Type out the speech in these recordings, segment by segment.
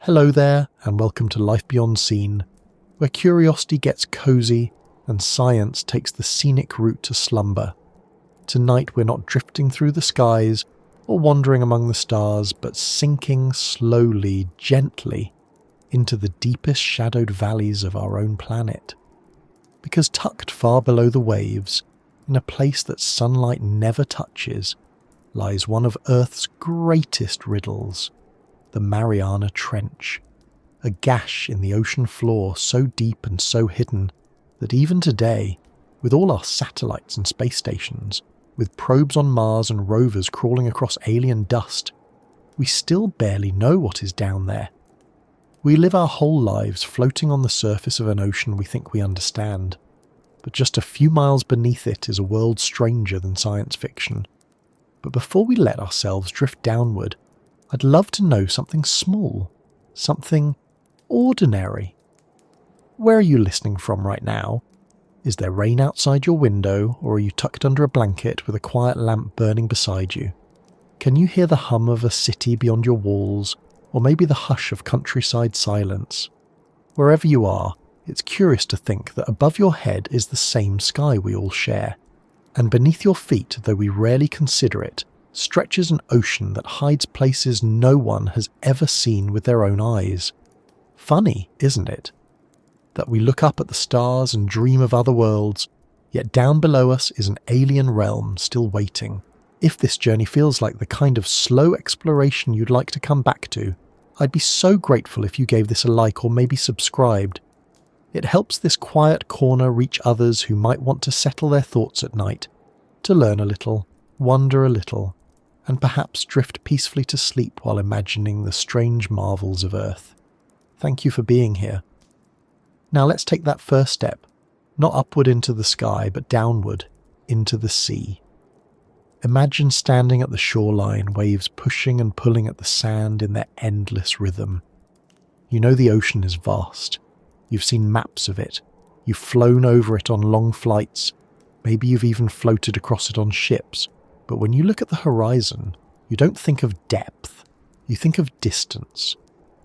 Hello there, and welcome to Life Beyond Scene, where curiosity gets cozy and science takes the scenic route to slumber. Tonight we're not drifting through the skies or wandering among the stars, but sinking slowly, gently, into the deepest shadowed valleys of our own planet. Because tucked far below the waves, in a place that sunlight never touches, lies one of Earth's greatest riddles, the Mariana Trench, a gash in the ocean floor so deep and so hidden that even today, with all our satellites and space stations, with probes on Mars and rovers crawling across alien dust, we still barely know what is down there. We live our whole lives floating on the surface of an ocean we think we understand, but just a few miles beneath it is a world stranger than science fiction. But before we let ourselves drift downward, I'd love to know something small, something ordinary. Where are you listening from right now? Is there rain outside your window, or are you tucked under a blanket with a quiet lamp burning beside you? Can you hear the hum of a city beyond your walls, or maybe the hush of countryside silence? Wherever you are, it's curious to think that above your head is the same sky we all share, and beneath your feet, though we rarely consider it, stretches an ocean that hides places no one has ever seen with their own eyes. Funny, isn't it? That we look up at the stars and dream of other worlds, yet down below us is an alien realm still waiting. If this journey feels like the kind of slow exploration you'd like to come back to, I'd be so grateful if you gave this a like or maybe subscribed. It helps this quiet corner reach others who might want to settle their thoughts at night, to learn a little, wonder a little, and perhaps drift peacefully to sleep while imagining the strange marvels of Earth. Thank you for being here. Now let's take that first step, not upward into the sky, but downward into the sea. Imagine standing at the shoreline, waves pushing and pulling at the sand in their endless rhythm. You know the ocean is vast. You've seen maps of it. You've flown over it on long flights. Maybe you've even floated across it on ships. But when you look at the horizon, you don't think of depth. You think of distance.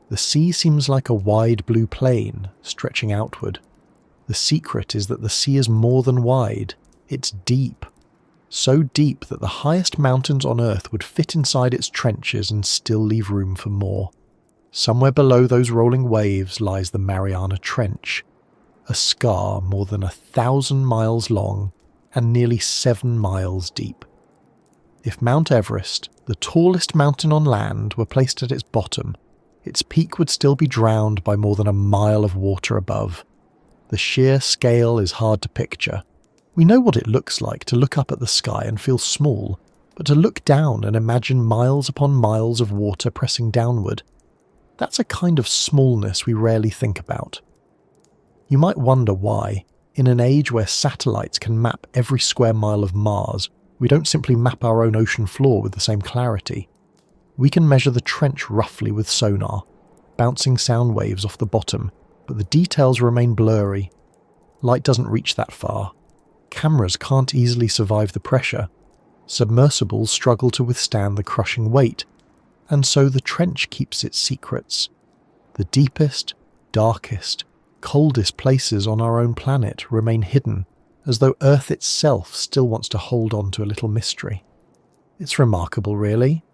The sea seems like a wide blue plain, stretching outward. The secret is that the sea is more than wide. It's deep. So deep that the highest mountains on Earth would fit inside its trenches and still leave room for more. Somewhere below those rolling waves lies the Mariana Trench, a scar more than 1,000 miles long and nearly 7 miles deep. If Mount Everest, the tallest mountain on land, were placed at its bottom, its peak would still be drowned by more than a mile of water above. The sheer scale is hard to picture. We know what it looks like to look up at the sky and feel small, but to look down and imagine miles upon miles of water pressing downward, that's a kind of smallness we rarely think about. You might wonder why, in an age where satellites can map every square mile of Mars, we don't simply map our own ocean floor with the same clarity. We can measure the trench roughly with sonar, bouncing sound waves off the bottom, but the details remain blurry. Light doesn't reach that far. Cameras can't easily survive the pressure. Submersibles struggle to withstand the crushing weight, and so the trench keeps its secrets. The deepest, darkest, coldest places on our own planet remain hidden, as though Earth itself still wants to hold on to a little mystery. It's remarkable, really.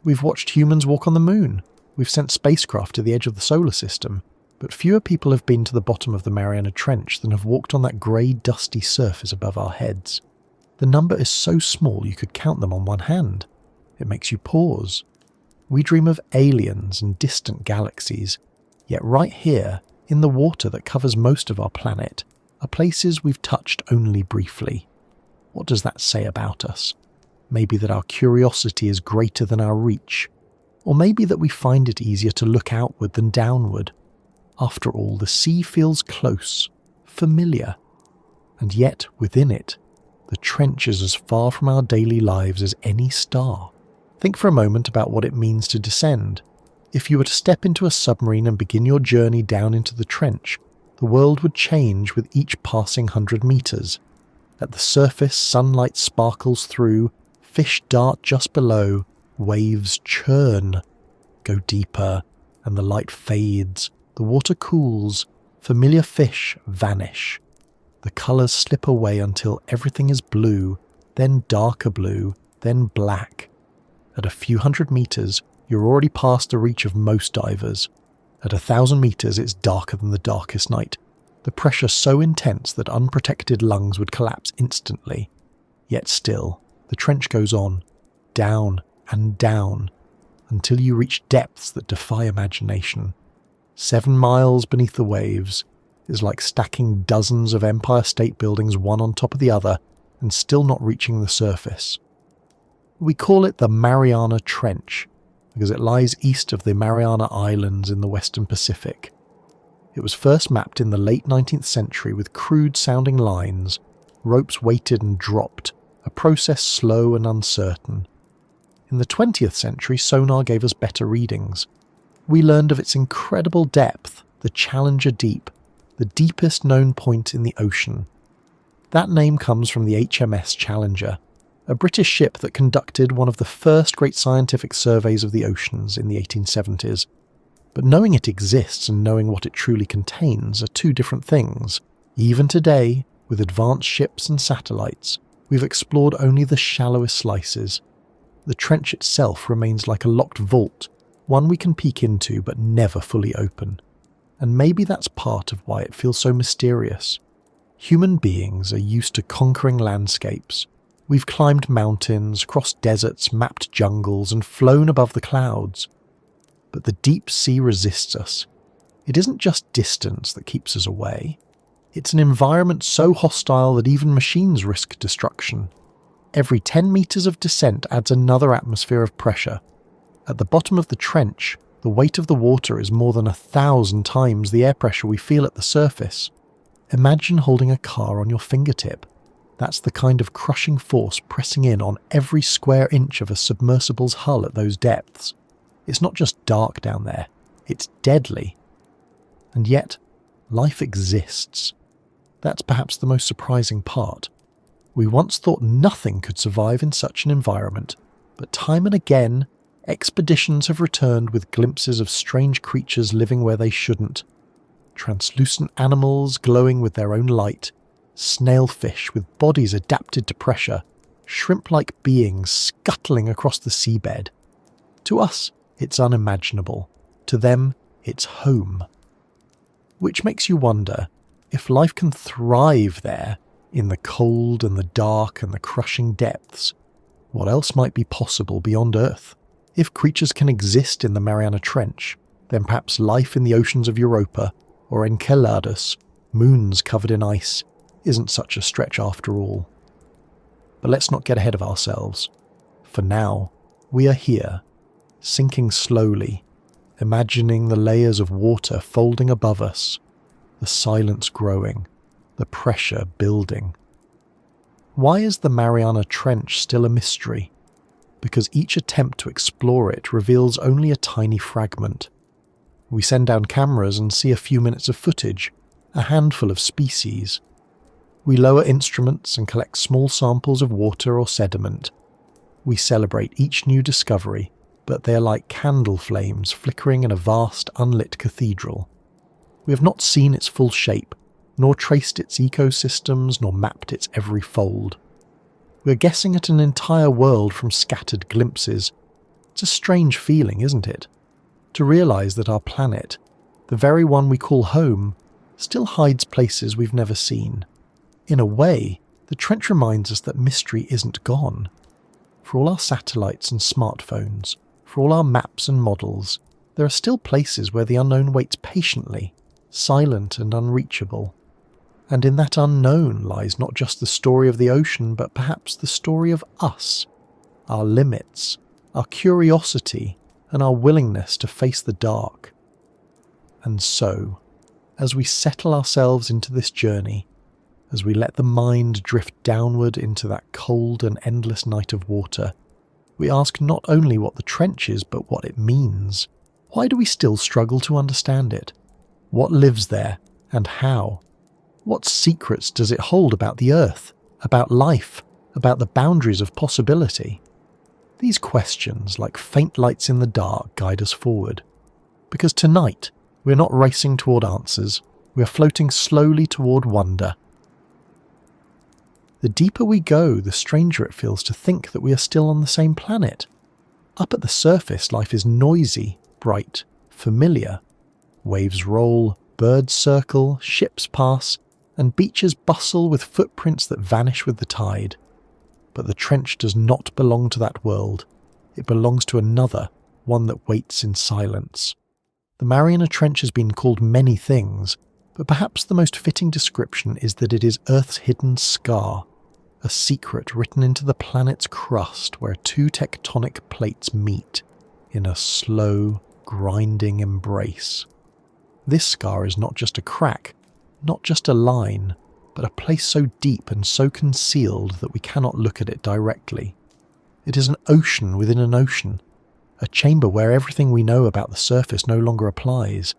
We've watched humans walk on the moon. We've sent spacecraft to the edge of the solar system, but fewer people have been to the bottom of the Mariana Trench than have walked on that grey, dusty surface above our heads. The number is so small you could count them on one hand. It makes you pause. We dream of aliens and distant galaxies, yet right here, in the water that covers most of our planet, are places we've touched only briefly. What does that say about us? Maybe that our curiosity is greater than our reach, or maybe that we find it easier to look outward than downward. After all, the sea feels close, familiar, and yet within it, the trench is as far from our daily lives as any star. Think for a moment about what it means to descend. If you were to step into a submarine and begin your journey down into the trench, the world would change with each passing 100 meters. At the surface, sunlight sparkles through, fish dart just below, waves churn. Go deeper, and the light fades, the water cools, familiar fish vanish. The colours slip away until everything is blue, then darker blue, then black. At a few hundred metres, you're already past the reach of most divers. At 1,000 metres, it's darker than the darkest night. The pressure so intense that unprotected lungs would collapse instantly. Yet still, the trench goes on, down and down, until you reach depths that defy imagination. 7 miles beneath the waves is like stacking dozens of Empire State Buildings one on top of the other and still not reaching the surface. We call it the Mariana Trench because it lies east of the Mariana Islands in the Western Pacific. It was first mapped in the late 19th century with crude-sounding lines, ropes weighted and dropped, a process slow and uncertain. In the 20th century, sonar gave us better readings. We learned of its incredible depth, the Challenger Deep, the deepest known point in the ocean. That name comes from the HMS Challenger, a British ship that conducted one of the first great scientific surveys of the oceans in the 1870s. But knowing it exists and knowing what it truly contains are two different things. Even today, with advanced ships and satellites, we've explored only the shallowest slices. The trench itself remains like a locked vault, one we can peek into but never fully open. And maybe that's part of why it feels so mysterious. Human beings are used to conquering landscapes. We've climbed mountains, crossed deserts, mapped jungles, and flown above the clouds. But the deep sea resists us. It isn't just distance that keeps us away. It's an environment so hostile that even machines risk destruction. Every 10 meters of descent adds another atmosphere of pressure. At the bottom of the trench, the weight of the water is more than 1,000 times the air pressure we feel at the surface. Imagine holding a car on your fingertip. That's the kind of crushing force pressing in on every square inch of a submersible's hull at those depths. It's not just dark down there, it's deadly. And yet, life exists. That's perhaps the most surprising part. We once thought nothing could survive in such an environment, but time and again, expeditions have returned with glimpses of strange creatures living where they shouldn't. Translucent animals glowing with their own light, snailfish with bodies adapted to pressure, shrimp-like beings scuttling across the seabed. To us, it's unimaginable. To them, it's home. Which makes you wonder, if life can thrive there, in the cold and the dark and the crushing depths, what else might be possible beyond Earth? If creatures can exist in the Mariana Trench, then perhaps life in the oceans of Europa, or Enceladus, moons covered in ice, isn't such a stretch after all. But let's not get ahead of ourselves. For now, we are here, sinking slowly, imagining the layers of water folding above us, the silence growing, the pressure building. Why is the Mariana Trench still a mystery? Because each attempt to explore it reveals only a tiny fragment. We send down cameras and see a few minutes of footage, a handful of species. We lower instruments and collect small samples of water or sediment. We celebrate each new discovery, but they are like candle flames flickering in a vast unlit cathedral. We have not seen its full shape, nor traced its ecosystems, nor mapped its every fold. We are guessing at an entire world from scattered glimpses. It's a strange feeling, isn't it? To realise that our planet, the very one we call home, still hides places we've never seen. In a way, the trench reminds us that mystery isn't gone. For all our satellites and smartphones, for all our maps and models, there are still places where the unknown waits patiently, silent and unreachable. And in that unknown lies not just the story of the ocean, but perhaps the story of us, our limits, our curiosity, and our willingness to face the dark. And so, as we settle ourselves into this journey, as we let the mind drift downward into that cold and endless night of water, we ask not only what the trench is, but what it means. Why do we still struggle to understand it? What lives there, and how? What secrets does it hold about the Earth, about life, about the boundaries of possibility? These questions, like faint lights in the dark, guide us forward. Because tonight, we're not racing toward answers, we are floating slowly toward wonder. The deeper we go, the stranger it feels to think that we are still on the same planet. Up at the surface, life is noisy, bright, familiar. Waves roll, birds circle, ships pass, and beaches bustle with footprints that vanish with the tide. But the trench does not belong to that world. It belongs to another, one that waits in silence. The Mariana Trench has been called many things, but perhaps the most fitting description is that it is Earth's hidden scar, a secret written into the planet's crust where two tectonic plates meet in a slow, grinding embrace. This scar is not just a crack, not just a line, but a place so deep and so concealed that we cannot look at it directly. It is an ocean within an ocean, a chamber where everything we know about the surface no longer applies.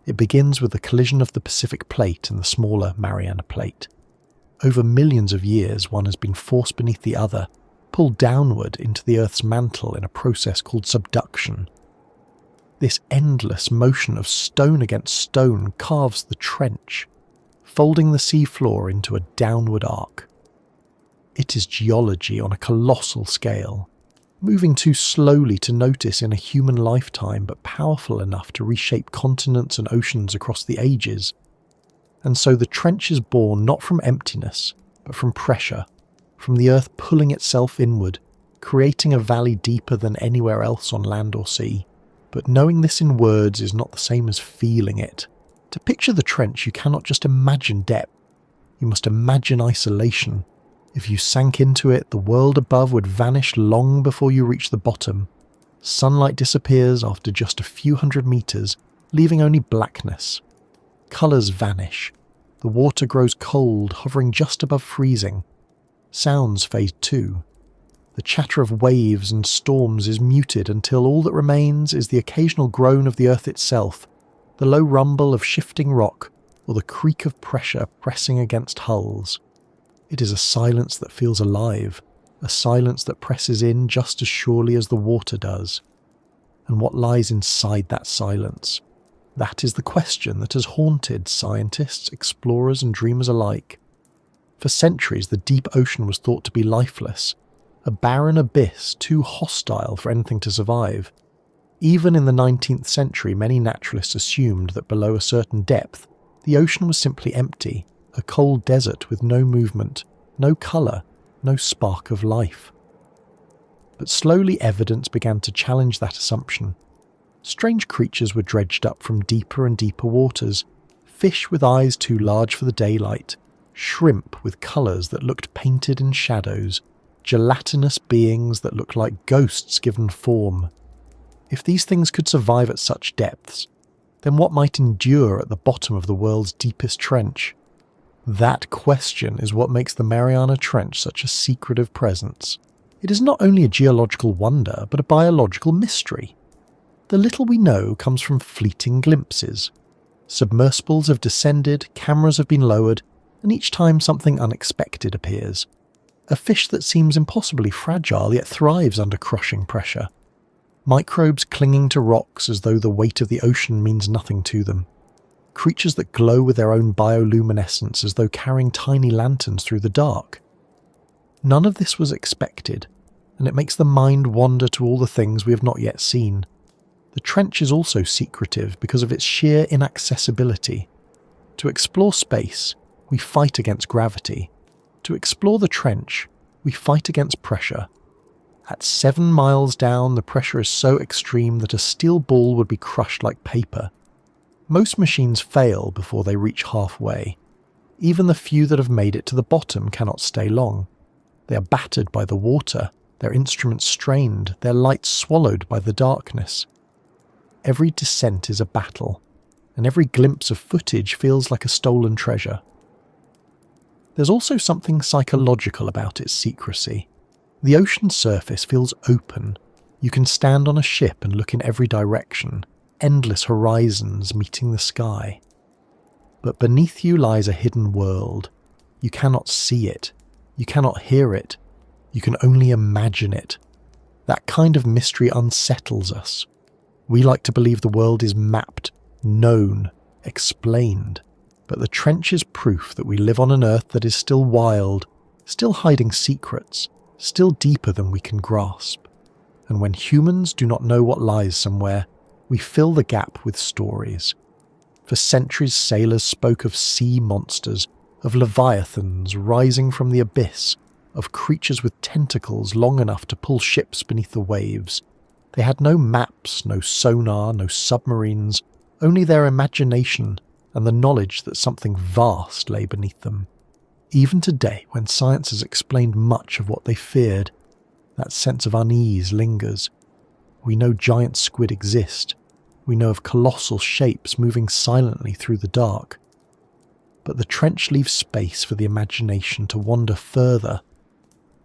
It begins with the collision of the Pacific Plate and the smaller Mariana Plate. Over millions of years, one has been forced beneath the other, pulled downward into the Earth's mantle in a process called subduction. This endless motion of stone against stone carves the trench, folding the seafloor into a downward arc. It is geology on a colossal scale, moving too slowly to notice in a human lifetime, but powerful enough to reshape continents and oceans across the ages. And so the trench is born not from emptiness, but from pressure, from the earth pulling itself inward, creating a valley deeper than anywhere else on land or sea. But knowing this in words is not the same as feeling it. To picture the trench, you cannot just imagine depth. You must imagine isolation. If you sank into it, the world above would vanish long before you reach the bottom. Sunlight disappears after just a few hundred meters, leaving only blackness. Colours vanish. The water grows cold, hovering just above freezing. Sounds fade too. The chatter of waves and storms is muted until all that remains is the occasional groan of the earth itself, the low rumble of shifting rock, or the creak of pressure pressing against hulls. It is a silence that feels alive, a silence that presses in just as surely as the water does. And what lies inside that silence? That is the question that has haunted scientists, explorers and dreamers alike. For centuries, the deep ocean was thought to be lifeless, a barren abyss too hostile for anything to survive. Even in the 19th century, many naturalists assumed that below a certain depth, the ocean was simply empty, a cold desert with no movement, no colour, no spark of life. But slowly evidence began to challenge that assumption. Strange creatures were dredged up from deeper and deeper waters, fish with eyes too large for the daylight, shrimp with colours that looked painted in shadows, gelatinous beings that looked like ghosts given form. If these things could survive at such depths, then what might endure at the bottom of the world's deepest trench? That question is what makes the Mariana Trench such a secretive presence. It is not only a geological wonder, but a biological mystery. The little we know comes from fleeting glimpses. Submersibles have descended, cameras have been lowered, and each time something unexpected appears. A fish that seems impossibly fragile yet thrives under crushing pressure. Microbes clinging to rocks as though the weight of the ocean means nothing to them. Creatures that glow with their own bioluminescence as though carrying tiny lanterns through the dark. None of this was expected, and it makes the mind wander to all the things we have not yet seen. The trench is also secretive because of its sheer inaccessibility. To explore space, we fight against gravity. To explore the trench, we fight against pressure. At 7 miles down, the pressure is so extreme that a steel ball would be crushed like paper. Most machines fail before they reach halfway. Even the few that have made it to the bottom cannot stay long. They are battered by the water, their instruments strained, their lights swallowed by the darkness. Every descent is a battle, and every glimpse of footage feels like a stolen treasure. There's also something psychological about its secrecy. The ocean surface feels open. You can stand on a ship and look in every direction, endless horizons meeting the sky. But beneath you lies a hidden world. You cannot see it. You cannot hear it. You can only imagine it. That kind of mystery unsettles us. We like to believe the world is mapped, known, explained, but the trench is proof that we live on an Earth that is still wild, still hiding secrets, still deeper than we can grasp. And when humans do not know what lies somewhere, we fill the gap with stories. For centuries, sailors spoke of sea monsters, of leviathans rising from the abyss, of creatures with tentacles long enough to pull ships beneath the waves. They had no maps, no sonar, no submarines, only their imagination and the knowledge that something vast lay beneath them. Even today, when science has explained much of what they feared, that sense of unease lingers. We know giant squid exist. We know of colossal shapes moving silently through the dark. But the trench leaves space for the imagination to wander further.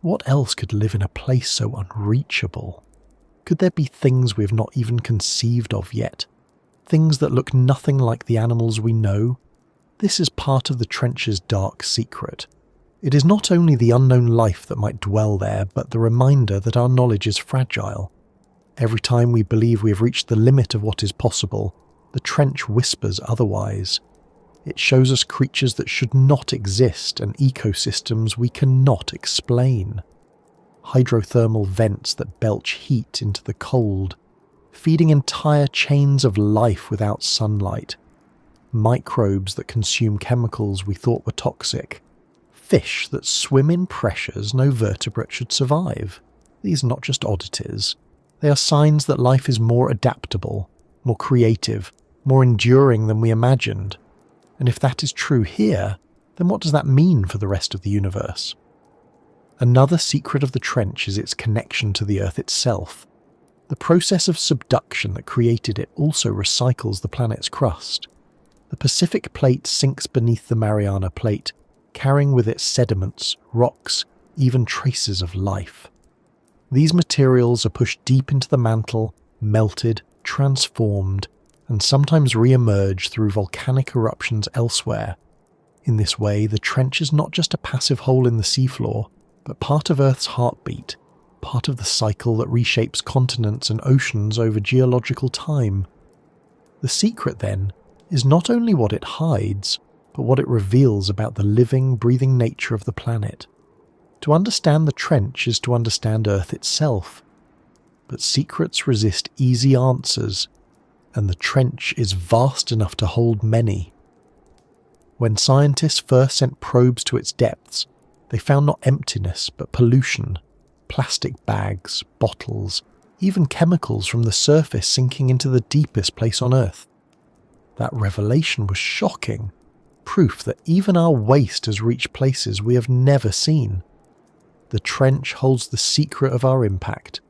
What else could live in a place so unreachable? Could there be things we have not even conceived of yet? Things that look nothing like the animals we know? This is part of the trench's dark secret. It is not only the unknown life that might dwell there, but the reminder that our knowledge is fragile. Every time we believe we have reached the limit of what is possible, the trench whispers otherwise. It shows us creatures that should not exist and ecosystems we cannot explain. Hydrothermal vents that belch heat into the cold, feeding entire chains of life without sunlight. Microbes that consume chemicals we thought were toxic. Fish that swim in pressures no vertebrate should survive. These are not just oddities. They are signs that life is more adaptable, more creative, more enduring than we imagined. And if that is true here, then what does that mean for the rest of the universe? Another secret of the trench is its connection to the Earth itself. The process of subduction that created it also recycles the planet's crust. The Pacific Plate sinks beneath the Mariana Plate, carrying with it sediments, rocks, even traces of life. These materials are pushed deep into the mantle, melted, transformed, and sometimes re-emerge through volcanic eruptions elsewhere. In this way, the trench is not just a passive hole in the seafloor, but part of Earth's heartbeat, part of the cycle that reshapes continents and oceans over geological time. The secret, then, is not only what it hides, but what it reveals about the living, breathing nature of the planet. To understand the trench is to understand Earth itself. But secrets resist easy answers, and the trench is vast enough to hold many. When scientists first sent probes to its depths, they found not emptiness but pollution, plastic bags, bottles, even chemicals from the surface sinking into the deepest place on Earth. That revelation was shocking, proof that even our waste has reached places we have never seen. The trench holds the secret of our impact,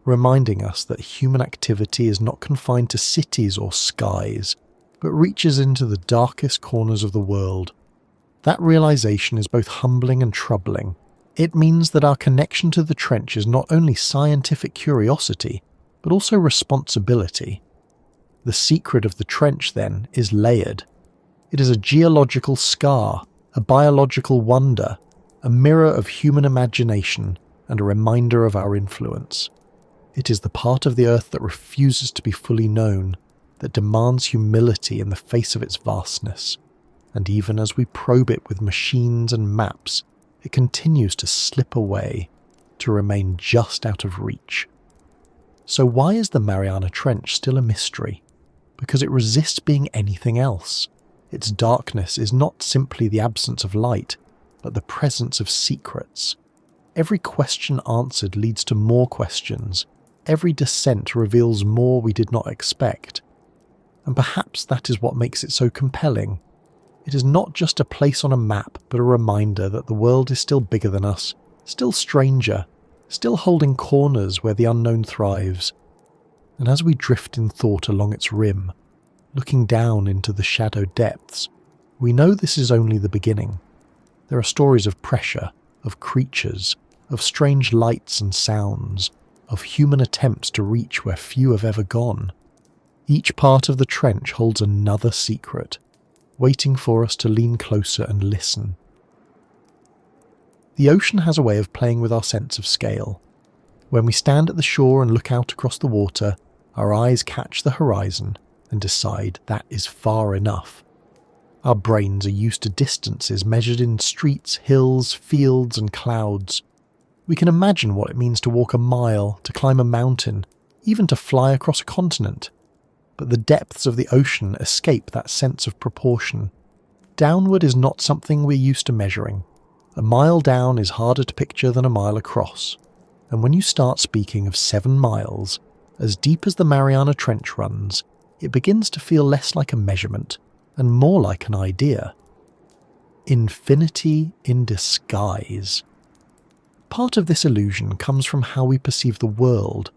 reminding us that human activity is not confined to cities or skies, but reaches into the darkest corners of the world. That realization is both humbling and troubling. It means that our connection to the trench is not only scientific curiosity, but also responsibility. The secret of the trench, then, is layered. It is a geological scar, a biological wonder, a mirror of human imagination, and a reminder of our influence. It is the part of the Earth that refuses to be fully known, that demands humility in the face of its vastness. And even as we probe it with machines and maps, it continues to slip away, to remain just out of reach. So why is the Mariana Trench still a mystery? Because it resists being anything else. Its darkness is not simply the absence of light, but the presence of secrets. Every question answered leads to more questions. Every descent reveals more we did not expect. And perhaps that is what makes it so compelling. It is not just a place on a map, but a reminder that the world is still bigger than us, still stranger, still holding corners where the unknown thrives. And as we drift in thought along its rim, looking down into the shadowed depths, we know this is only the beginning. There are stories of pressure, of creatures, of strange lights and sounds, of human attempts to reach where few have ever gone. Each part of the trench holds another secret, waiting for us to lean closer and listen. The ocean has a way of playing with our sense of scale. When we stand at the shore and look out across the water, Our eyes catch the horizon and decide that is far enough. Our brains are used to distances measured in streets, hills, fields, and clouds. We can imagine what it means to walk a mile, to climb a mountain, even to fly across a continent. But the depths of the ocean escape that sense of proportion. Downward is not something we're used to measuring. A mile down is harder to picture than a mile across. And when you start speaking of 7 miles, as deep as the Mariana Trench runs, it begins to feel less like a measurement and more like an idea. Infinity in disguise. Part of this illusion comes from how we perceive the world.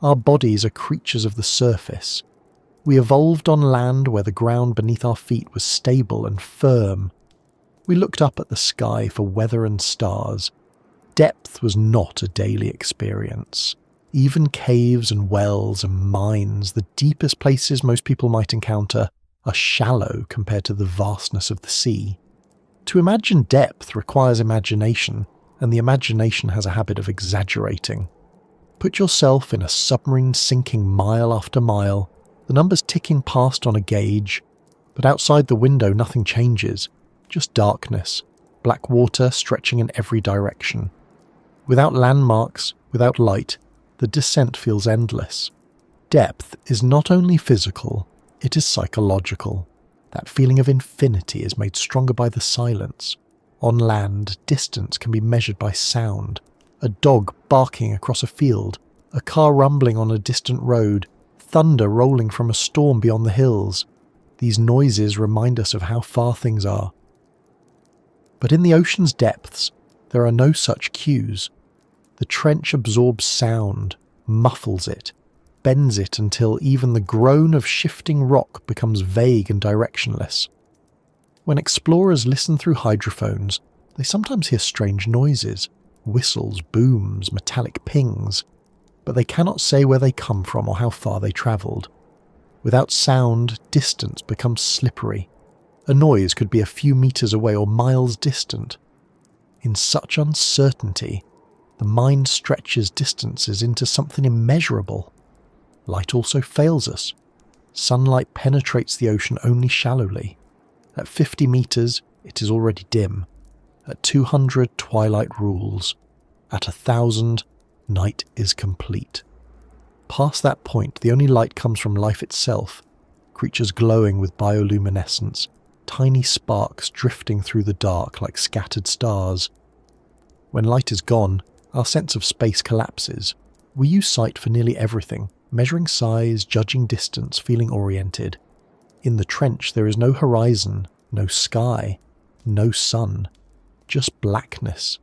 Our bodies are creatures of the surface. We evolved on land where the ground beneath our feet was stable and firm. We looked up at the sky for weather and stars. Depth was not a daily experience. Even caves and wells and mines, the deepest places most people might encounter, are shallow compared to the vastness of the sea. To imagine depth requires imagination, and the imagination has a habit of exaggerating. Put yourself in a submarine sinking mile after mile, the numbers ticking past on a gauge, but outside the window nothing changes, just darkness, black water stretching in every direction. Without landmarks, without light, the descent feels endless. Depth is not only physical, it is psychological. That feeling of infinity is made stronger by the silence. On land, distance can be measured by sound. A dog barking across a field, a car rumbling on a distant road, thunder rolling from a storm beyond the hills. These noises remind us of how far things are. But in the ocean's depths, there are no such cues. The trench absorbs sound, muffles it, bends it until even the groan of shifting rock becomes vague and directionless. When explorers listen through hydrophones, they sometimes hear strange noises, whistles, booms, metallic pings, but they cannot say where they come from or how far they travelled. Without sound, distance becomes slippery. A noise could be a few meters away or miles distant. In such uncertainty, the mind stretches distances into something immeasurable. Light also fails us. Sunlight penetrates the ocean only shallowly. At 50 meters, it is already dim. At 200, twilight rules. At 1,000, night is complete. Past that point, the only light comes from life itself, creatures glowing with bioluminescence, tiny sparks drifting through the dark like scattered stars. When light is gone, our sense of space collapses. We use sight for nearly everything, measuring size, judging distance, feeling oriented. In the trench there is no horizon, no sky, no sun, just blackness.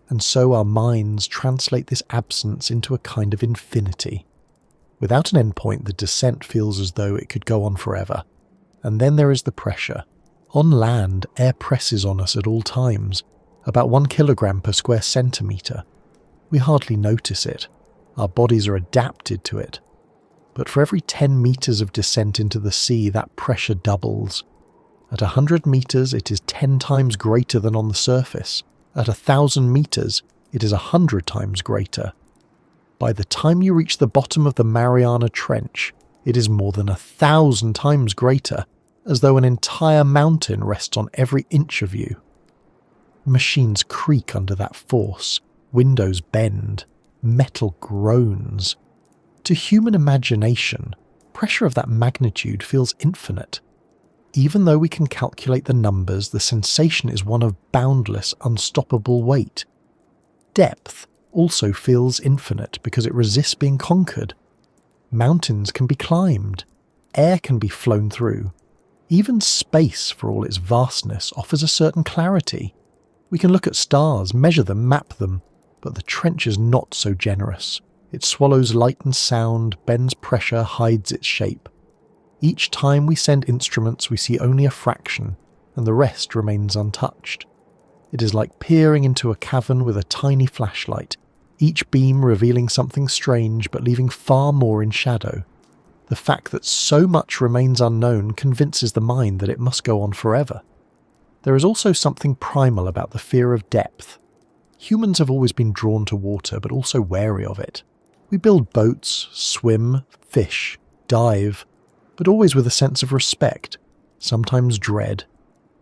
And so our minds translate this absence into a kind of infinity. Without an endpoint, the descent feels as though it could go on forever. And then there is the pressure. On land, air presses on us at all times, about 1 kilogram per square centimetre. We hardly notice it. Our bodies are adapted to it. But for every 10 meters of descent into the sea, that pressure doubles. At 100 meters, it is 10 times greater than on the surface. At 1,000 meters, it is 100 times greater. By the time you reach the bottom of the Mariana Trench, it is more than 1,000 times greater, as though an entire mountain rests on every inch of you. Machines creak under that force, windows bend, metal groans. To human imagination, pressure of that magnitude feels infinite. Even though we can calculate the numbers, the sensation is one of boundless, unstoppable weight. Depth also feels infinite because it resists being conquered. Mountains can be climbed. Air can be flown through. Even space, for all its vastness, offers a certain clarity. We can look at stars, measure them, map them, but the trench is not so generous. It swallows light and sound, bends pressure, hides its shape. Each time we send instruments, we see only a fraction, and the rest remains untouched. It is like peering into a cavern with a tiny flashlight, each beam revealing something strange but leaving far more in shadow. The fact that so much remains unknown convinces the mind that it must go on forever. There is also something primal about the fear of depth. Humans have always been drawn to water, but also wary of it. We build boats, swim, fish, dive, but always with a sense of respect, sometimes dread.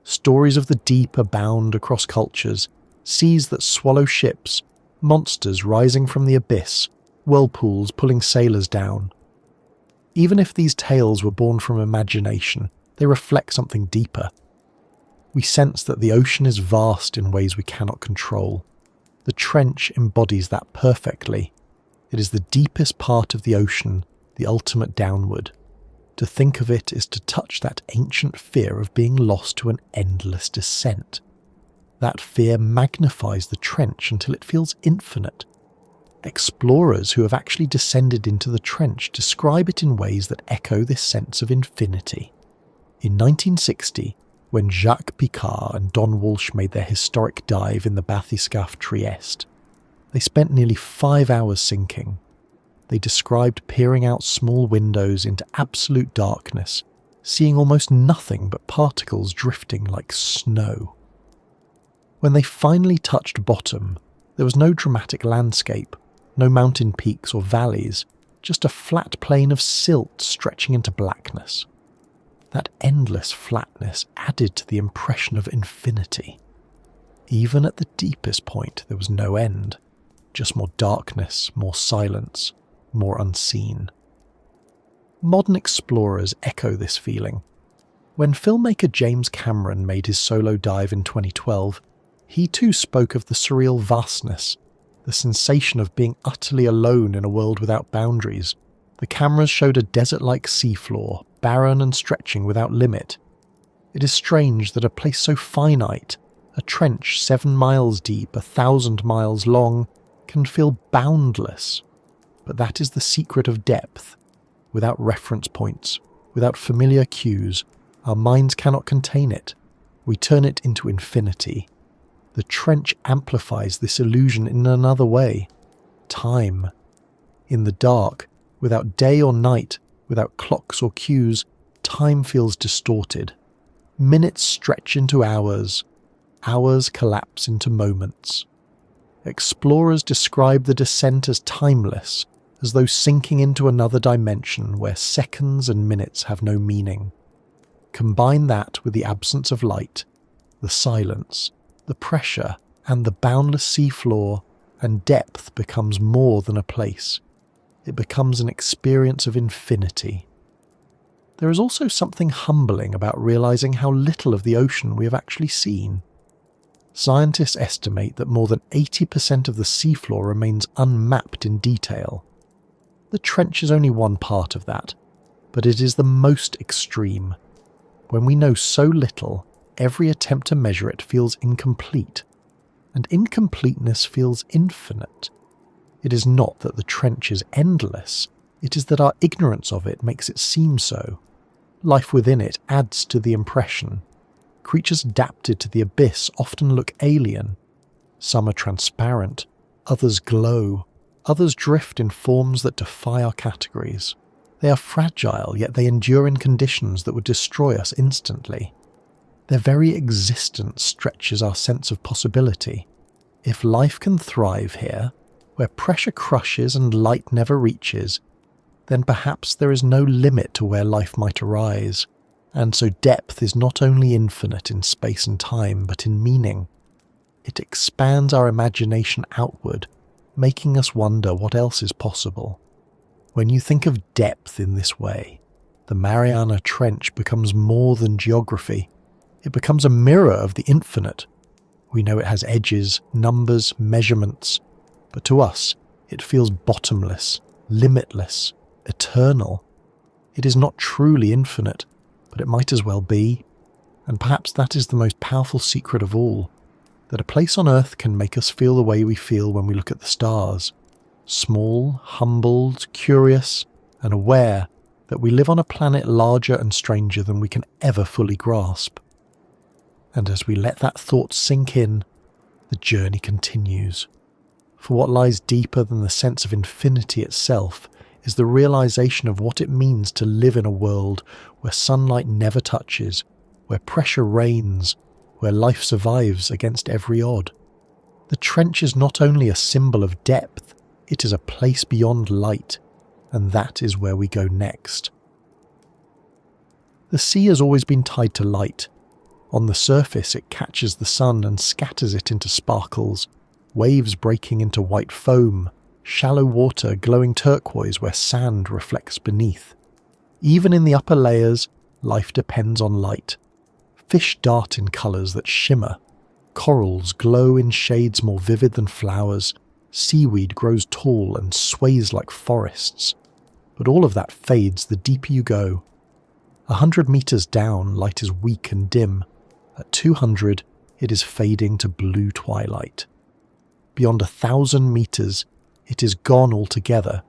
Stories of the deep abound across cultures, seas that swallow ships, monsters rising from the abyss, whirlpools pulling sailors down. Even if these tales were born from imagination, they reflect something deeper. We sense that the ocean is vast in ways we cannot control. The trench embodies that perfectly. It is the deepest part of the ocean, the ultimate downward. To think of it is to touch that ancient fear of being lost to an endless descent. That fear magnifies the trench until it feels infinite. Explorers who have actually descended into the trench describe it in ways that echo this sense of infinity. In 1960, when Jacques Picard and Don Walsh made their historic dive in the bathyscaphe Trieste, they spent nearly 5 hours sinking. They described peering out small windows into absolute darkness, seeing almost nothing but particles drifting like snow. When they finally touched bottom, there was no dramatic landscape, no mountain peaks or valleys, just a flat plain of silt stretching into blackness. That endless flatness added to the impression of infinity. Even at the deepest point, there was no end, just more darkness, more silence, more unseen. Modern explorers echo this feeling. When filmmaker James Cameron made his solo dive in 2012, he too spoke of the surreal vastness, the sensation of being utterly alone in a world without boundaries. The cameras showed a desert-like seafloor, barren and stretching without limit. It is strange that a place so finite, a trench 7 miles deep, 1,000 miles long, can feel boundless. But that is the secret of depth. Without reference points, without familiar cues, our minds cannot contain it. We turn it into infinity. The trench amplifies this illusion in another way. Time. In the dark, without day or night, without clocks or cues, time feels distorted. Minutes stretch into hours. Hours collapse into moments. Explorers describe the descent as timeless, as though sinking into another dimension where seconds and minutes have no meaning. Combine that with the absence of light, the silence, the pressure, and the boundless seafloor, and depth becomes more than a place. It becomes an experience of infinity. There is also something humbling about realizing how little of the ocean we have actually seen. Scientists estimate that more than 80% of the seafloor remains unmapped in detail. The trench is only one part of that, but it is the most extreme. When we know so little, every attempt to measure it feels incomplete, and incompleteness feels infinite. It is not that the trench is endless, it is that our ignorance of it makes it seem so. Life within it adds to the impression. Creatures adapted to the abyss often look alien. Some are transparent, others glow, others drift in forms that defy our categories. They are fragile, yet they endure in conditions that would destroy us instantly. Their very existence stretches our sense of possibility. If life can thrive here, where pressure crushes and light never reaches, then perhaps there is no limit to where life might arise, and so depth is not only infinite in space and time, but in meaning. It expands our imagination outward, making us wonder what else is possible. When you think of depth in this way, the Mariana Trench becomes more than geography. It becomes a mirror of the infinite. We know it has edges, numbers, measurements, but to us, it feels bottomless, limitless, eternal. It is not truly infinite, but it might as well be. And perhaps that is the most powerful secret of all, that a place on Earth can make us feel the way we feel when we look at the stars. Small, humbled, curious, and aware that we live on a planet larger and stranger than we can ever fully grasp. And as we let that thought sink in, the journey continues. For what lies deeper than the sense of infinity itself is the realization of what it means to live in a world where sunlight never touches, where pressure reigns, where life survives against every odd. The trench is not only a symbol of depth, It is a place beyond light, and that is where we go next. The sea has always been tied to light. On the surface, it catches the sun and scatters it into sparkles, waves breaking into white foam, shallow water glowing turquoise where sand reflects beneath. Even in the upper layers, life depends on light. Fish dart in colours that shimmer. Corals glow in shades more vivid than flowers. Seaweed grows tall and sways like forests. But all of that fades the deeper you go. 100 metres down, light is weak and dim. At 200, it is fading to blue twilight. Beyond 1,000 metres, it is gone altogether.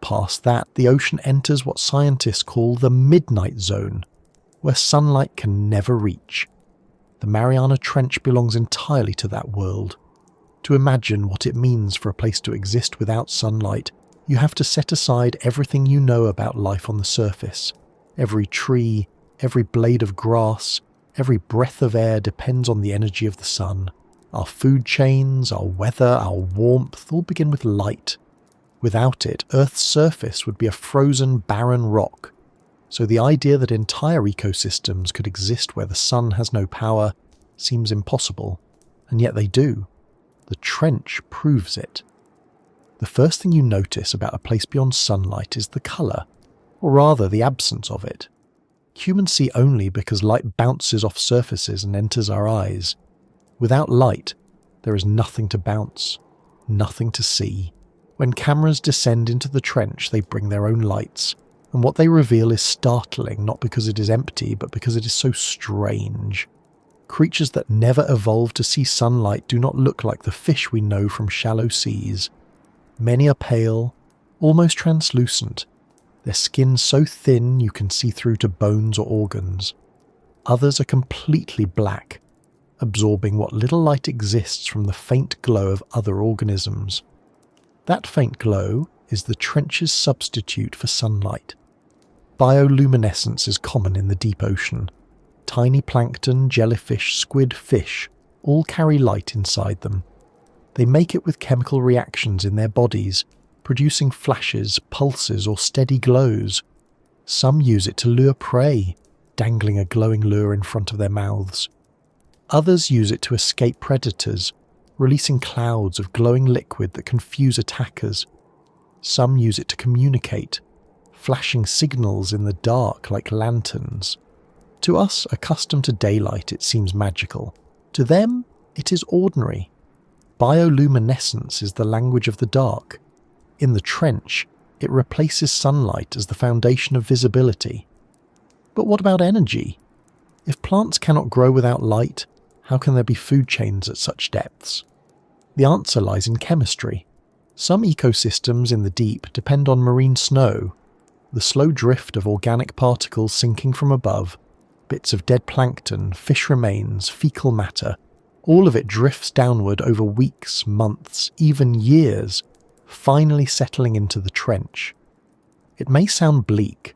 Past that, the ocean enters what scientists call the midnight zone, where sunlight can never reach. The Mariana Trench belongs entirely to that world. To imagine what it means for a place to exist without sunlight, you have to set aside everything you know about life on the surface. Every tree, every blade of grass, every breath of air depends on the energy of the sun. Our food chains, our weather, our warmth all begin with light. Without it, Earth's surface would be a frozen, barren rock. So the idea that entire ecosystems could exist where the sun has no power seems impossible, and yet they do. The trench proves it. The first thing you notice about a place beyond sunlight is the colour, or rather the absence of it. Humans see only because light bounces off surfaces and enters our eyes. Without light, there is nothing to bounce, nothing to see. When cameras descend into the trench, they bring their own lights, and what they reveal is startling, not because it is empty, but because it is so strange. Creatures that never evolved to see sunlight do not look like the fish we know from shallow seas. Many are pale, almost translucent, their skin so thin you can see through to bones or organs. Others are completely black, absorbing what little light exists from the faint glow of other organisms. That faint glow is the trench's substitute for sunlight. Bioluminescence is common in the deep ocean. Tiny plankton, jellyfish, squid, fish all carry light inside them. They make it with chemical reactions in their bodies, producing flashes, pulses, or steady glows. Some use it to lure prey, dangling a glowing lure in front of their mouths. Others use it to escape predators, releasing clouds of glowing liquid that confuse attackers. Some use it to communicate, flashing signals in the dark like lanterns. To us, accustomed to daylight, it seems magical. To them, it is ordinary. Bioluminescence is the language of the dark. In the trench, it replaces sunlight as the foundation of visibility. But what about energy? If plants cannot grow without light, how can there be food chains at such depths? The answer lies in chemistry. Some ecosystems in the deep depend on marine snow, the slow drift of organic particles sinking from above, bits of dead plankton, fish remains, fecal matter. All of it drifts downward over weeks, months, even years, finally settling into the trench. It may sound bleak,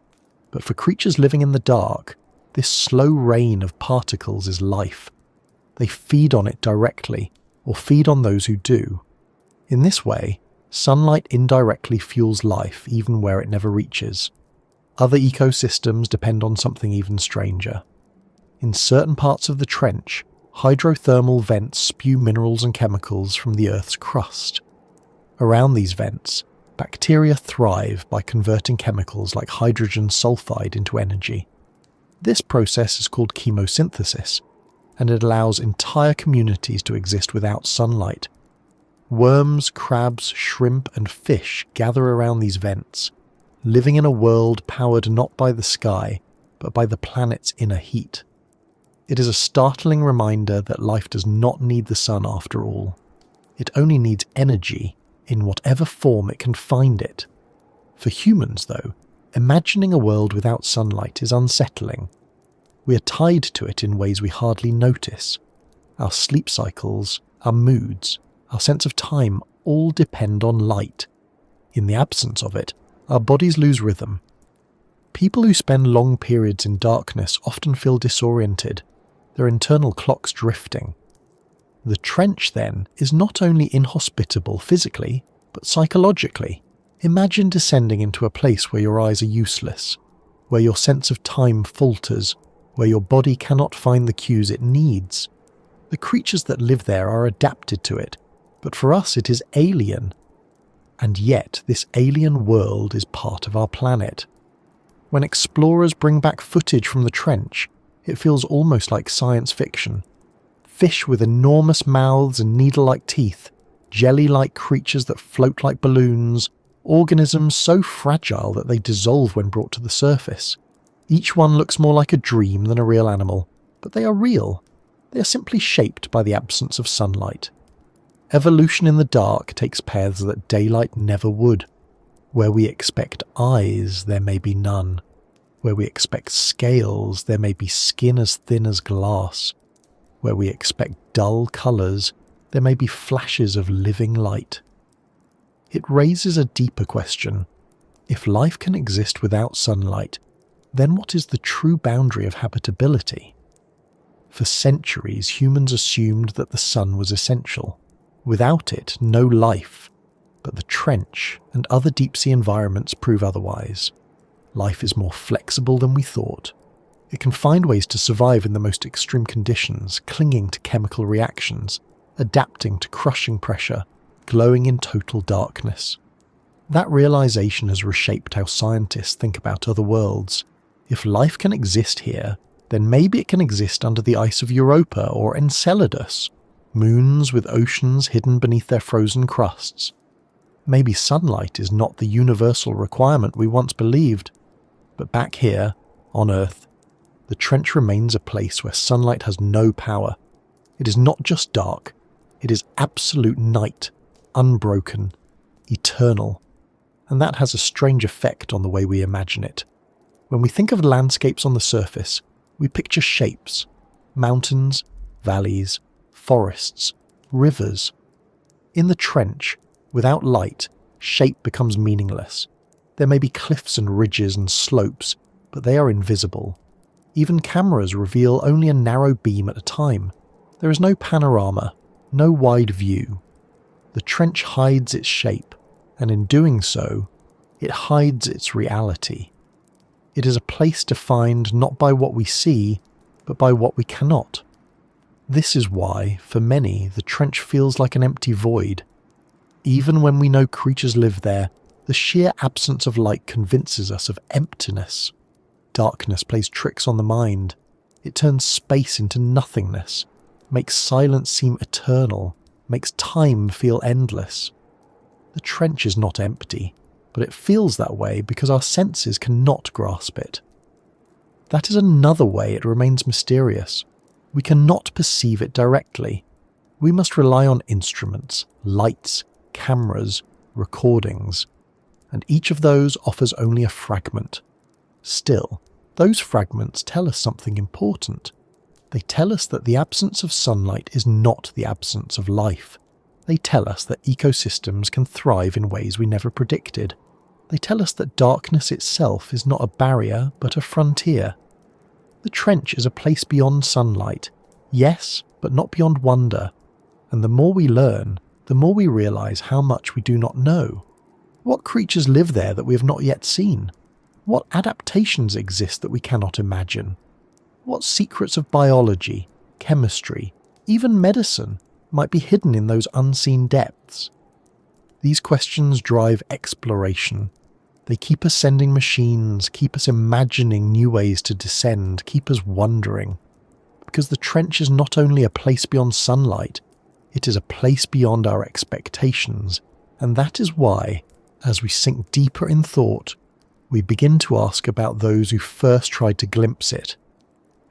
but for creatures living in the dark, this slow rain of particles is life. They feed on it directly, or feed on those who do. In this way, sunlight indirectly fuels life even where it never reaches. Other ecosystems depend on something even stranger. In certain parts of the trench, hydrothermal vents spew minerals and chemicals from the Earth's crust. Around these vents, bacteria thrive by converting chemicals like hydrogen sulfide into energy. This process is called chemosynthesis, and it allows entire communities to exist without sunlight. Worms, crabs, shrimp, and fish gather around these vents, living in a world powered not by the sky, but by the planet's inner heat. It is a startling reminder that life does not need the sun after all. It only needs energy, in whatever form it can find it. For humans, though, imagining a world without sunlight is unsettling. We are tied to it in ways we hardly notice. Our sleep cycles, our moods, our sense of time all depend on light. In the absence of it, our bodies lose rhythm. People who spend long periods in darkness often feel disoriented, their internal clocks drifting. The trench, then, is not only inhospitable physically, But psychologically, imagine descending into a place where your eyes are useless, where your sense of time falters, where your body cannot find the cues it needs. The creatures that live there are adapted to it, but for us it is alien. And yet this alien world is part of our planet. When explorers bring back footage from the trench, it feels almost like science fiction. Fish with enormous mouths and needle-like teeth, jelly-like creatures that float like balloons, organisms so fragile that they dissolve when brought to the surface. Each one looks more like a dream than a real animal, but they are real. They are simply shaped by the absence of sunlight. Evolution in the dark takes paths that daylight never would. Where we expect eyes, there may be none. Where we expect scales, there may be skin as thin as glass. Where we expect dull colours, there may be flashes of living light. It raises a deeper question. If life can exist without sunlight, then what is the true boundary of habitability? For centuries, humans assumed that the sun was essential. Without it, no life. But the trench and other deep-sea environments prove otherwise. Life is more flexible than we thought. It can find ways to survive in the most extreme conditions, clinging to chemical reactions, adapting to crushing pressure, glowing in total darkness. That realization has reshaped how scientists think about other worlds. If life can exist here, then maybe it can exist under the ice of Europa or Enceladus, moons with oceans hidden beneath their frozen crusts. Maybe sunlight is not the universal requirement we once believed, but back here, on Earth, the trench remains a place where sunlight has no power. It is not just dark, it is absolute night, unbroken, eternal, and that has a strange effect on the way we imagine it. When we think of landscapes on the surface, we picture shapes, mountains, valleys, forests, rivers. In the trench, without light, shape becomes meaningless. There may be cliffs and ridges and slopes, but they are invisible. Even cameras reveal only a narrow beam at a time. There is no panorama, no wide view. The trench hides its shape, and in doing so, it hides its reality. It is a place defined not by what we see, but by what we cannot. This is why, for many, the trench feels like an empty void. Even when we know creatures live there, the sheer absence of light convinces us of emptiness. Darkness plays tricks on the mind. It turns space into nothingness, makes silence seem eternal, makes time feel endless. The trench is not empty, but it feels that way because our senses cannot grasp it. That is another way it remains mysterious. We cannot perceive it directly. We must rely on instruments, lights, cameras, recordings, and each of those offers only a fragment. Still, those fragments tell us something important. They tell us that the absence of sunlight is not the absence of life. They tell us that ecosystems can thrive in ways we never predicted. They tell us that darkness itself is not a barrier, but a frontier. The trench is a place beyond sunlight, yes, but not beyond wonder. And the more we learn, the more we realise how much we do not know. What creatures live there that we have not yet seen? What adaptations exist that we cannot imagine? What secrets of biology, chemistry, even medicine might be hidden in those unseen depths? These questions drive exploration. They keep us sending machines, keep us imagining new ways to descend, keep us wondering. Because the trench is not only a place beyond sunlight, it is a place beyond our expectations, and that is why, as we sink deeper in thought, we begin to ask about those who first tried to glimpse it,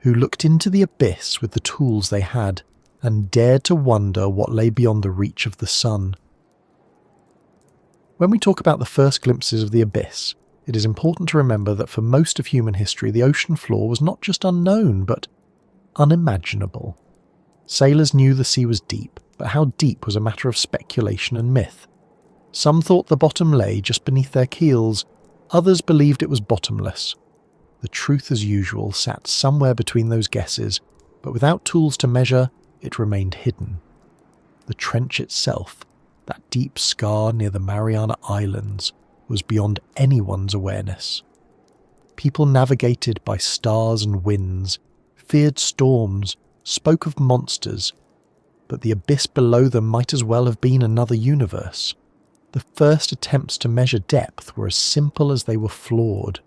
who looked into the abyss with the tools they had, and dared to wonder what lay beyond the reach of the sun. When we talk about the first glimpses of the abyss, it is important to remember that for most of human history the ocean floor was not just unknown, but unimaginable. Sailors knew the sea was deep, but how deep was a matter of speculation and myth. Some thought the bottom lay just beneath their keels, others believed it was bottomless. The truth, as usual, sat somewhere between those guesses, but without tools to measure, it remained hidden. The trench itself, that deep scar near the Mariana Islands, was beyond anyone's awareness. People navigated by stars and winds, feared storms, spoke of monsters, but the abyss below them might as well have been another universe. The first attempts to measure depth were as simple as they were flawed.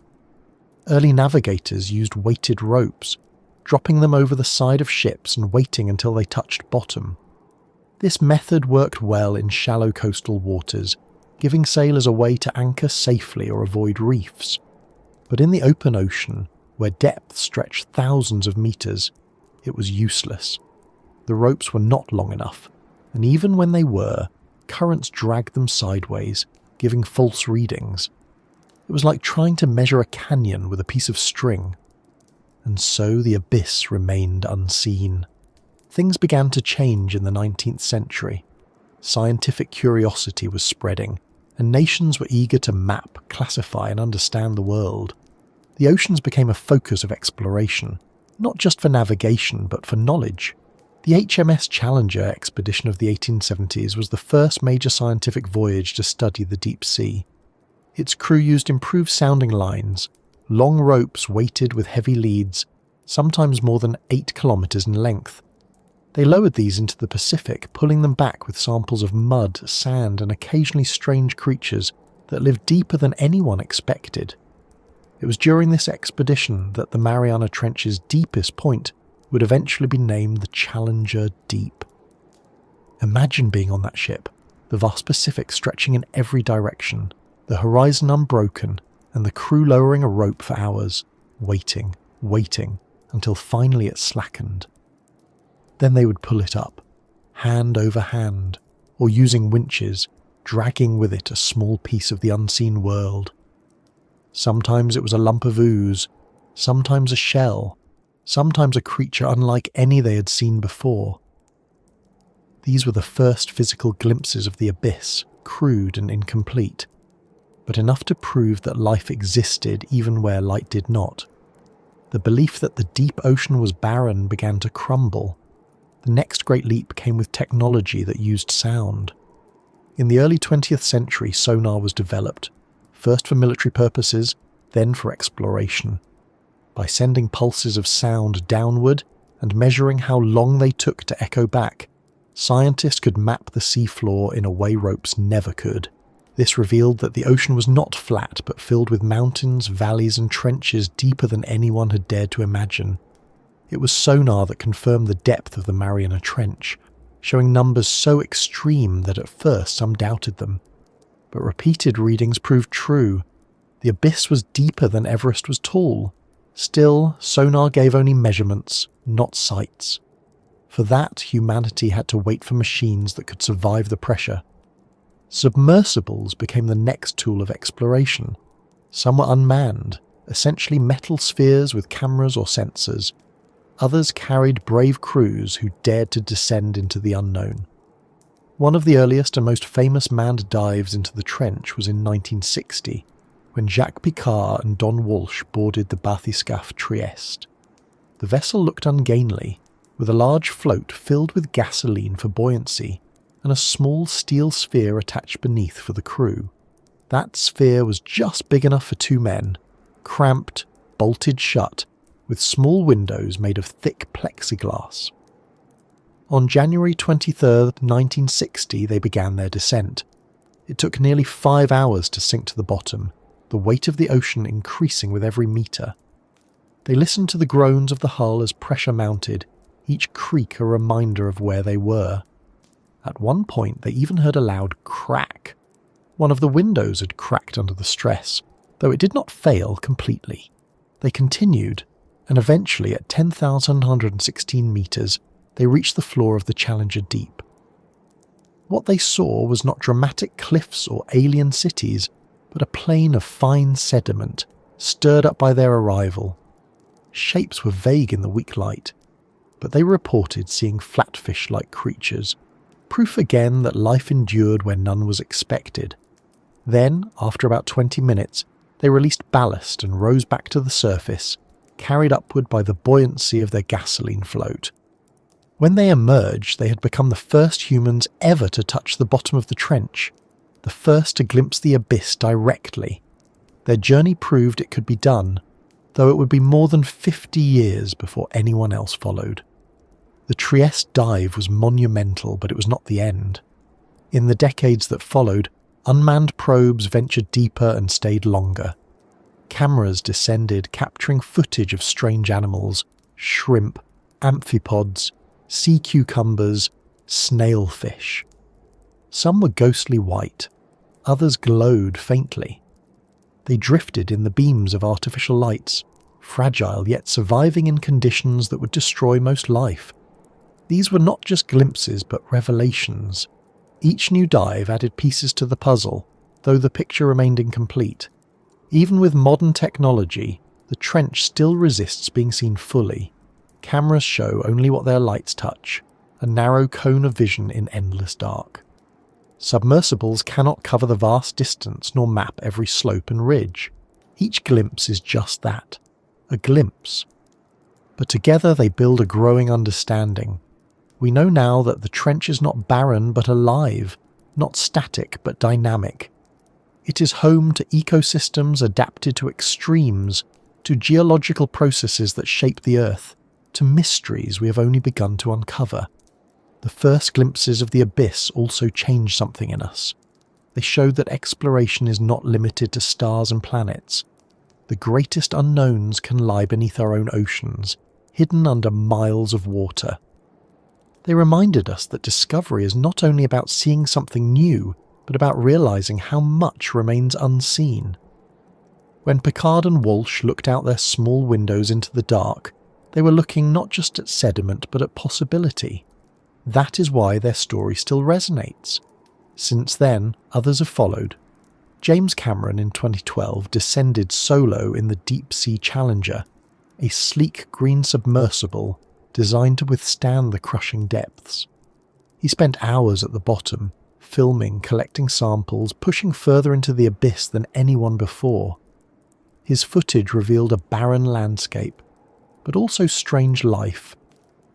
Early navigators used weighted ropes, dropping them over the side of ships and waiting until they touched bottom. This method worked well in shallow coastal waters, giving sailors a way to anchor safely or avoid reefs. But in the open ocean, where depth stretched thousands of meters, it was useless. The ropes were not long enough, and even when they were, currents dragged them sideways, giving false readings. It was like trying to measure a canyon with a piece of string. And so the abyss remained unseen. Things began to change in the 19th century. Scientific curiosity was spreading, and nations were eager to map, classify, and understand the world. The oceans became a focus of exploration, not just for navigation, but for knowledge. The HMS Challenger expedition of the 1870s was the first major scientific voyage to study the deep sea. Its crew used improved sounding lines, long ropes weighted with heavy leads, sometimes more than 8 kilometers in length. They lowered these into the Pacific, pulling them back with samples of mud, sand, and occasionally strange creatures that lived deeper than anyone expected. It was during this expedition that the Mariana Trench's deepest point would eventually be named the Challenger Deep. Imagine being on that ship, the vast Pacific stretching in every direction, the horizon unbroken, and the crew lowering a rope for hours, waiting, until finally it slackened. Then they would pull it up, hand over hand, or using winches, dragging with it a small piece of the unseen world. Sometimes it was a lump of ooze, sometimes a shell, sometimes a creature unlike any they had seen before. These were the first physical glimpses of the abyss, crude and incomplete, but enough to prove that life existed even where light did not. The belief that the deep ocean was barren began to crumble. The next great leap came with technology that used sound. In the early 20th century, sonar was developed, first for military purposes, then for exploration. By sending pulses of sound downward and measuring how long they took to echo back, scientists could map the seafloor in a way ropes never could. This revealed that the ocean was not flat but filled with mountains, valleys, and trenches deeper than anyone had dared to imagine. It was sonar that confirmed the depth of the Mariana Trench, showing numbers so extreme that at first some doubted them. But repeated readings proved true. The abyss was deeper than Everest was tall. Still, sonar gave only measurements, not sights. For that, humanity had to wait for machines that could survive the pressure. Submersibles became the next tool of exploration. Some were unmanned, essentially metal spheres with cameras or sensors. Others carried brave crews who dared to descend into the unknown. One of the earliest and most famous manned dives into the trench was in 1960, when Jacques Picard and Don Walsh boarded the bathyscaphe Trieste. The vessel looked ungainly, with a large float filled with gasoline for buoyancy, and a small steel sphere attached beneath for the crew. That sphere was just big enough for 2 men, cramped, bolted shut, with small windows made of thick plexiglass. On January 23, 1960, they began their descent. It took nearly 5 hours to sink to the bottom, the weight of the ocean increasing with every metre. They listened to the groans of the hull as pressure mounted, each creak a reminder of where they were. At one point, they even heard a loud crack. One of the windows had cracked under the stress, though it did not fail completely. They continued, and eventually at 10,116 metres, they reached the floor of the Challenger Deep. What they saw was not dramatic cliffs or alien cities, but a plain of fine sediment, stirred up by their arrival. Shapes were vague in the weak light, but they reported seeing flatfish-like creatures, proof again that life endured where none was expected. Then, after about 20 minutes, they released ballast and rose back to the surface, carried upward by the buoyancy of their gasoline float. When they emerged, they had become the first humans ever to touch the bottom of the trench, the first to glimpse the abyss directly. Their journey proved it could be done, though it would be more than 50 years before anyone else followed. The Trieste dive was monumental, but it was not the end. In the decades that followed, unmanned probes ventured deeper and stayed longer. Cameras descended, capturing footage of strange animals, shrimp, amphipods, sea cucumbers, snailfish. Some were ghostly white, others glowed faintly. They drifted in the beams of artificial lights, fragile yet surviving in conditions that would destroy most life. These were not just glimpses but revelations. Each new dive added pieces to the puzzle, though the picture remained incomplete. Even with modern technology, the trench still resists being seen fully. Cameras show only what their lights touch, a narrow cone of vision in endless dark. Submersibles cannot cover the vast distance nor map every slope and ridge. Each glimpse is just that, a glimpse. But together they build a growing understanding. We know now that the trench is not barren but alive, not static but dynamic. It is home to ecosystems adapted to extremes, to geological processes that shape the earth, to mysteries we have only begun to uncover. The first glimpses of the abyss also changed something in us. They showed that exploration is not limited to stars and planets. The greatest unknowns can lie beneath our own oceans, hidden under miles of water. They reminded us that discovery is not only about seeing something new, but about realizing how much remains unseen. When Picard and Walsh looked out their small windows into the dark, they were looking not just at sediment but at possibility. That is why their story still resonates. Since then, others have followed. James Cameron in 2012 descended solo in the Deep Sea Challenger, a sleek green submersible designed to withstand the crushing depths. He spent hours at the bottom, filming, collecting samples, pushing further into the abyss than anyone before. His footage revealed a barren landscape, but also strange life.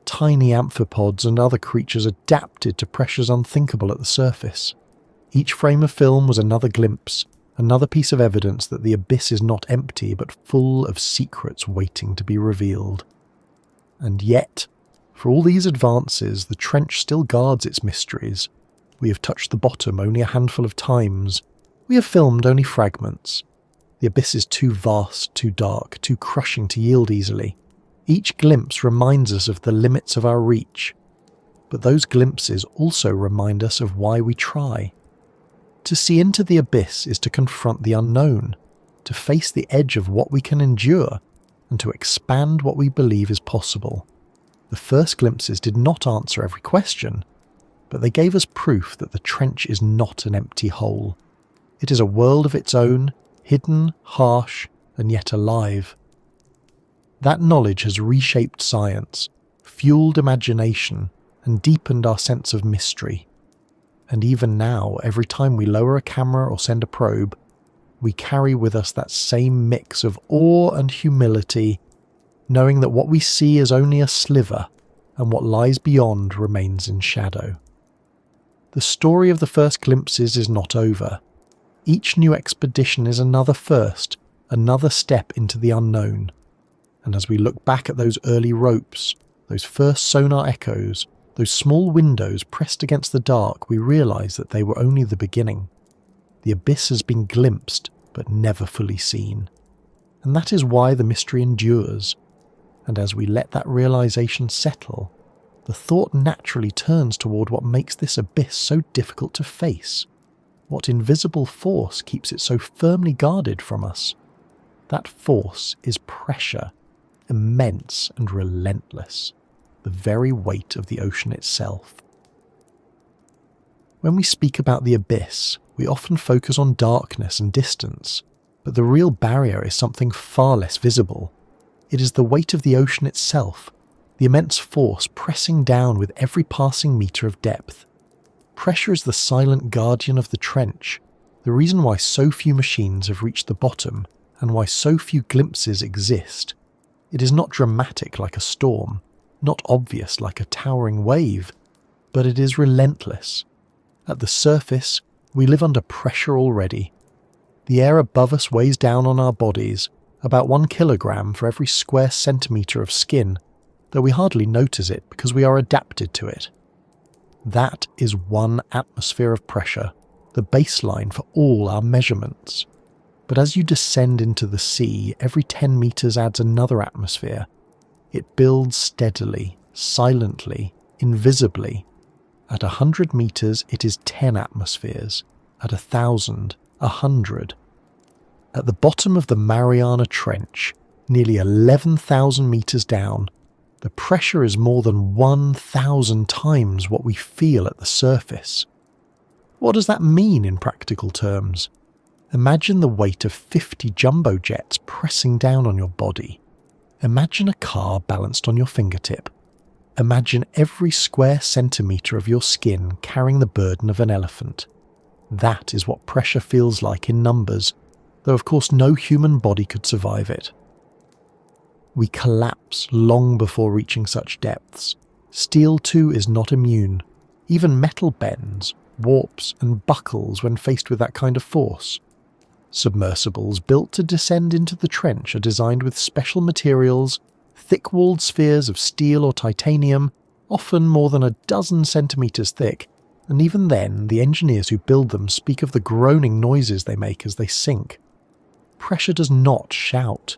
Tiny amphipods and other creatures adapted to pressures unthinkable at the surface. Each frame of film was another glimpse, another piece of evidence that the abyss is not empty but full of secrets waiting to be revealed. And yet, for all these advances, the trench still guards its mysteries. We have touched the bottom only a handful of times. We have filmed only fragments. The abyss is too vast, too dark, too crushing to yield easily. Each glimpse reminds us of the limits of our reach. But those glimpses also remind us of why we try. To see into the abyss is to confront the unknown, to face the edge of what we can endure, and to expand what we believe is possible. The first glimpses did not answer every question, but they gave us proof that the trench is not an empty hole. It is a world of its own, hidden, harsh, and yet alive. That knowledge has reshaped science, fueled imagination, and deepened our sense of mystery. And even now, every time we lower a camera or send a probe, we carry with us that same mix of awe and humility, knowing that what we see is only a sliver, and what lies beyond remains in shadow. The story of the first glimpses is not over. Each new expedition is another first, another step into the unknown. And as we look back at those early ropes, those first sonar echoes, those small windows pressed against the dark, we realise that they were only the beginning. The abyss has been glimpsed, but never fully seen. And that is why the mystery endures. And as we let that realisation settle, the thought naturally turns toward what makes this abyss so difficult to face. What invisible force keeps it so firmly guarded from us? That force is pressure, immense and relentless, the very weight of the ocean itself. When we speak about the abyss, we often focus on darkness and distance, but the real barrier is something far less visible. It is the weight of the ocean itself, the immense force pressing down with every passing metre of depth. Pressure is the silent guardian of the trench, the reason why so few machines have reached the bottom and why so few glimpses exist. It is not dramatic like a storm. not obvious like a towering wave, but it is relentless. At the surface, we live under pressure already. The air above us weighs down on our bodies, about 1 kilogram for every square centimetre of skin, though we hardly notice it because we are adapted to it. That is 1 atmosphere of pressure, the baseline for all our measurements. But as you descend into the sea, every 10 metres adds another atmosphere. It builds steadily, silently, invisibly. At 100 metres it is 10 atmospheres, at 1,000, 100. At the bottom of the Mariana Trench, nearly 11,000 metres down, the pressure is more than 1,000 times what we feel at the surface. What does that mean in practical terms? Imagine the weight of 50 jumbo jets pressing down on your body. Imagine a car balanced on your fingertip. Imagine every square centimetre of your skin carrying the burden of an elephant. That is what pressure feels like in numbers, though of course no human body could survive it. We collapse long before reaching such depths. Steel too is not immune. Even metal bends, warps and buckles when faced with that kind of force. Submersibles built to descend into the trench are designed with special materials, thick-walled spheres of steel or titanium, often more than a dozen centimetres thick, and even then the engineers who build them speak of the groaning noises they make as they sink. Pressure does not shout.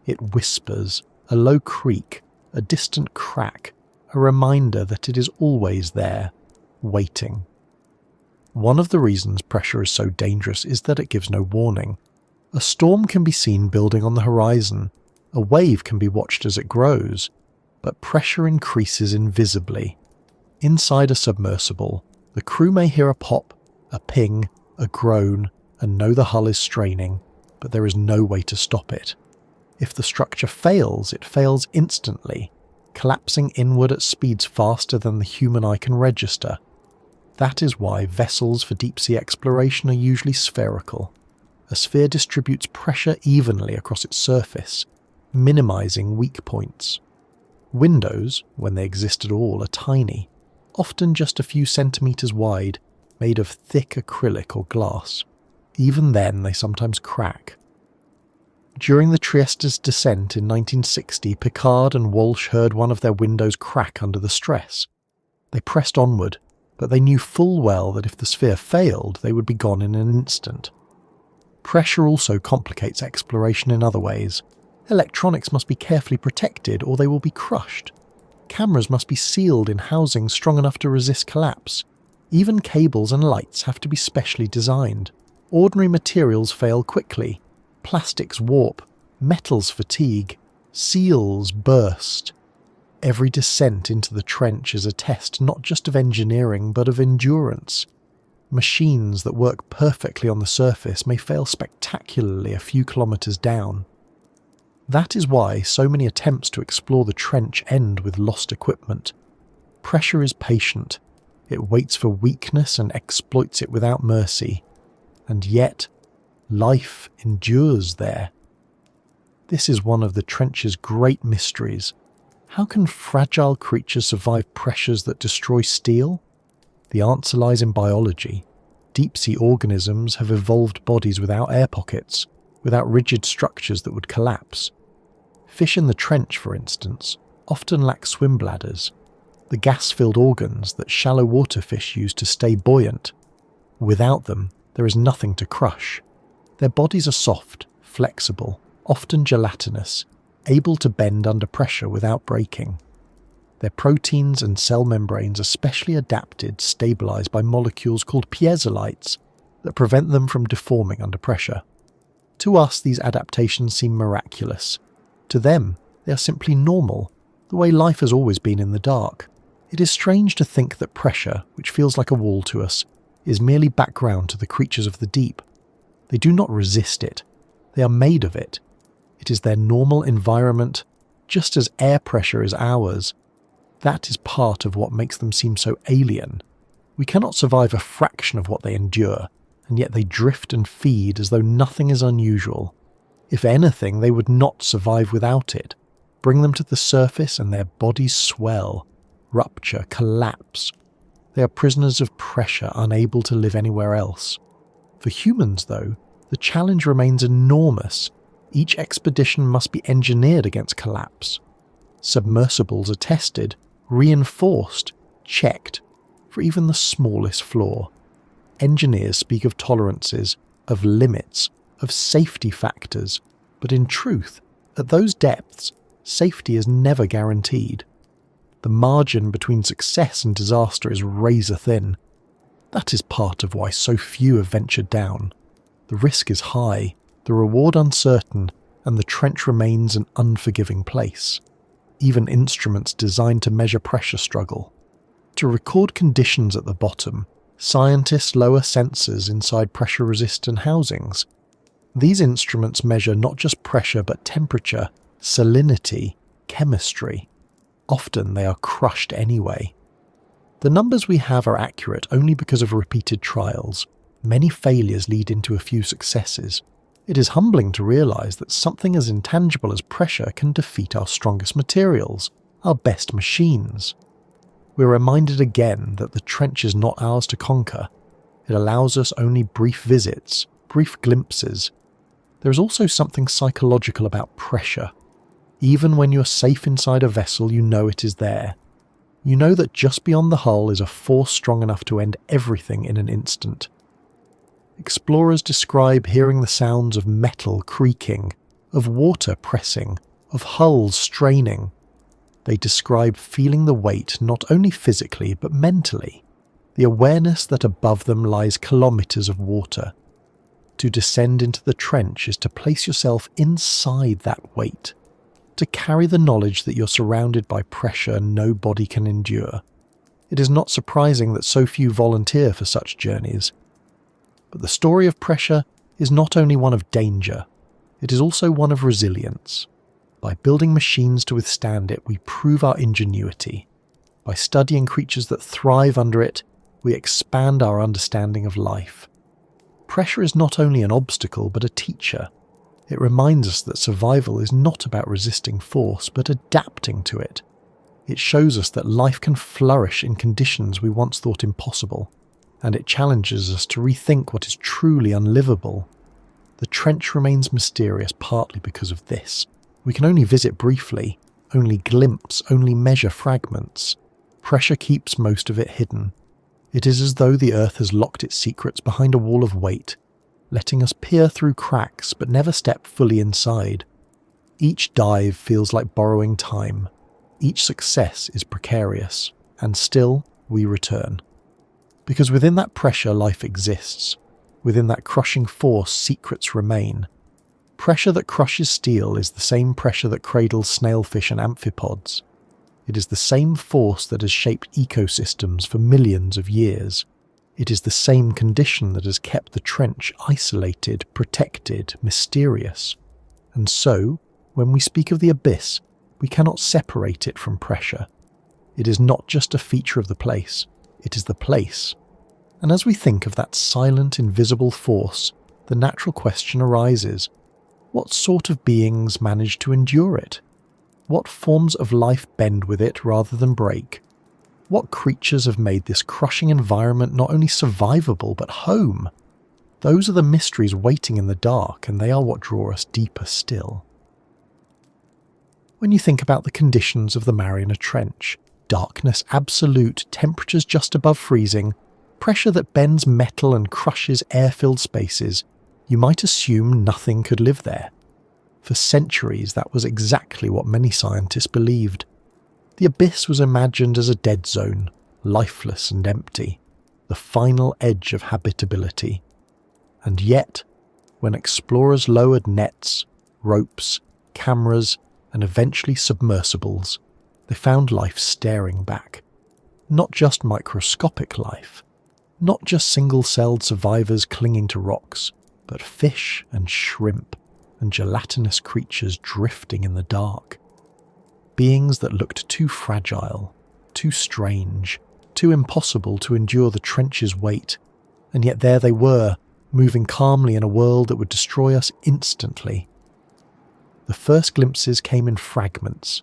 It whispers, a low creak, a distant crack, a reminder that it is always there, waiting. One of the reasons pressure is so dangerous is that it gives no warning. A storm can be seen building on the horizon, a wave can be watched as it grows, but pressure increases invisibly. Inside a submersible, the crew may hear a pop, a ping, a groan, and know the hull is straining, but there is no way to stop it. If the structure fails, it fails instantly, collapsing inward at speeds faster than the human eye can register. That is why vessels for deep-sea exploration are usually spherical. A sphere distributes pressure evenly across its surface, minimizing weak points. Windows, when they exist at all, are tiny, often just a few centimetres wide, made of thick acrylic or glass. Even then, they sometimes crack. During the Trieste's descent in 1960, Piccard and Walsh heard one of their windows crack under the stress. They pressed onward, but they knew full well that if the sphere failed, they would be gone in an instant. Pressure also complicates exploration in other ways. Electronics must be carefully protected or they will be crushed. Cameras must be sealed in housings strong enough to resist collapse. Even cables and lights have to be specially designed. Ordinary materials fail quickly. Plastics warp, metals fatigue, seals burst. Every descent into the trench is a test not just of engineering but of endurance. Machines that work perfectly on the surface may fail spectacularly a few kilometres down. That is why so many attempts to explore the trench end with lost equipment. Pressure is patient. It waits for weakness and exploits it without mercy. And yet, life endures there. This is one of the trench's great mysteries. How can fragile creatures survive pressures that destroy steel? The answer lies in biology. Deep-sea organisms have evolved bodies without air pockets, without rigid structures that would collapse. Fish in the trench, for instance, often lack swim bladders, the gas-filled organs that shallow water fish use to stay buoyant. Without them, there is nothing to crush. Their bodies are soft, flexible, often gelatinous, able to bend under pressure without breaking. Their proteins and cell membranes are specially adapted, stabilized by molecules called piezolites that prevent them from deforming under pressure. To us, these adaptations seem miraculous. To them, they are simply normal, the way life has always been in the dark. It is strange to think that pressure, which feels like a wall to us, is merely background to the creatures of the deep. They do not resist it. They are made of it. It is their normal environment, just as air pressure is ours. That is part of what makes them seem so alien. We cannot survive a fraction of what they endure, and yet they drift and feed as though nothing is unusual. If anything, they would not survive without it. Bring them to the surface and their bodies swell, rupture, collapse. They are prisoners of pressure, unable to live anywhere else. For humans, though, the challenge remains enormous. Each expedition must be engineered against collapse. Submersibles are tested, reinforced, checked, for even the smallest flaw. Engineers speak of tolerances, of limits, of safety factors, but in truth, at those depths, safety is never guaranteed. The margin between success and disaster is razor thin. That is part of why so few have ventured down. The risk is high, the reward uncertain, and the trench remains an unforgiving place. Even instruments designed to measure pressure struggle. To record conditions at the bottom, scientists lower sensors inside pressure-resistant housings. These instruments measure not just pressure but temperature, salinity, chemistry. Often they are crushed anyway. The numbers we have are accurate only because of repeated trials. Many failures lead into a few successes. It is humbling to realise that something as intangible as pressure can defeat our strongest materials, our best machines. We're reminded again that the trench is not ours to conquer. It allows us only brief visits, brief glimpses. There is also something psychological about pressure. Even when you're safe inside a vessel, you know it is there. You know that just beyond the hull is a force strong enough to end everything in an instant. Explorers describe hearing the sounds of metal creaking, of water pressing, of hulls straining. They describe feeling the weight not only physically but mentally, the awareness that above them lies kilometres of water. To descend into the trench is to place yourself inside that weight, to carry the knowledge that you're surrounded by pressure no body can endure. It is not surprising that so few volunteer for such journeys. But the story of pressure is not only one of danger, it is also one of resilience. By building machines to withstand it, we prove our ingenuity. By studying creatures that thrive under it, we expand our understanding of life. Pressure is not only an obstacle but a teacher. It reminds us that survival is not about resisting force but adapting to it. It shows us that life can flourish in conditions we once thought impossible, and it challenges us to rethink what is truly unlivable. The trench remains mysterious partly because of this. We can only visit briefly, only glimpse, only measure fragments. Pressure keeps most of it hidden. It is as though the earth has locked its secrets behind a wall of weight, letting us peer through cracks but never step fully inside. Each dive feels like borrowing time. Each success is precarious, and still we return. Because within that pressure life exists. Within that crushing force secrets remain. Pressure that crushes steel is the same pressure that cradles snailfish and amphipods. It is the same force that has shaped ecosystems for millions of years. It is the same condition that has kept the trench isolated, protected, mysterious. And so, when we speak of the abyss, we cannot separate it from pressure. It is not just a feature of the place, it is the place. And as we think of that silent, invisible force, the natural question arises: what sort of beings manage to endure it? What forms of life bend with it rather than break? What creatures have made this crushing environment not only survivable but home? Those are the mysteries waiting in the dark, and they are what draw us deeper still. When you think about the conditions of the Mariana Trench, darkness absolute, temperatures just above freezing, pressure that bends metal and crushes air-filled spaces, you might assume nothing could live there. For centuries, that was exactly what many scientists believed. The abyss was imagined as a dead zone, lifeless and empty, the final edge of habitability. And yet, when explorers lowered nets, ropes, cameras, and eventually submersibles, they found life staring back. Not just microscopic life, not just single-celled survivors clinging to rocks, but fish and shrimp and gelatinous creatures drifting in the dark. Beings that looked too fragile, too strange, too impossible to endure the trench's weight, and yet there they were, moving calmly in a world that would destroy us instantly. The first glimpses came in fragments.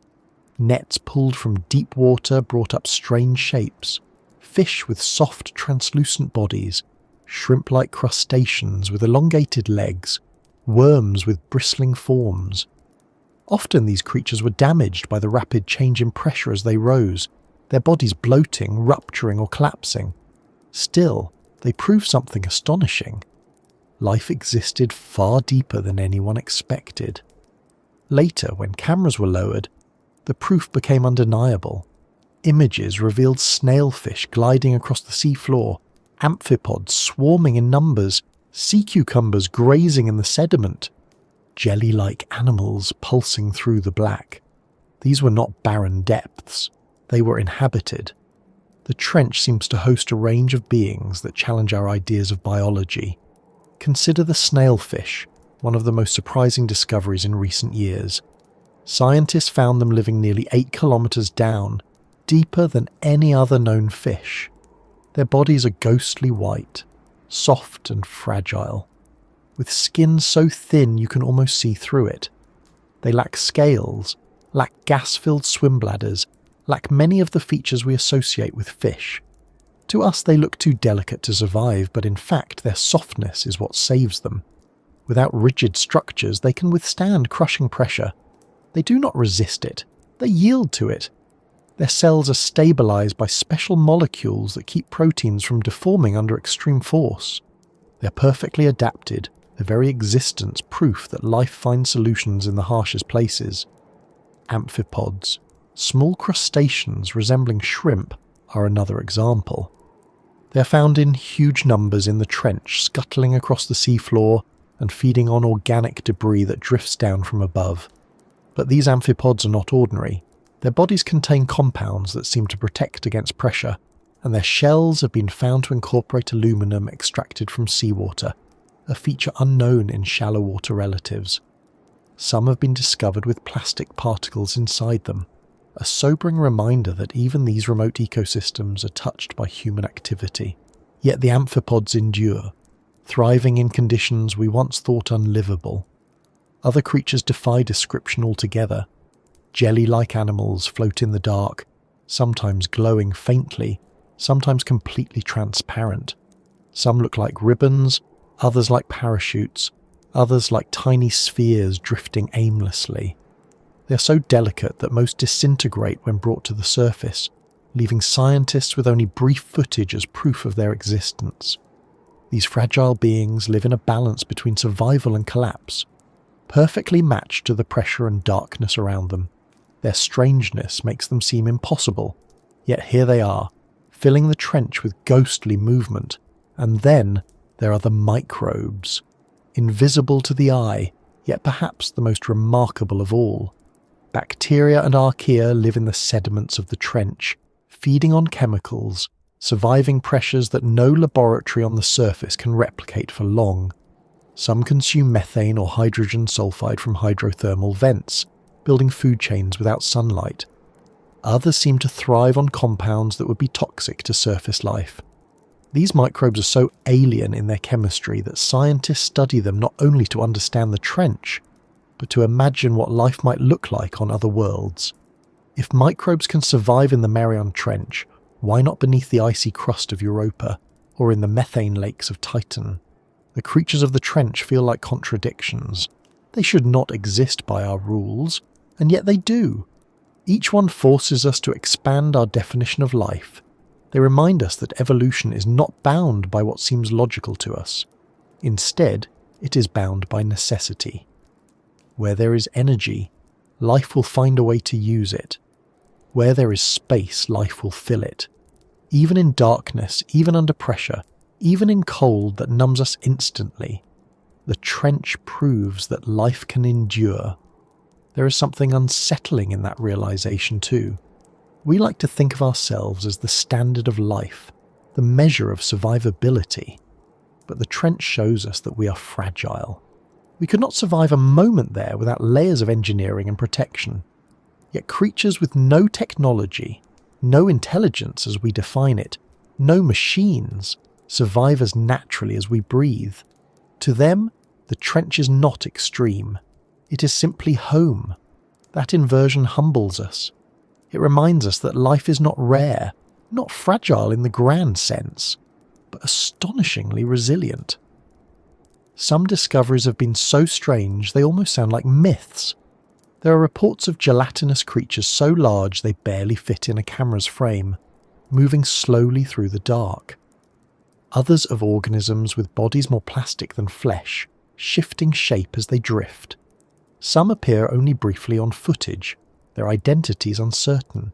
Nets pulled from deep water brought up strange shapes. Fish with soft, translucent bodies, shrimp-like crustaceans with elongated legs, worms with bristling forms. Often these creatures were damaged by the rapid change in pressure as they rose, their bodies bloating, rupturing or collapsing. Still, they proved something astonishing. Life existed far deeper than anyone expected. Later, when cameras were lowered, the proof became undeniable. Images revealed snailfish gliding across the seafloor, amphipods swarming in numbers, sea cucumbers grazing in the sediment, jelly-like animals pulsing through the black. These were not barren depths. They were inhabited. The trench seems to host a range of beings that challenge our ideas of biology. Consider the snailfish, one of the most surprising discoveries in recent years. Scientists found them living nearly 8 kilometers down, deeper than any other known fish. Their bodies are ghostly white, soft and fragile, with skin so thin you can almost see through it. They lack scales, lack gas-filled swim bladders, lack many of the features we associate with fish. To us they look too delicate to survive, but in fact their softness is what saves them. Without rigid structures, they can withstand crushing pressure. They do not resist it, they yield to it. Their cells are stabilized by special molecules that keep proteins from deforming under extreme force. They're perfectly adapted, their very existence proof that life finds solutions in the harshest places. Amphipods, small crustaceans resembling shrimp, are another example. They are found in huge numbers in the trench, scuttling across the seafloor and feeding on organic debris that drifts down from above. But these amphipods are not ordinary. Their bodies contain compounds that seem to protect against pressure, and their shells have been found to incorporate aluminum extracted from seawater, a feature unknown in shallow water relatives. Some have been discovered with plastic particles inside them, a sobering reminder that even these remote ecosystems are touched by human activity. Yet the amphipods endure, thriving in conditions we once thought unlivable. Other creatures defy description altogether. Jelly-like animals float in the dark, sometimes glowing faintly, sometimes completely transparent. Some look like ribbons, others like parachutes, others like tiny spheres drifting aimlessly. They are so delicate that most disintegrate when brought to the surface, leaving scientists with only brief footage as proof of their existence. These fragile beings live in a balance between survival and collapse, perfectly matched to the pressure and darkness around them. Their strangeness makes them seem impossible, yet here they are, filling the trench with ghostly movement. And then there are the microbes, invisible to the eye, yet perhaps the most remarkable of all. Bacteria and archaea live in the sediments of the trench, feeding on chemicals, surviving pressures that no laboratory on the surface can replicate for long. Some consume methane or hydrogen sulfide from hydrothermal vents, building food chains without sunlight. Others seem to thrive on compounds that would be toxic to surface life. These microbes are so alien in their chemistry that scientists study them not only to understand the trench, but to imagine what life might look like on other worlds. If microbes can survive in the Mariana Trench, why not beneath the icy crust of Europa, or in the methane lakes of Titan? The creatures of the trench feel like contradictions. They should not exist by our rules, and yet they do. Each one forces us to expand our definition of life. They remind us that evolution is not bound by what seems logical to us. Instead, it is bound by necessity. Where there is energy, life will find a way to use it. Where there is space, life will fill it. Even in darkness, even under pressure, even in cold that numbs us instantly, the trench proves that life can endure. There is something unsettling in that realization too. We like to think of ourselves as the standard of life, the measure of survivability. But the trench shows us that we are fragile. We could not survive a moment there without layers of engineering and protection. Yet creatures with no technology, no intelligence as we define it, no machines, survive as naturally as we breathe. To them, the trench is not extreme. It is simply home. That inversion humbles us. It reminds us that life is not rare, not fragile in the grand sense, but astonishingly resilient. Some discoveries have been so strange they almost sound like myths. There are reports of gelatinous creatures so large they barely fit in a camera's frame, moving slowly through the dark. Others of organisms with bodies more plastic than flesh, shifting shape as they drift. Some appear only briefly on footage, their identities uncertain.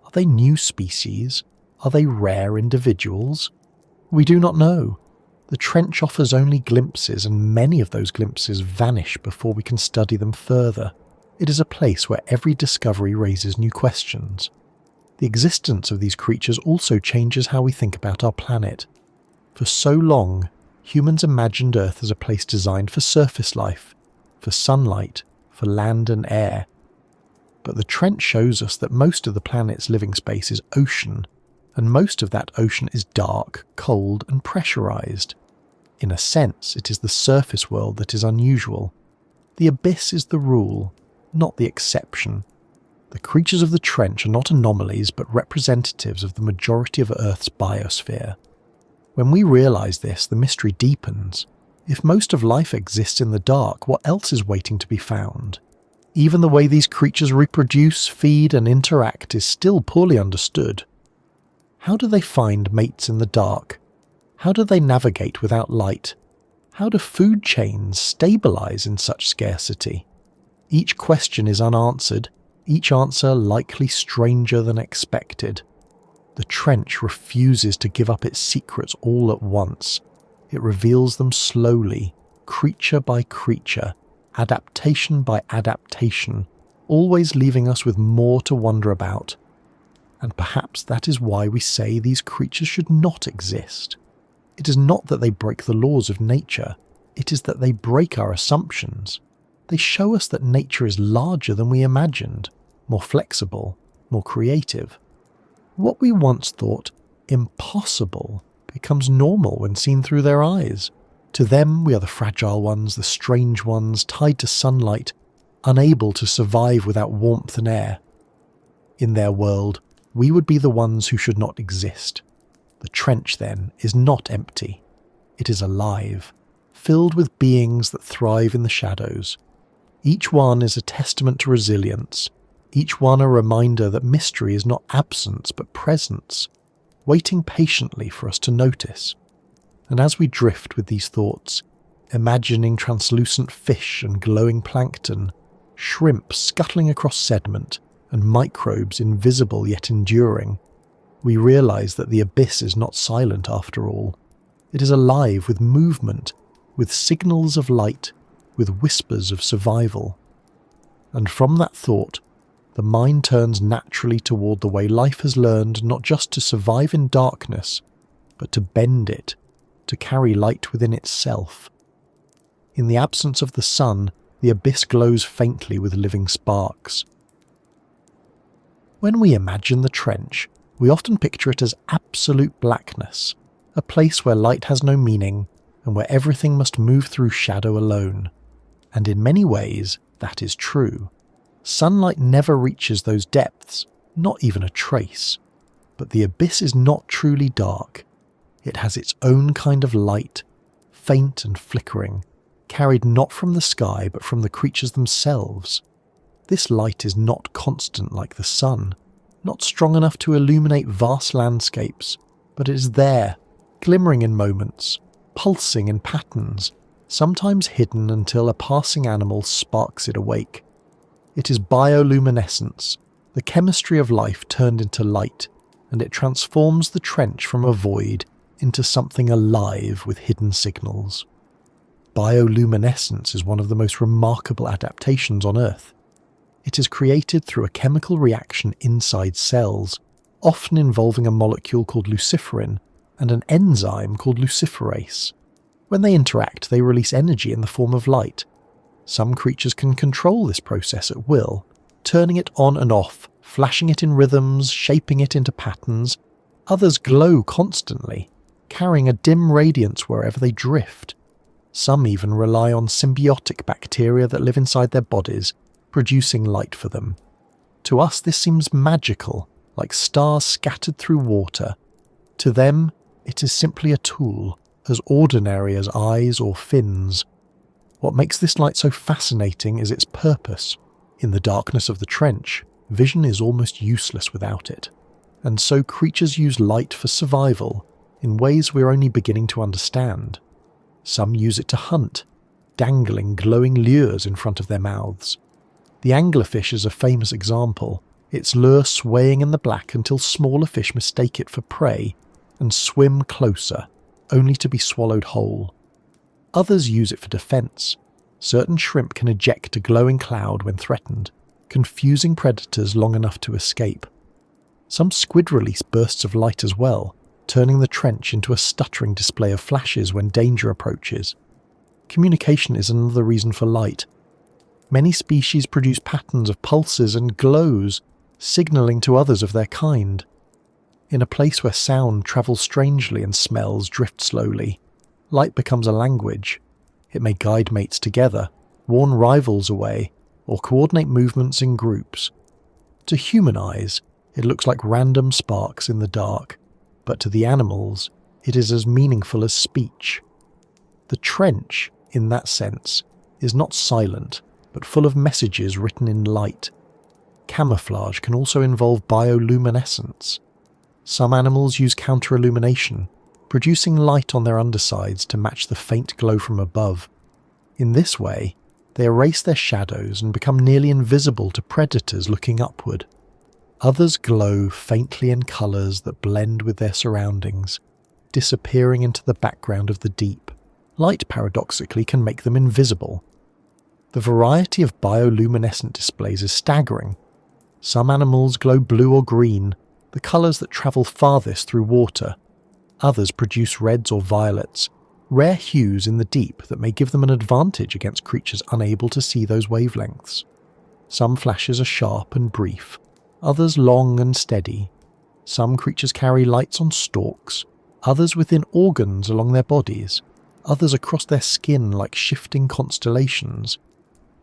Are they new species? Are they rare individuals? We do not know. The trench offers only glimpses, and many of those glimpses vanish before we can study them further. It is a place where every discovery raises new questions. The existence of these creatures also changes how we think about our planet. For so long, humans imagined Earth as a place designed for surface life, for sunlight, for land and air. But the trench shows us that most of the planet's living space is ocean, and most of that ocean is dark, cold, and pressurized. In a sense, it is the surface world that is unusual. The abyss is the rule, not the exception. The creatures of the trench are not anomalies, but representatives of the majority of Earth's biosphere. When we realize this, the mystery deepens. If most of life exists in the dark, what else is waiting to be found? Even the way these creatures reproduce, feed, and interact is still poorly understood. How do they find mates in the dark? How do they navigate without light? How do food chains stabilize in such scarcity? Each question is unanswered, each answer likely stranger than expected. The trench refuses to give up its secrets all at once. It reveals them slowly, creature by creature, adaptation by adaptation, always leaving us with more to wonder about. And perhaps that is why we say these creatures should not exist. It is not that they break the laws of nature, it is that they break our assumptions. They show us that nature is larger than we imagined, more flexible, more creative. What we once thought impossible becomes normal when seen through their eyes. To them, we are the fragile ones, the strange ones, tied to sunlight, unable to survive without warmth and air. In their world, we would be the ones who should not exist. The trench, then, is not empty. It is alive, filled with beings that thrive in the shadows. Each one is a testament to resilience, each one a reminder that mystery is not absence but presence, waiting patiently for us to notice. And as we drift with these thoughts, imagining translucent fish and glowing plankton, shrimp scuttling across sediment, and microbes invisible yet enduring, we realize that the abyss is not silent after all. It is alive with movement, with signals of light, with whispers of survival. And from that thought, the mind turns naturally toward the way life has learned not just to survive in darkness, but to bend it, to carry light within itself. In the absence of the sun, the abyss glows faintly with living sparks. When we imagine the trench, we often picture it as absolute blackness, a place where light has no meaning and where everything must move through shadow alone. And in many ways, that is true. Sunlight never reaches those depths, not even a trace. But the abyss is not truly dark. It has its own kind of light, faint and flickering, carried not from the sky but from the creatures themselves. This light is not constant like the sun, not strong enough to illuminate vast landscapes, but it is there, glimmering in moments, pulsing in patterns, sometimes hidden until a passing animal sparks it awake. It is bioluminescence, the chemistry of life turned into light, and it transforms the trench from a void into something alive with hidden signals. Bioluminescence is one of the most remarkable adaptations on Earth. It is created through a chemical reaction inside cells, often involving a molecule called luciferin and an enzyme called luciferase. When they interact, they release energy in the form of light. Some creatures can control this process at will, turning it on and off, flashing it in rhythms, shaping it into patterns. Others glow constantly, carrying a dim radiance wherever they drift. Some even rely on symbiotic bacteria that live inside their bodies, producing light for them. To us, this seems magical, like stars scattered through water. To them, it is simply a tool, as ordinary as eyes or fins. What makes this light so fascinating is its purpose. In the darkness of the trench, vision is almost useless without it. And so creatures use light for survival, in ways we're only beginning to understand. Some use it to hunt, dangling glowing lures in front of their mouths. The anglerfish is a famous example, its lure swaying in the black until smaller fish mistake it for prey and swim closer, only to be swallowed whole. Others use it for defense. Certain shrimp can eject a glowing cloud when threatened, confusing predators long enough to escape. Some squid release bursts of light as well, turning the trench into a stuttering display of flashes when danger approaches. Communication is another reason for light. Many species produce patterns of pulses and glows, signalling to others of their kind. In a place where sound travels strangely and smells drift slowly, light becomes a language. It may guide mates together, warn rivals away, or coordinate movements in groups. To human eyes, it looks like random sparks in the dark, but to the animals, it is as meaningful as speech. The trench, in that sense, is not silent, but full of messages written in light. Camouflage can also involve bioluminescence. Some animals use counter-illumination, producing light on their undersides to match the faint glow from above. In this way, they erase their shadows and become nearly invisible to predators looking upward. Others glow faintly in colours that blend with their surroundings, disappearing into the background of the deep. Light, paradoxically, can make them invisible. The variety of bioluminescent displays is staggering. Some animals glow blue or green, the colours that travel farthest through water. Others produce reds or violets, rare hues in the deep that may give them an advantage against creatures unable to see those wavelengths. Some flashes are sharp and brief, others long and steady. Some creatures carry lights on stalks, others within organs along their bodies, others across their skin like shifting constellations.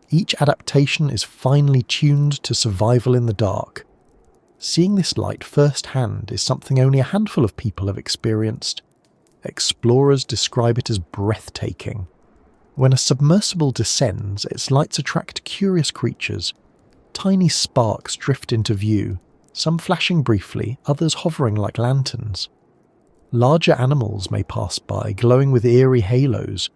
Each adaptation is finely tuned to survival in the dark. Seeing this light firsthand is something only a handful of people have experienced. Explorers describe it as breathtaking. When a submersible descends, its lights attract curious creatures. Tiny sparks drift into view, some flashing briefly, others hovering like lanterns. Larger animals may pass by, glowing with eerie halos.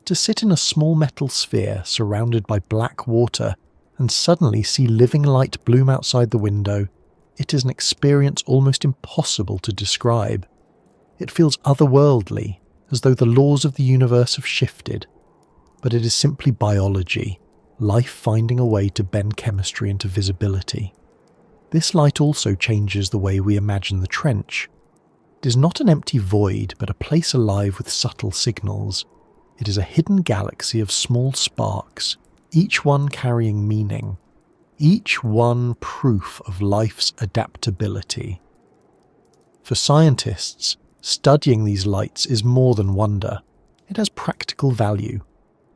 To sit in a small metal sphere surrounded by black water and suddenly see living light bloom outside the window, it is an experience almost impossible to describe. It feels otherworldly, as though the laws of the universe have shifted. But it is simply biology, life finding a way to bend chemistry into visibility. This light also changes the way we imagine the trench. It is not an empty void, but a place alive with subtle signals. It is a hidden galaxy of small sparks, each one carrying meaning, each one proof of life's adaptability. For scientists, studying these lights is more than wonder. It has practical value.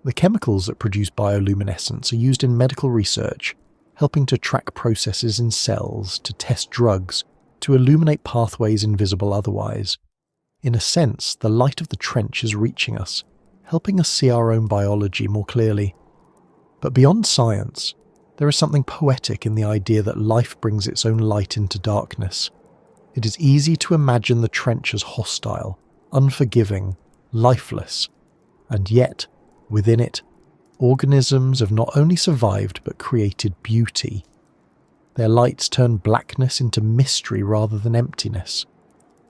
The chemicals that produce bioluminescence are used in medical research, helping to track processes in cells, to test drugs, to illuminate pathways invisible otherwise. In a sense, the light of the trench is reaching us, helping us see our own biology more clearly. But beyond science, there is something poetic in the idea that life brings its own light into darkness. It is easy to imagine the trench as hostile, unforgiving, lifeless, and yet, within it, organisms have not only survived but created beauty. Their lights turn blackness into mystery rather than emptiness.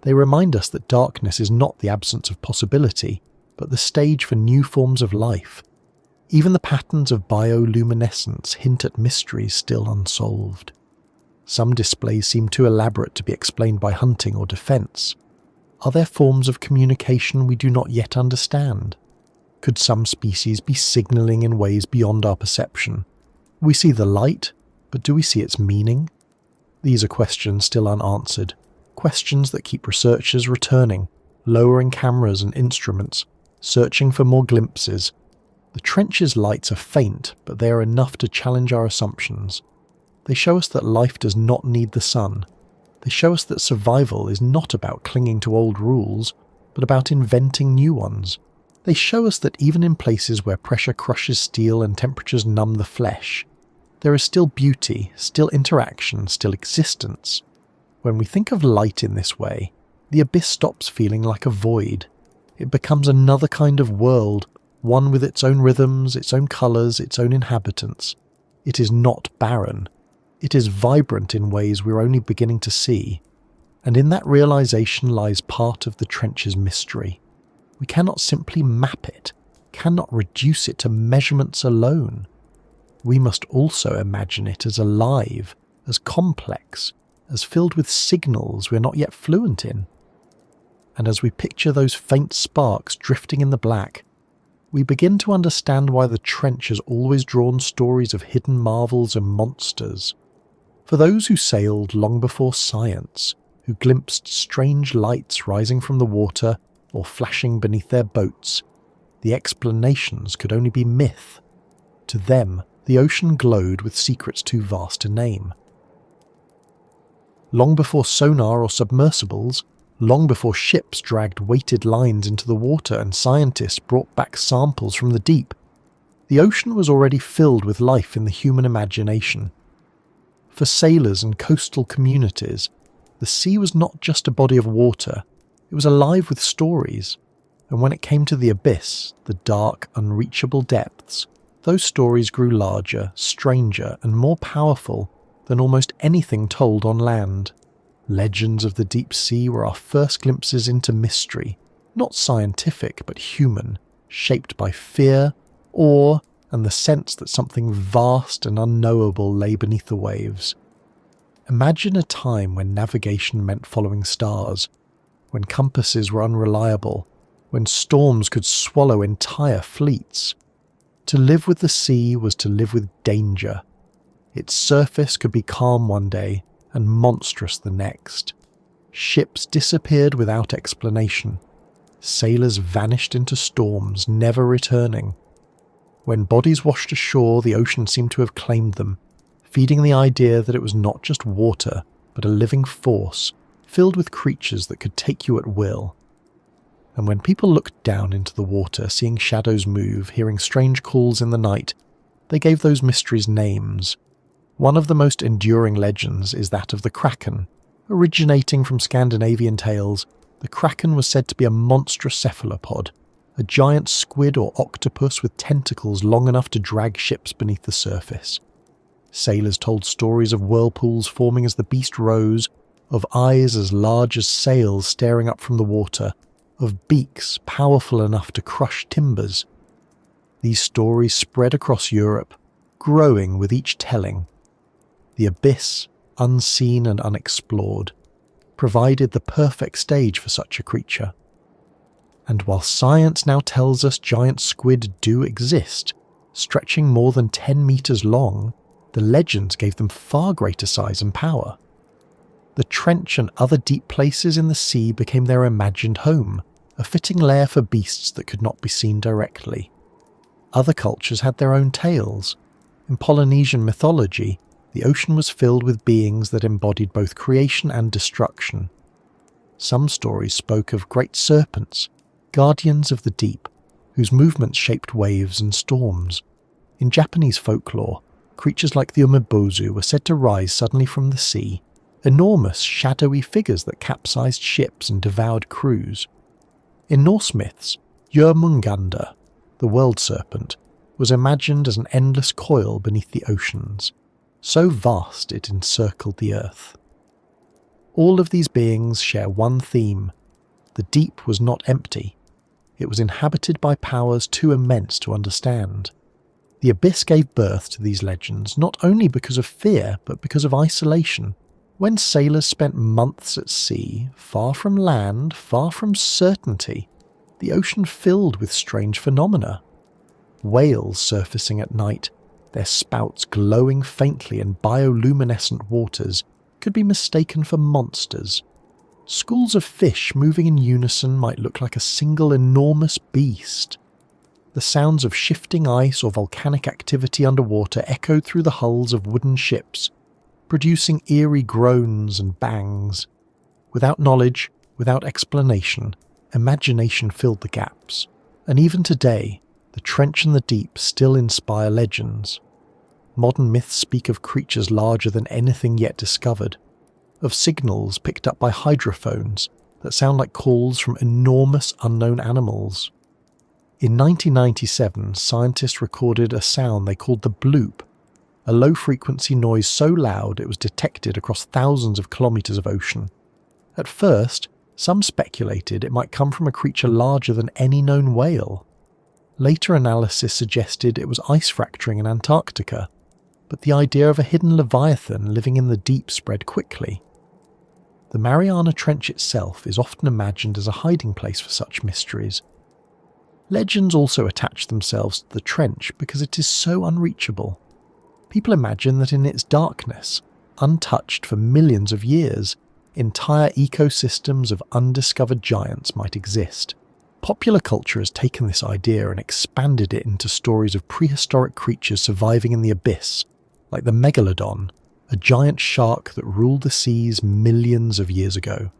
They remind us that darkness is not the absence of possibility, but the stage for new forms of life. Even the patterns of bioluminescence hint at mysteries still unsolved. Some displays seem too elaborate to be explained by hunting or defense. Are there forms of communication we do not yet understand? Could some species be signaling in ways beyond our perception? We see the light, but do we see its meaning? These are questions still unanswered, questions that keep researchers returning, lowering cameras and instruments, searching for more glimpses. The trench's lights are faint, but they are enough to challenge our assumptions. They show us that life does not need the sun. They show us that survival is not about clinging to old rules, but about inventing new ones. They show us that even in places where pressure crushes steel and temperatures numb the flesh, there is still beauty, still interaction, still existence. When we think of light in this way, the abyss stops feeling like a void. It becomes another kind of world, one with its own rhythms, its own colours, its own inhabitants. It is not barren. It is vibrant in ways we're only beginning to see. And in that realisation lies part of the trench's mystery. We cannot simply map it, cannot reduce it to measurements alone. We must also imagine it as alive, as complex, as filled with signals we're not yet fluent in. And as we picture those faint sparks drifting in the black, we begin to understand why the trench has always drawn stories of hidden marvels and monsters. For those who sailed long before science, who glimpsed strange lights rising from the water or flashing beneath their boats, the explanations could only be myth. To them, the ocean glowed with secrets too vast to name. Long before sonar or submersibles, long before ships dragged weighted lines into the water and scientists brought back samples from the deep, the ocean was already filled with life in the human imagination. For sailors and coastal communities, the sea was not just a body of water, it was alive with stories. And when it came to the abyss, the dark, unreachable depths, those stories grew larger, stranger, and more powerful than almost anything told on land. Legends of the deep sea were our first glimpses into mystery, not scientific but human, shaped by fear, awe, and the sense that something vast and unknowable lay beneath the waves. Imagine a time when navigation meant following stars, when compasses were unreliable, when storms could swallow entire fleets. To live with the sea was to live with danger. Its surface could be calm one day and monstrous the next. Ships disappeared without explanation. Sailors vanished into storms, never returning. When bodies washed ashore, the ocean seemed to have claimed them, feeding the idea that it was not just water, but a living force, filled with creatures that could take you at will. And when people looked down into the water, seeing shadows move, hearing strange calls in the night, they gave those mysteries names. One of the most enduring legends is that of the Kraken. Originating from Scandinavian tales, the Kraken was said to be a monstrous cephalopod, a giant squid or octopus with tentacles long enough to drag ships beneath the surface. Sailors told stories of whirlpools forming as the beast rose, of eyes as large as sails staring up from the water, of beaks powerful enough to crush timbers. These stories spread across Europe, growing with each telling. The abyss, unseen and unexplored, provided the perfect stage for such a creature. And while science now tells us giant squid do exist, stretching more than 10 meters long, the legends gave them far greater size and power. The trench and other deep places in the sea became their imagined home, a fitting lair for beasts that could not be seen directly. Other cultures had their own tales. In Polynesian mythology, the ocean was filled with beings that embodied both creation and destruction. Some stories spoke of great serpents, guardians of the deep, whose movements shaped waves and storms. In Japanese folklore, creatures like the umebozu were said to rise suddenly from the sea, enormous shadowy figures that capsized ships and devoured crews. In Norse myths, Jörmungandr, the world serpent, was imagined as an endless coil beneath the oceans, so vast it encircled the earth. All of these beings share one theme. The deep was not empty. It was inhabited by powers too immense to understand. The abyss gave birth to these legends not only because of fear, but because of isolation. When sailors spent months at sea, far from land, far from certainty, the ocean filled with strange phenomena. Whales surfacing at night, their spouts glowing faintly in bioluminescent waters, could be mistaken for monsters. Schools of fish moving in unison might look like a single enormous beast. The sounds of shifting ice or volcanic activity underwater echoed through the hulls of wooden ships, producing eerie groans and bangs. Without knowledge, without explanation, imagination filled the gaps. And even today, the trench and the deep still inspire legends. Modern myths speak of creatures larger than anything yet discovered, of signals picked up by hydrophones that sound like calls from enormous unknown animals. In 1997, scientists recorded a sound they called the bloop, a low-frequency noise so loud it was detected across thousands of kilometres of ocean. At first, some speculated it might come from a creature larger than any known whale. Later analysis suggested it was ice fracturing in Antarctica, but the idea of a hidden leviathan living in the deep spread quickly. The Mariana Trench itself is often imagined as a hiding place for such mysteries. Legends also attach themselves to the trench because it is so unreachable. People imagine that in its darkness, untouched for millions of years, entire ecosystems of undiscovered giants might exist. Popular culture has taken this idea and expanded it into stories of prehistoric creatures surviving in the abyss, like the megalodon, a giant shark that ruled the seas millions of years ago.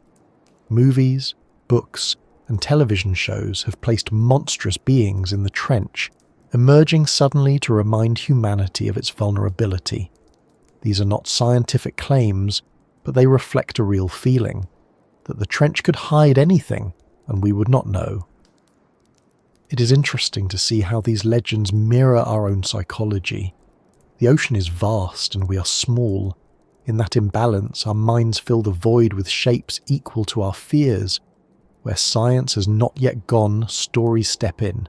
Movies, books, and television shows have placed monstrous beings in the trench, emerging suddenly to remind humanity of its vulnerability. These are not scientific claims, but they reflect a real feeling, that the trench could hide anything and we would not know. It is interesting to see how these legends mirror our own psychology. The ocean is vast and we are small. In that imbalance, our minds fill the void with shapes equal to our fears. Where science has not yet gone, stories step in.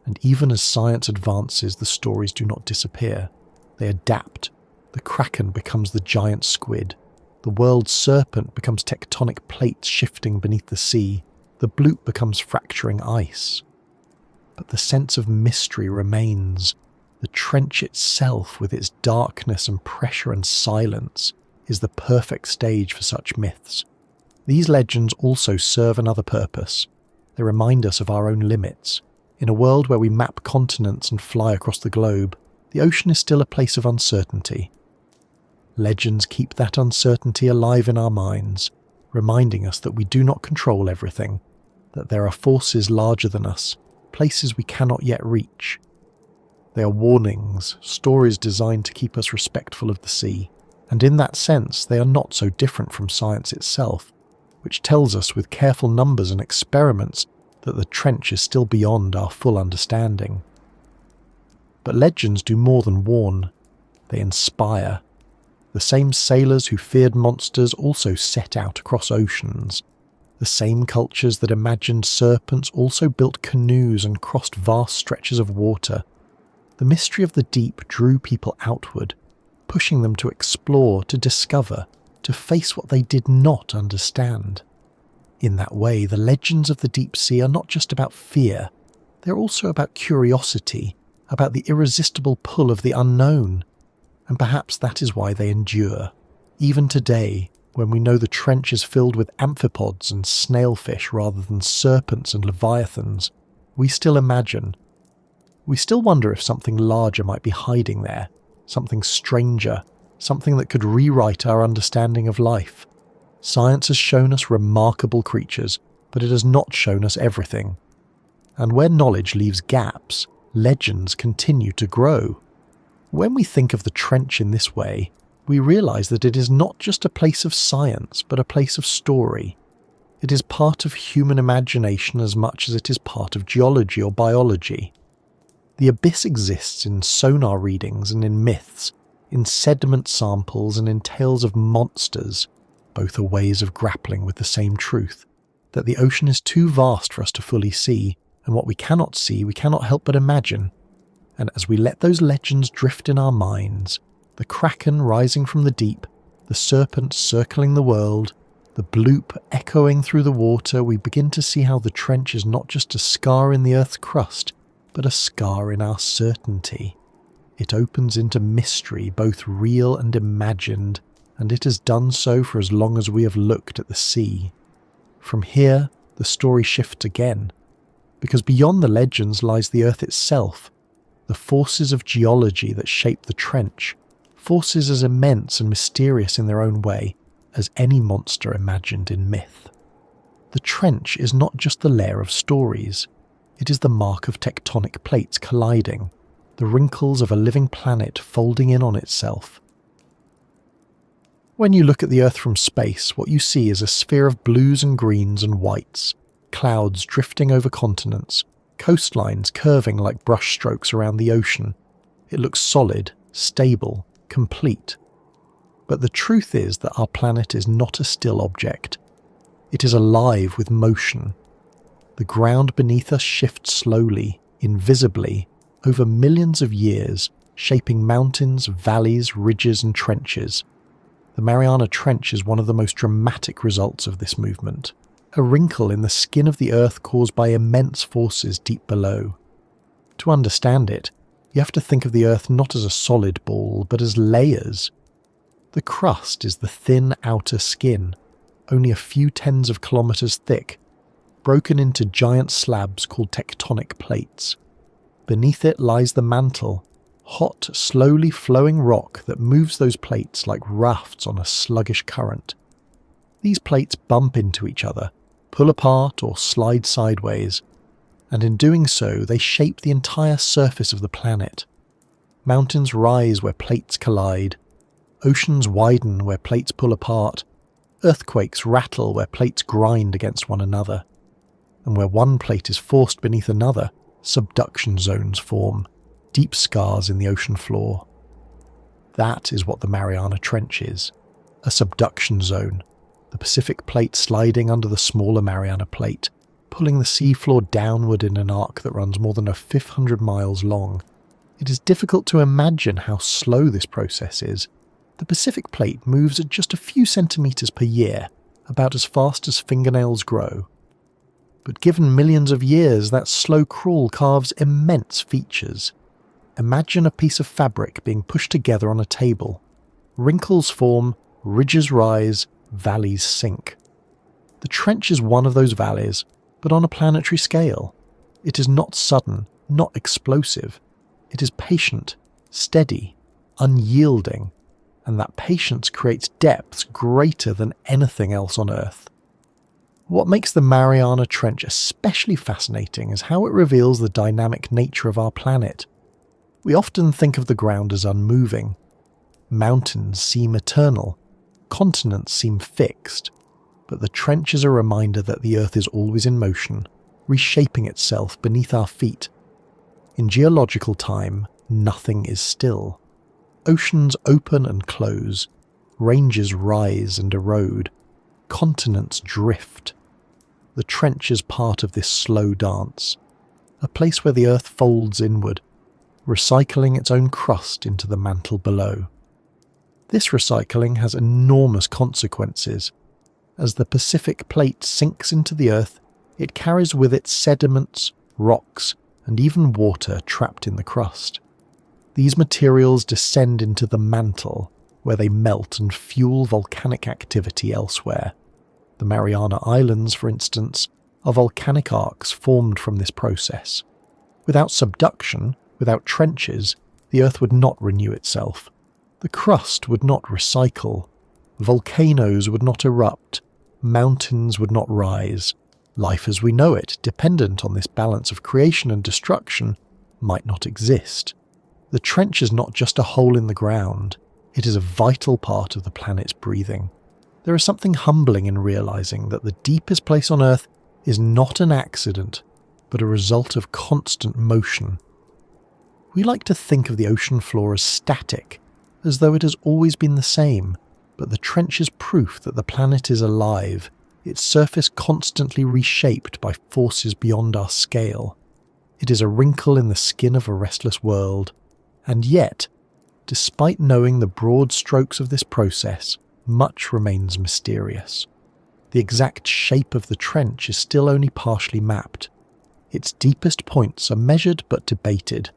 And even as science advances, the stories do not disappear. They adapt. The kraken becomes the giant squid. The world's serpent becomes tectonic plates shifting beneath the sea. The bloop becomes fracturing ice. But the sense of mystery remains. The trench itself, with its darkness and pressure and silence, is the perfect stage for such myths. These legends also serve another purpose. They remind us of our own limits. In a world where we map continents and fly across the globe, the ocean is still a place of uncertainty. Legends keep that uncertainty alive in our minds, reminding us that we do not control everything, that there are forces larger than us, places we cannot yet reach. They are warnings, stories designed to keep us respectful of the sea, and in that sense they are not so different from science itself, which tells us with careful numbers and experiments that the trench is still beyond our full understanding. But legends do more than warn, they inspire. The same sailors who feared monsters also set out across oceans. The same cultures that imagined serpents also built canoes and crossed vast stretches of water. The mystery of the deep drew people outward, pushing them to explore, to discover, to face what they did not understand. In that way, the legends of the deep sea are not just about fear, they're also about curiosity, about the irresistible pull of the unknown. And perhaps that is why they endure. Even today, when we know the trench is filled with amphipods and snailfish rather than serpents and leviathans, we still imagine. We still wonder if something larger might be hiding there, something stranger, something that could rewrite our understanding of life. Science has shown us remarkable creatures, but it has not shown us everything. And where knowledge leaves gaps, legends continue to grow. When we think of the trench in this way, we realise that it is not just a place of science, but a place of story. It is part of human imagination as much as it is part of geology or biology. The abyss exists in sonar readings and in myths, in sediment samples and in tales of monsters. Both are ways of grappling with the same truth, that the ocean is too vast for us to fully see, and what we cannot see we cannot help but imagine. And as we let those legends drift in our minds, the kraken rising from the deep, the serpent circling the world, the bloop echoing through the water, we begin to see how the trench is not just a scar in the earth's crust, but a scar in our certainty. It opens into mystery, both real and imagined, and it has done so for as long as we have looked at the sea. From here, the story shifts again, because beyond the legends lies the Earth itself, the forces of geology that shape the trench, forces as immense and mysterious in their own way as any monster imagined in myth. The trench is not just the lair of stories, it is the mark of tectonic plates colliding, the wrinkles of a living planet folding in on itself. When you look at the Earth from space, what you see is a sphere of blues and greens and whites, clouds drifting over continents, coastlines curving like brushstrokes around the ocean. It looks solid, stable, complete. But the truth is that our planet is not a still object. It is alive with motion. The ground beneath us shifts slowly, invisibly, over millions of years, shaping mountains, valleys, ridges and trenches. The Mariana Trench is one of the most dramatic results of this movement, a wrinkle in the skin of the Earth caused by immense forces deep below. To understand it, you have to think of the Earth not as a solid ball, but as layers. The crust is the thin outer skin, only a few tens of kilometers thick, broken into giant slabs called tectonic plates. Beneath it lies the mantle, hot, slowly flowing rock that moves those plates like rafts on a sluggish current. These plates bump into each other, pull apart or slide sideways, and in doing so they shape the entire surface of the planet. Mountains rise where plates collide, oceans widen where plates pull apart, earthquakes rattle where plates grind against one another, and where one plate is forced beneath another, subduction zones form, deep scars in the ocean floor. That is what the Mariana Trench is, a subduction zone, the Pacific plate sliding under the smaller Mariana plate, pulling the seafloor downward in an arc that runs more than 500 miles long. It is difficult to imagine how slow this process is. The Pacific plate moves at just a few centimeters per year, about as fast as fingernails grow. But given millions of years, that slow crawl carves immense features. Imagine a piece of fabric being pushed together on a table. Wrinkles form, ridges rise, valleys sink. The trench is one of those valleys, but on a planetary scale. It is not sudden, not explosive. It is patient, steady, unyielding, and that patience creates depths greater than anything else on Earth. What makes the Mariana Trench especially fascinating is how it reveals the dynamic nature of our planet. We often think of the ground as unmoving. Mountains seem eternal, continents seem fixed, but the trench is a reminder that the Earth is always in motion, reshaping itself beneath our feet. In geological time, nothing is still. Oceans open and close, ranges rise and erode, continents drift. The trench is part of this slow dance, a place where the Earth folds inward, recycling its own crust into the mantle below. This recycling has enormous consequences. As the Pacific plate sinks into the Earth, it carries with it sediments, rocks, and even water trapped in the crust. These materials descend into the mantle, where they melt and fuel volcanic activity elsewhere. The Mariana Islands, for instance, are volcanic arcs formed from this process. Without subduction, without trenches, the Earth would not renew itself. The crust would not recycle. Volcanoes would not erupt. Mountains would not rise. Life as we know it, dependent on this balance of creation and destruction, might not exist. The trench is not just a hole in the ground. It is a vital part of the planet's breathing. There is something humbling in realizing that the deepest place on Earth is not an accident, but a result of constant motion. We like to think of the ocean floor as static, as though it has always been the same, but the trench is proof that the planet is alive, its surface constantly reshaped by forces beyond our scale. It is a wrinkle in the skin of a restless world, and yet, despite knowing the broad strokes of this process, much remains mysterious. The exact shape of the trench is still only partially mapped. Its deepest points are measured but debated.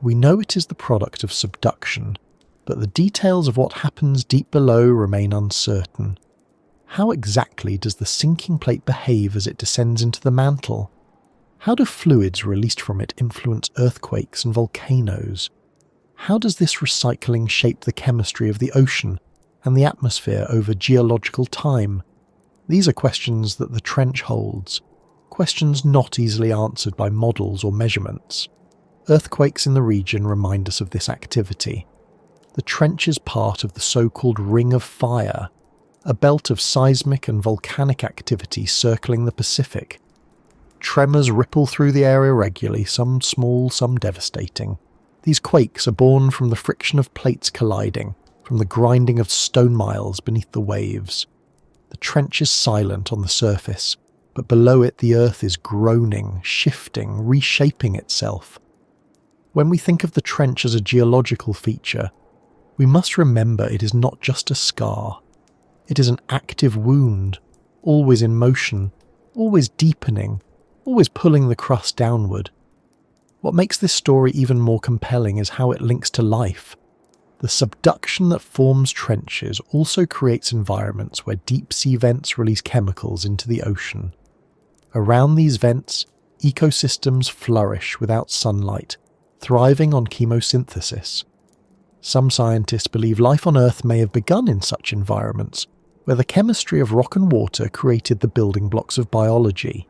We know it is the product of subduction, but the details of what happens deep below remain uncertain. How exactly does the sinking plate behave as it descends into the mantle? How do fluids released from it influence earthquakes and volcanoes? How does this recycling shape the chemistry of the ocean and the atmosphere over geological time? These are questions that the trench holds, questions not easily answered by models or measurements. Earthquakes in the region remind us of this activity. The trench is part of the so-called Ring of Fire, a belt of seismic and volcanic activity circling the Pacific. Tremors ripple through the area regularly, some small, some devastating. These quakes are born from the friction of plates colliding, from the grinding of stone miles beneath the waves. The trench is silent on the surface, but below it the earth is groaning, shifting, reshaping itself. When we think of the trench as a geological feature, we must remember it is not just a scar. It is an active wound, always in motion, always deepening, always pulling the crust downward. What makes this story even more compelling is how it links to life. The subduction that forms trenches also creates environments where deep-sea vents release chemicals into the ocean. Around these vents, ecosystems flourish without sunlight, thriving on chemosynthesis. Some scientists believe life on Earth may have begun in such environments, where the chemistry of rock and water created the building blocks of biology.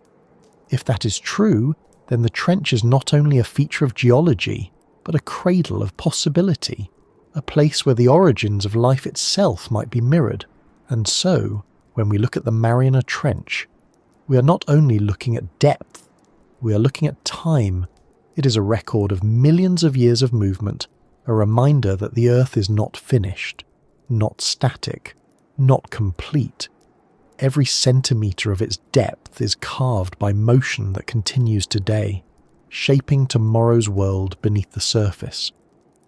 If that is true, then the trench is not only a feature of geology, but a cradle of possibility, a place where the origins of life itself might be mirrored. And so, when we look at the Mariana Trench, we are not only looking at depth, we are looking at time. It is a record of millions of years of movement, a reminder that the Earth is not finished, not static, not complete. Every centimetre of its depth is carved by motion that continues today, shaping tomorrow's world beneath the surface.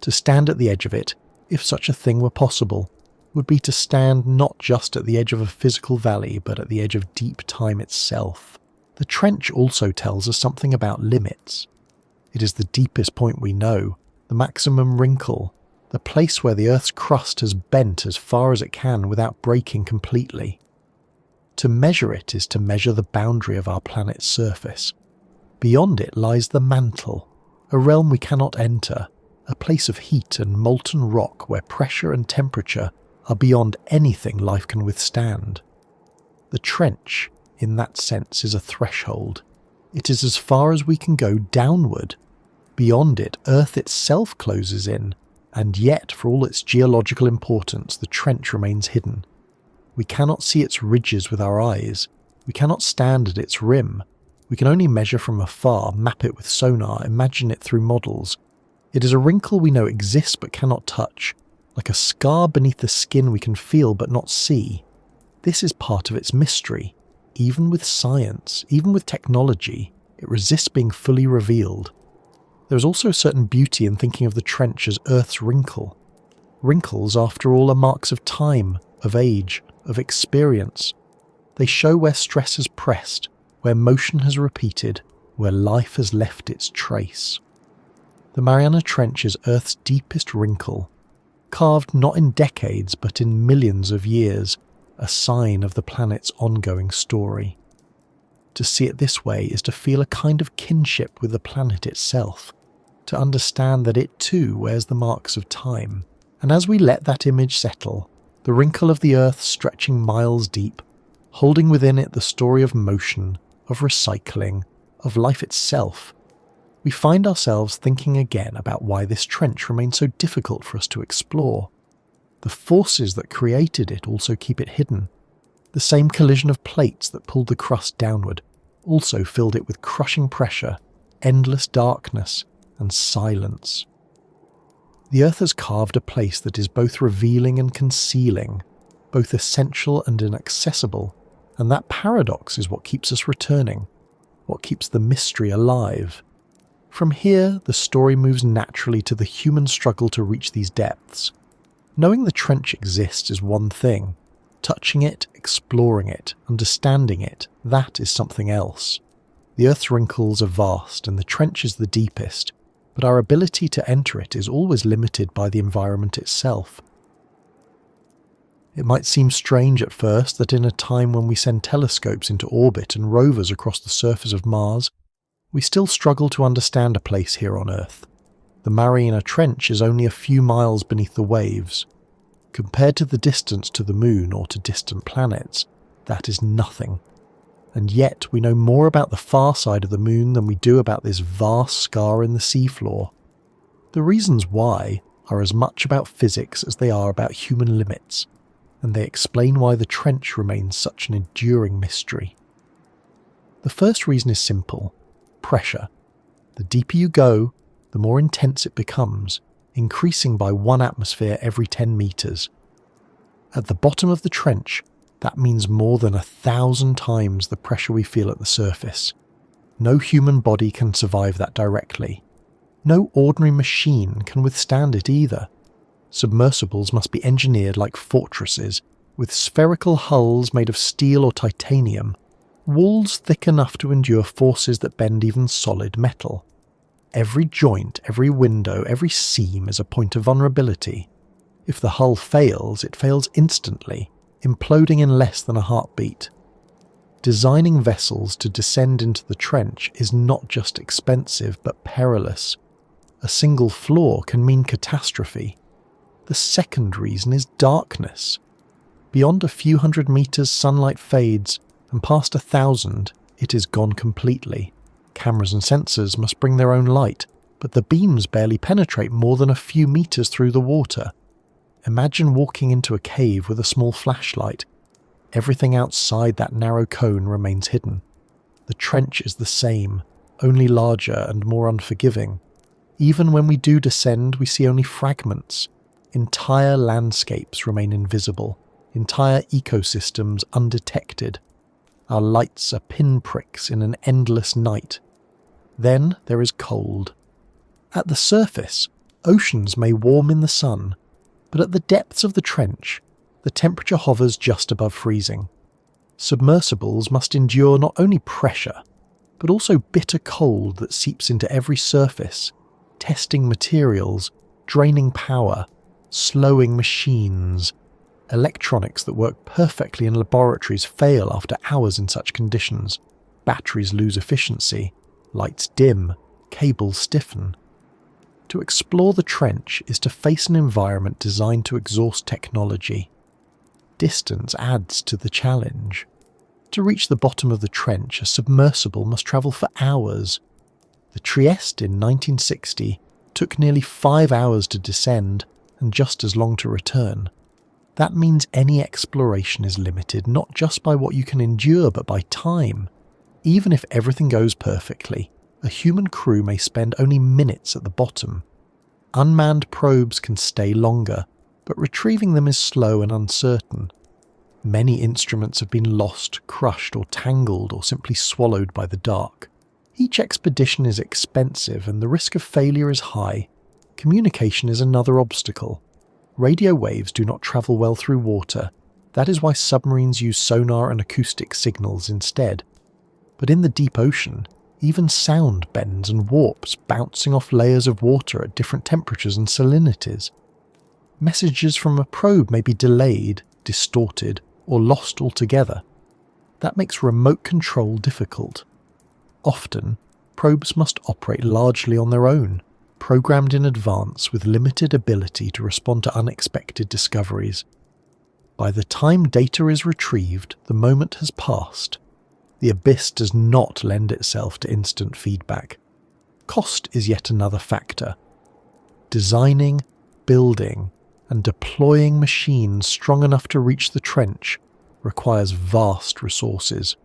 To stand at the edge of it, if such a thing were possible, would be to stand not just at the edge of a physical valley, but at the edge of deep time itself. The trench also tells us something about limits. It is the deepest point we know, the maximum wrinkle, the place where the Earth's crust has bent as far as it can without breaking completely. To measure it is to measure the boundary of our planet's surface. Beyond it lies the mantle, a realm we cannot enter, a place of heat and molten rock where pressure and temperature are beyond anything life can withstand. The trench, in that sense, is a threshold. It is as far as we can go downward. Beyond it, Earth itself closes in, and yet, for all its geological importance, the trench remains hidden. We cannot see its ridges with our eyes. We cannot stand at its rim. We can only measure from afar, map it with sonar, imagine it through models. It is a wrinkle we know exists but cannot touch, like a scar beneath the skin we can feel but not see. This is part of its mystery. Even with science, even with technology, it resists being fully revealed. There is also a certain beauty in thinking of the trench as Earth's wrinkle. Wrinkles, after all, are marks of time, of age, of experience. They show where stress has pressed, where motion has repeated, where life has left its trace. The Mariana Trench is Earth's deepest wrinkle, carved not in decades but in millions of years, a sign of the planet's ongoing story. To see it this way is to feel a kind of kinship with the planet itself, to understand that it too wears the marks of time. And as we let that image settle, the wrinkle of the Earth stretching miles deep, holding within it the story of motion, of recycling, of life itself, we find ourselves thinking again about why this trench remains so difficult for us to explore. The forces that created it also keep it hidden. The same collision of plates that pulled the crust downward also filled it with crushing pressure, endless darkness, and silence. The Earth has carved a place that is both revealing and concealing, both essential and inaccessible, and that paradox is what keeps us returning, what keeps the mystery alive. From here, the story moves naturally to the human struggle to reach these depths. Knowing the trench exists is one thing. Touching it, exploring it, understanding it, that is something else. The Earth's wrinkles are vast and the trench is the deepest, but our ability to enter it is always limited by the environment itself. It might seem strange at first that in a time when we send telescopes into orbit and rovers across the surface of Mars, we still struggle to understand a place here on Earth. The Mariana Trench is only a few miles beneath the waves. Compared to the distance to the Moon or to distant planets, that is nothing. And yet we know more about the far side of the Moon than we do about this vast scar in the seafloor. The reasons why are as much about physics as they are about human limits, and they explain why the trench remains such an enduring mystery. The first reason is simple: pressure. The deeper you go, the more intense it becomes, increasing by 1 atmosphere every 10 meters. At the bottom of the trench, that means more than 1,000 times the pressure we feel at the surface. No human body can survive that directly. No ordinary machine can withstand it either. Submersibles must be engineered like fortresses, with spherical hulls made of steel or titanium, walls thick enough to endure forces that bend even solid metal. Every joint, every window, every seam is a point of vulnerability. If the hull fails, it fails instantly, imploding in less than a heartbeat. Designing vessels to descend into the trench is not just expensive but perilous. A single flaw can mean catastrophe. The second reason is darkness. Beyond a few hundred meters, sunlight fades, and past 1,000, it is gone completely. Cameras and sensors must bring their own light, but the beams barely penetrate more than a few meters through the water. Imagine walking into a cave with a small flashlight. Everything outside that narrow cone remains hidden. The trench is the same, only larger and more unforgiving. Even when we do descend, we see only fragments. Entire landscapes remain invisible, entire ecosystems undetected. Our lights are pinpricks in an endless night. Then there is cold. At the surface, oceans may warm in the sun, but at the depths of the trench, the temperature hovers just above freezing. Submersibles must endure not only pressure, but also bitter cold that seeps into every surface, testing materials, draining power, slowing machines. Electronics that work perfectly in laboratories fail after hours in such conditions. Batteries lose efficiency, lights dim, cables stiffen. To explore the trench is to face an environment designed to exhaust technology. Distance adds to the challenge. To reach the bottom of the trench, a submersible must travel for hours. The Trieste in 1960 took nearly 5 hours to descend and just as long to return. That means any exploration is limited not just by what you can endure but by time. Even if everything goes perfectly, a human crew may spend only minutes at the bottom. Unmanned probes can stay longer, but retrieving them is slow and uncertain. Many instruments have been lost, crushed or tangled or simply swallowed by the dark. Each expedition is expensive and the risk of failure is high. Communication is another obstacle. Radio waves do not travel well through water. That is why submarines use sonar and acoustic signals instead. But in the deep ocean, even sound bends and warps, bouncing off layers of water at different temperatures and salinities. Messages from a probe may be delayed, distorted, or lost altogether. That makes remote control difficult. Often, probes must operate largely on their own, programmed in advance with limited ability to respond to unexpected discoveries. By the time data is retrieved, the moment has passed. The abyss does not lend itself to instant feedback. Cost is yet another factor. Designing, building, and deploying machines strong enough to reach the trench requires vast resources.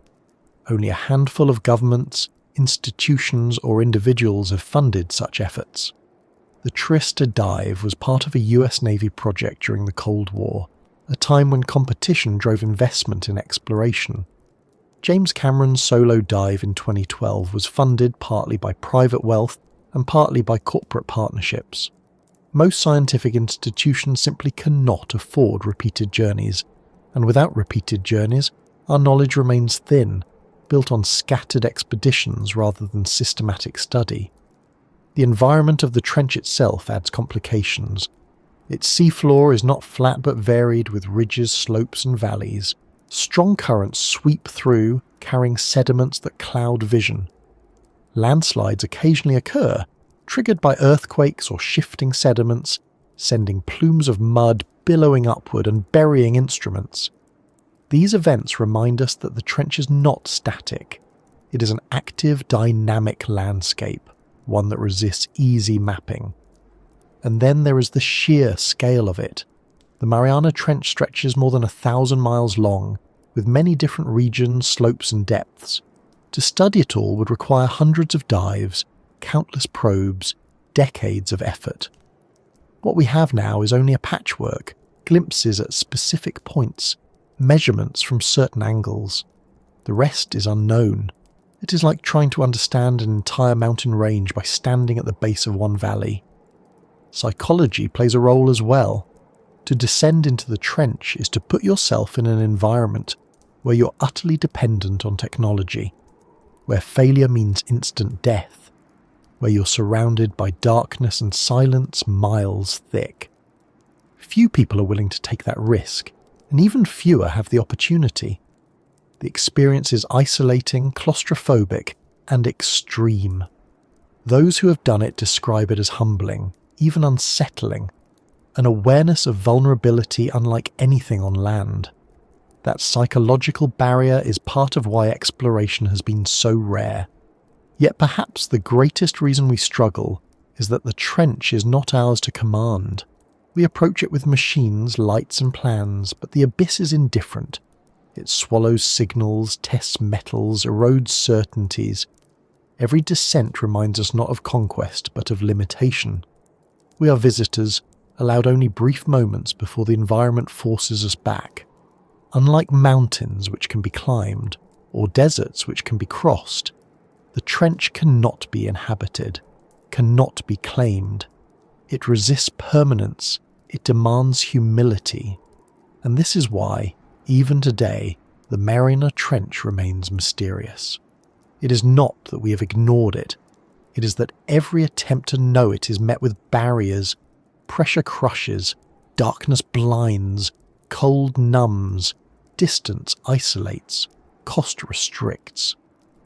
Only a handful of governments, institutions, or individuals have funded such efforts. The Trieste dive was part of a US Navy project during the Cold War, a time when competition drove investment in exploration. James Cameron's solo dive in 2012 was funded partly by private wealth and partly by corporate partnerships. Most scientific institutions simply cannot afford repeated journeys, and without repeated journeys, our knowledge remains thin, built on scattered expeditions rather than systematic study. The environment of the trench itself adds complications. Its seafloor is not flat but varied with ridges, slopes and valleys. Strong currents sweep through, carrying sediments that cloud vision. Landslides occasionally occur, triggered by earthquakes or shifting sediments, sending plumes of mud billowing upward and burying instruments. These events remind us that the trench is not static. It is an active, dynamic landscape, one that resists easy mapping. And then there is the sheer scale of it. The Mariana Trench stretches more than 1,000 miles long, with many different regions, slopes and depths. To study it all would require hundreds of dives, countless probes, decades of effort. What we have now is only a patchwork, glimpses at specific points, measurements from certain angles. The rest is unknown. It is like trying to understand an entire mountain range by standing at the base of one valley. Psychology plays a role as well. To descend into the trench is to put yourself in an environment where you're utterly dependent on technology, where failure means instant death, where you're surrounded by darkness and silence miles thick. Few people are willing to take that risk, and even fewer have the opportunity. The experience is isolating, claustrophobic, and extreme. Those who have done it describe it as humbling, even unsettling, an awareness of vulnerability unlike anything on land. That psychological barrier is part of why exploration has been so rare. Yet perhaps the greatest reason we struggle is that the trench is not ours to command. We approach it with machines, lights and plans, but the abyss is indifferent. It swallows signals, tests metals, erodes certainties. Every descent reminds us not of conquest, but of limitation. We are visitors, allowed only brief moments before the environment forces us back. Unlike mountains which can be climbed, or deserts which can be crossed, the trench cannot be inhabited, cannot be claimed. It resists permanence, it demands humility. And this is why, even today, the Mariana Trench remains mysterious. It is not that we have ignored it. It is that every attempt to know it is met with barriers. Pressure crushes, darkness blinds, cold numbs, distance isolates, cost restricts.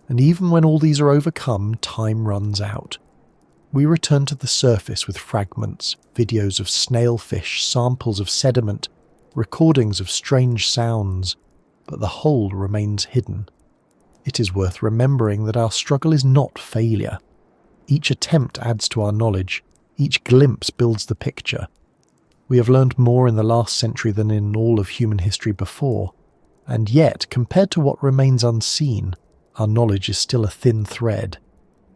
And even when all these are overcome, time runs out. We return to the surface with fragments, videos of snailfish, samples of sediment, recordings of strange sounds, but the whole remains hidden. It is worth remembering that our struggle is not failure. Each attempt adds to our knowledge, each glimpse builds the picture. We have learned more in the last century than in all of human history before, and yet, compared to what remains unseen, our knowledge is still a thin thread.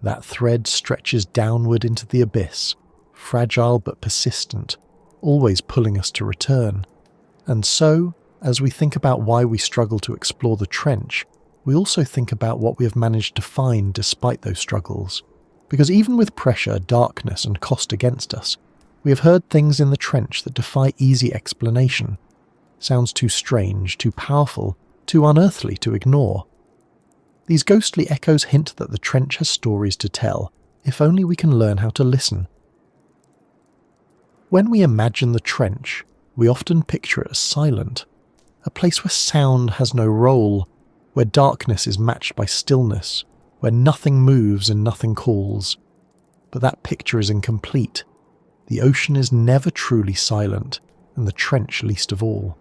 That thread stretches downward into the abyss, fragile but persistent, always pulling us to return. And so, as we think about why we struggle to explore the trench, we also think about what we have managed to find despite those struggles. Because even with pressure, darkness and cost against us, we have heard things in the trench that defy easy explanation. Sounds too strange, too powerful, too unearthly to ignore. These ghostly echoes hint that the trench has stories to tell, if only we can learn how to listen. When we imagine the trench, we often picture it as silent, a place where sound has no role, where darkness is matched by stillness, where nothing moves and nothing calls. But that picture is incomplete. The ocean is never truly silent, and the trench least of all.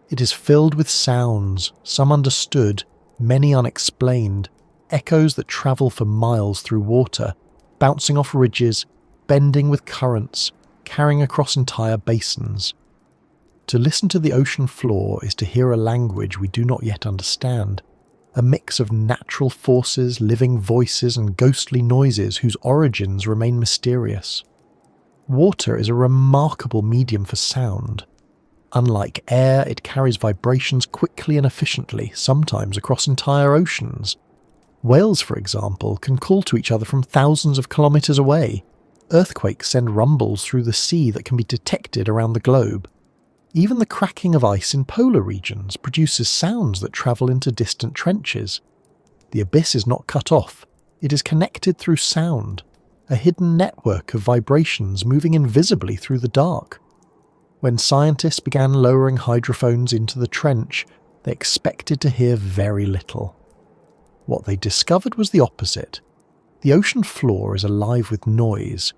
It is filled with sounds, some understood, many unexplained, echoes that travel for miles through water, bouncing off ridges, bending with currents, carrying across entire basins. To listen to the ocean floor is to hear a language we do not yet understand, a mix of natural forces, living voices and ghostly noises whose origins remain mysterious. Water is a remarkable medium for sound. Unlike air, it carries vibrations quickly and efficiently, sometimes across entire oceans. Whales, for example, can call to each other from thousands of kilometers away. Earthquakes send rumbles through the sea that can be detected around the globe. Even the cracking of ice in polar regions produces sounds that travel into distant trenches. The abyss is not cut off, it is connected through sound, a hidden network of vibrations moving invisibly through the dark. When scientists began lowering hydrophones into the trench, they expected to hear very little. What they discovered was the opposite. The ocean floor is alive with noise.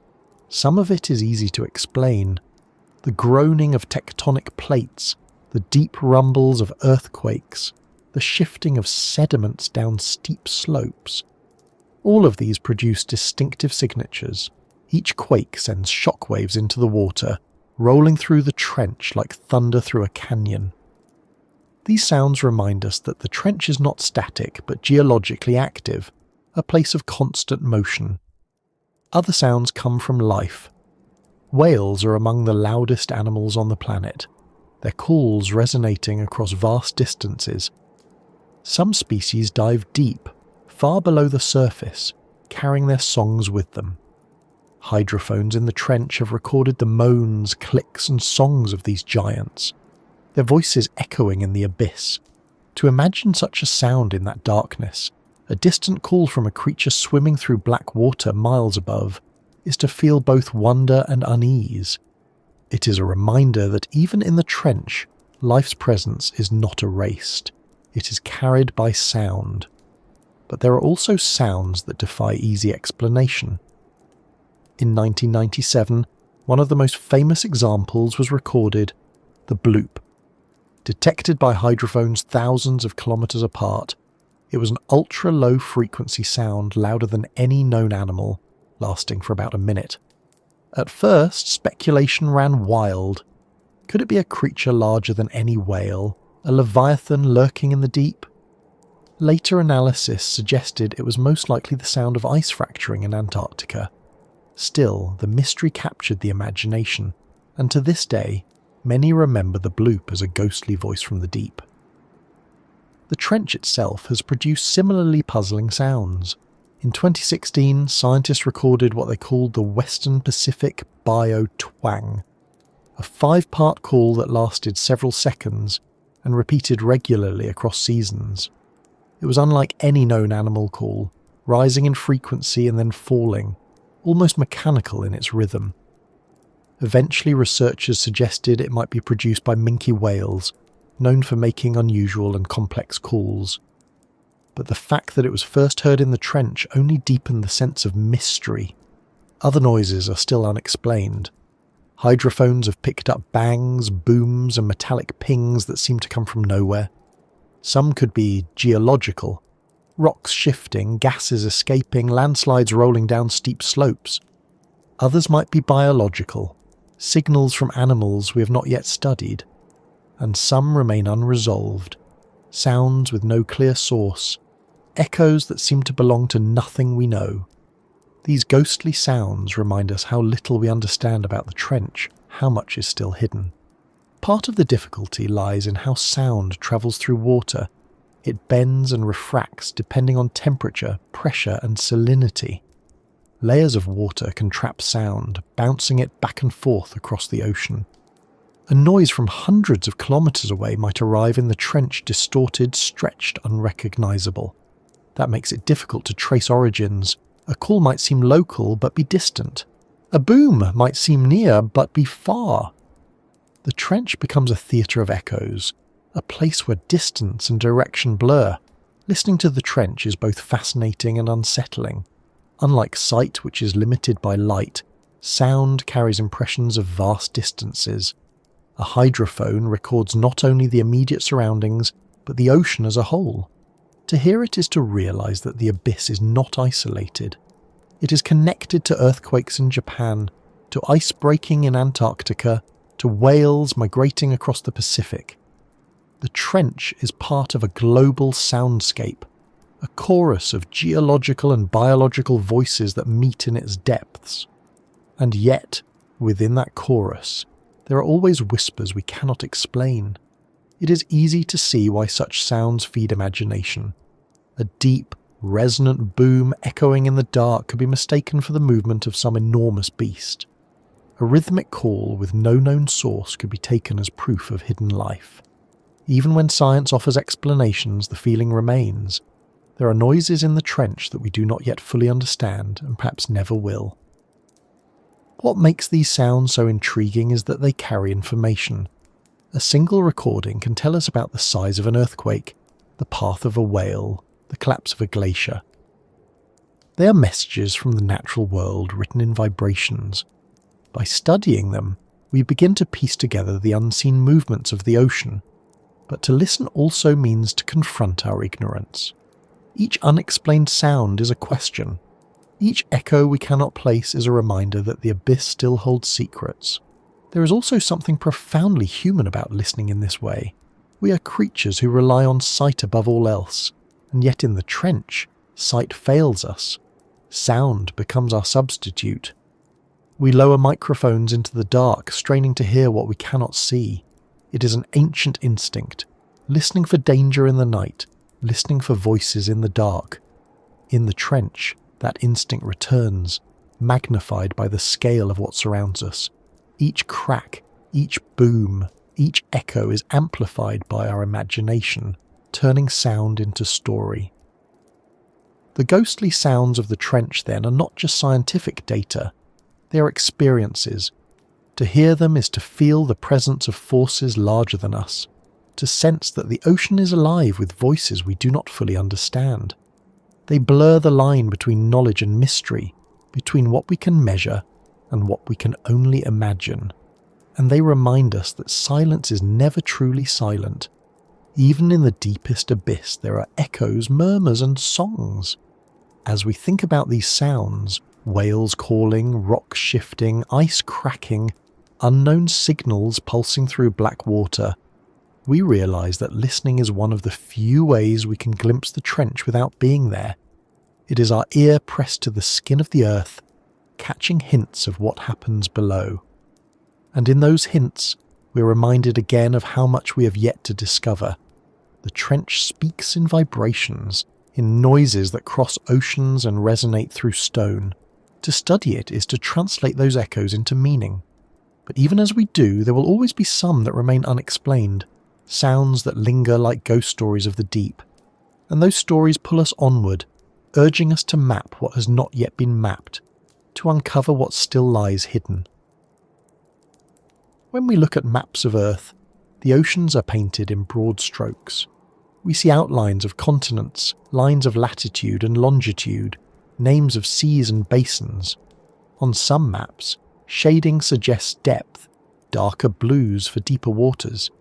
Some of it is easy to explain. The groaning of tectonic plates, the deep rumbles of earthquakes, the shifting of sediments down steep slopes. All of these produce distinctive signatures. Each quake sends shockwaves into the water, rolling through the trench like thunder through a canyon. These sounds remind us that the trench is not static but geologically active, a place of constant motion. Other sounds come from life. Whales are among the loudest animals on the planet, their calls resonating across vast distances. Some species dive deep, far below the surface, carrying their songs with them. Hydrophones in the trench have recorded the moans, clicks and songs of these giants, their voices echoing in the abyss. To imagine such a sound in that darkness, a distant call from a creature swimming through black water miles above, is to feel both wonder and unease. It is a reminder that even in the trench, life's presence is not erased. It is carried by sound. But there are also sounds that defy easy explanation. In 1997, one of the most famous examples was recorded, the bloop. Detected by hydrophones thousands of kilometers apart, it was an ultra-low frequency sound louder than any known animal, lasting for about a minute. At first, speculation ran wild. Could it be a creature larger than any whale, a leviathan lurking in the deep? Later analysis suggested it was most likely the sound of ice fracturing in Antarctica. Still, the mystery captured the imagination, and to this day, many remember the bloop as a ghostly voice from the deep. The trench itself has produced similarly puzzling sounds. In 2016, scientists recorded what they called the Western Pacific Bio-Twang, a 5-part call that lasted several seconds and repeated regularly across seasons. It was unlike any known animal call, rising in frequency and then falling, almost mechanical in its rhythm. Eventually, researchers suggested it might be produced by minke whales, known for making unusual and complex calls. But the fact that it was first heard in the trench only deepened the sense of mystery. Other noises are still unexplained. Hydrophones have picked up bangs, booms, and metallic pings that seem to come from nowhere. Some could be geological, rocks shifting, gases escaping, landslides rolling down steep slopes. Others might be biological, signals from animals we have not yet studied. And some remain unresolved, sounds with no clear source, echoes that seem to belong to nothing we know. These ghostly sounds remind us how little we understand about the trench, how much is still hidden. Part of the difficulty lies in how sound travels through water. It bends and refracts depending on temperature, pressure and salinity. Layers of water can trap sound, bouncing it back and forth across the ocean. A noise from hundreds of kilometers away might arrive in the trench distorted, stretched, unrecognizable. That makes it difficult to trace origins. A call might seem local but be distant. A boom might seem near but be far. The trench becomes a theatre of echoes, a place where distance and direction blur. Listening to the trench is both fascinating and unsettling. Unlike sight, which is limited by light, sound carries impressions of vast distances. A hydrophone records not only the immediate surroundings, but the ocean as a whole. To hear it is to realise that the abyss is not isolated. It is connected to earthquakes in Japan, to ice breaking in Antarctica, to whales migrating across the Pacific. The trench is part of a global soundscape, a chorus of geological and biological voices that meet in its depths. And yet, within that chorus, there are always whispers we cannot explain. It is easy to see why such sounds feed imagination. A deep, resonant boom echoing in the dark could be mistaken for the movement of some enormous beast. A rhythmic call with no known source could be taken as proof of hidden life. Even when science offers explanations, the feeling remains. There are noises in the trench that we do not yet fully understand and perhaps never will. What makes these sounds so intriguing is that they carry information. A single recording can tell us about the size of an earthquake, the path of a whale, the collapse of a glacier. They are messages from the natural world written in vibrations. By studying them, we begin to piece together the unseen movements of the ocean. But to listen also means to confront our ignorance. Each unexplained sound is a question. Each echo we cannot place is a reminder that the abyss still holds secrets. There is also something profoundly human about listening in this way. We are creatures who rely on sight above all else, and yet in the trench, sight fails us. Sound becomes our substitute. We lower microphones into the dark, straining to hear what we cannot see. It is an ancient instinct, listening for danger in the night, listening for voices in the dark. In the trench, that instinct returns, magnified by the scale of what surrounds us. Each crack, each boom, each echo is amplified by our imagination, turning sound into story. The ghostly sounds of the trench, then, are not just scientific data. They are experiences. To hear them is to feel the presence of forces larger than us, to sense that the ocean is alive with voices we do not fully understand. They blur the line between knowledge and mystery, between what we can measure and what we can only imagine. And they remind us that silence is never truly silent. Even in the deepest abyss there are echoes, murmurs and songs. As we think about these sounds, whales calling, rocks shifting, ice cracking, unknown signals pulsing through black water, we realise that listening is one of the few ways we can glimpse the trench without being there. It is our ear pressed to the skin of the earth, catching hints of what happens below. And in those hints, we're reminded again of how much we have yet to discover. The trench speaks in vibrations, in noises that cross oceans and resonate through stone. To study it is to translate those echoes into meaning. But even as we do, there will always be some that remain unexplained, sounds that linger like ghost stories of the deep. And those stories pull us onward, urging us to map what has not yet been mapped, to uncover what still lies hidden. When we look at maps of Earth, the oceans are painted in broad strokes. We see outlines of continents, lines of latitude and longitude, names of seas and basins. On some maps, shading suggests depth, darker blues for deeper waters.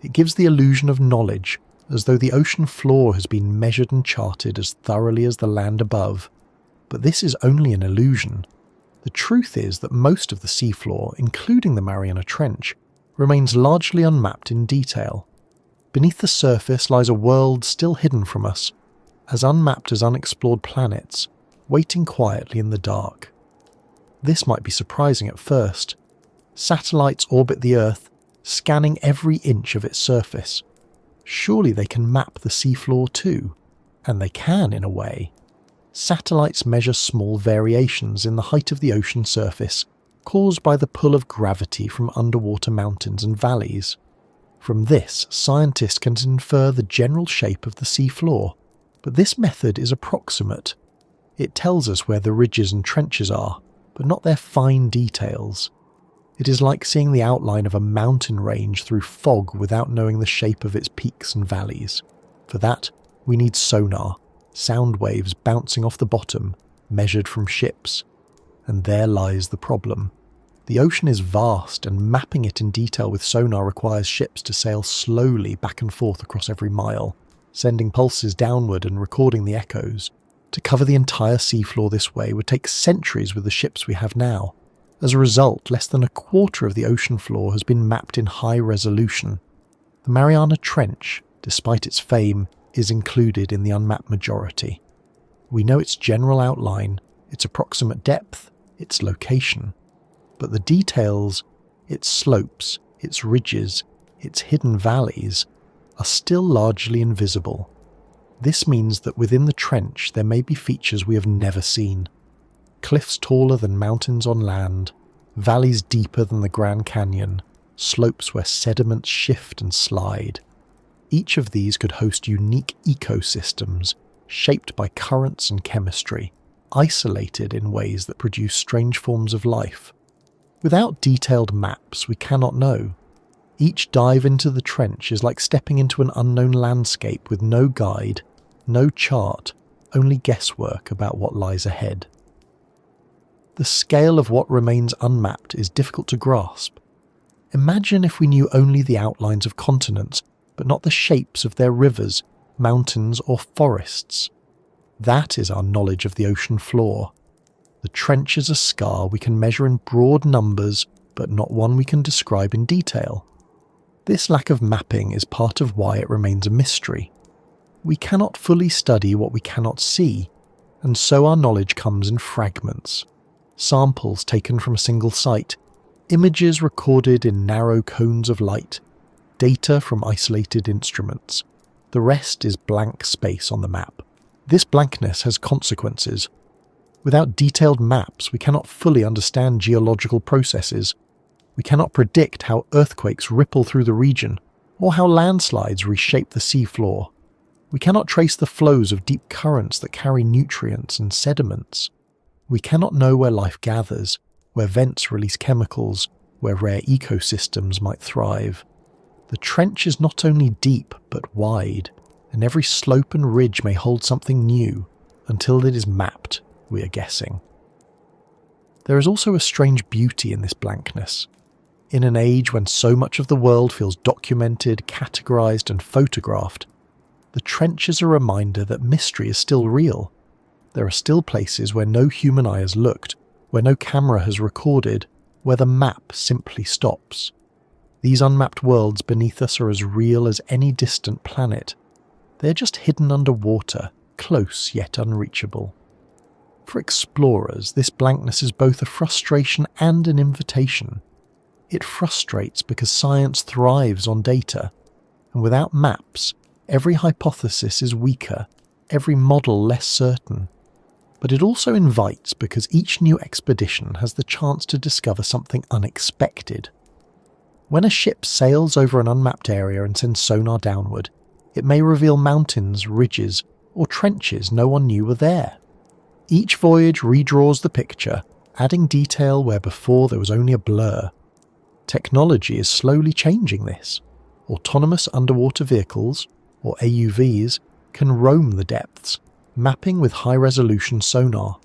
It gives the illusion of knowledge, as though the ocean floor has been measured and charted as thoroughly as the land above. But this is only an illusion. The truth is that most of the seafloor, including the Mariana Trench, remains largely unmapped in detail. Beneath the surface lies a world still hidden from us, as unmapped as unexplored planets, waiting quietly in the dark. This might be surprising at first. Satellites orbit the Earth, scanning every inch of its surface. Surely they can map the seafloor too, and they can in a way. Satellites measure small variations in the height of the ocean surface, caused by the pull of gravity from underwater mountains and valleys. From this, scientists can infer the general shape of the seafloor, but this method is approximate. It tells us where the ridges and trenches are, but not their fine details. It is like seeing the outline of a mountain range through fog without knowing the shape of its peaks and valleys. For that, we need sonar, sound waves bouncing off the bottom, measured from ships. And there lies the problem. The ocean is vast, and mapping it in detail with sonar requires ships to sail slowly back and forth across every mile, sending pulses downward and recording the echoes. To cover the entire seafloor this way would take centuries with the ships we have now. As a result, less than a quarter of the ocean floor has been mapped in high resolution. The Mariana Trench, despite its fame, is included in the unmapped majority. We know its general outline, its approximate depth, its location. But the details, its slopes, its ridges, its hidden valleys, are still largely invisible. This means that within the trench there may be features we have never seen. Cliffs taller than mountains on land, valleys deeper than the Grand Canyon, slopes where sediments shift and slide. Each of these could host unique ecosystems, shaped by currents and chemistry, isolated in ways that produce strange forms of life. Without detailed maps, we cannot know. Each dive into the trench is like stepping into an unknown landscape with no guide, no chart, only guesswork about what lies ahead. The scale of what remains unmapped is difficult to grasp. Imagine if we knew only the outlines of continents, but not the shapes of their rivers, mountains or forests. That is our knowledge of the ocean floor. The trench is a scar we can measure in broad numbers, but not one we can describe in detail. This lack of mapping is part of why it remains a mystery. We cannot fully study what we cannot see, and so our knowledge comes in fragments. Samples taken from a single site, images recorded in narrow cones of light, data from isolated instruments. The rest is blank space on the map. This blankness has consequences. Without detailed maps, we cannot fully understand geological processes. We cannot predict how earthquakes ripple through the region, or how landslides reshape the seafloor. We cannot trace the flows of deep currents that carry nutrients and sediments. We cannot know where life gathers, where vents release chemicals, where rare ecosystems might thrive. The trench is not only deep, but wide, and every slope and ridge may hold something new. Until it is mapped, we are guessing. There is also a strange beauty in this blankness. In an age when so much of the world feels documented, categorized, and photographed, the trench is a reminder that mystery is still real. There are still places where no human eye has looked, where no camera has recorded, where the map simply stops. These unmapped worlds beneath us are as real as any distant planet. They are just hidden underwater, close yet unreachable. For explorers, this blankness is both a frustration and an invitation. It frustrates because science thrives on data, and without maps, every hypothesis is weaker, every model less certain. But it also invites because each new expedition has the chance to discover something unexpected. When a ship sails over an unmapped area and sends sonar downward, it may reveal mountains, ridges, or trenches no one knew were there. Each voyage redraws the picture, adding detail where before there was only a blur. Technology is slowly changing this. Autonomous underwater vehicles, or AUVs, can roam the depths, mapping with high-resolution sonar.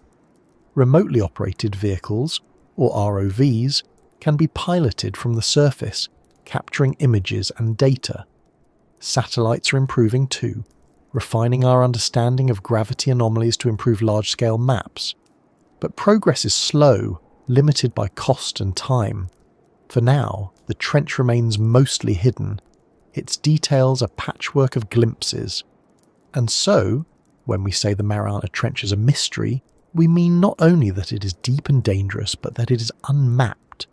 Remotely operated vehicles, or ROVs, can be piloted from the surface, capturing images and data. Satellites are improving too, refining our understanding of gravity anomalies to improve large-scale maps. But progress is slow, limited by cost and time. For now, the trench remains mostly hidden. Its details are patchwork of glimpses. And so, when we say the Mariana Trench is a mystery, we mean not only that it is deep and dangerous, but that it is unmapped.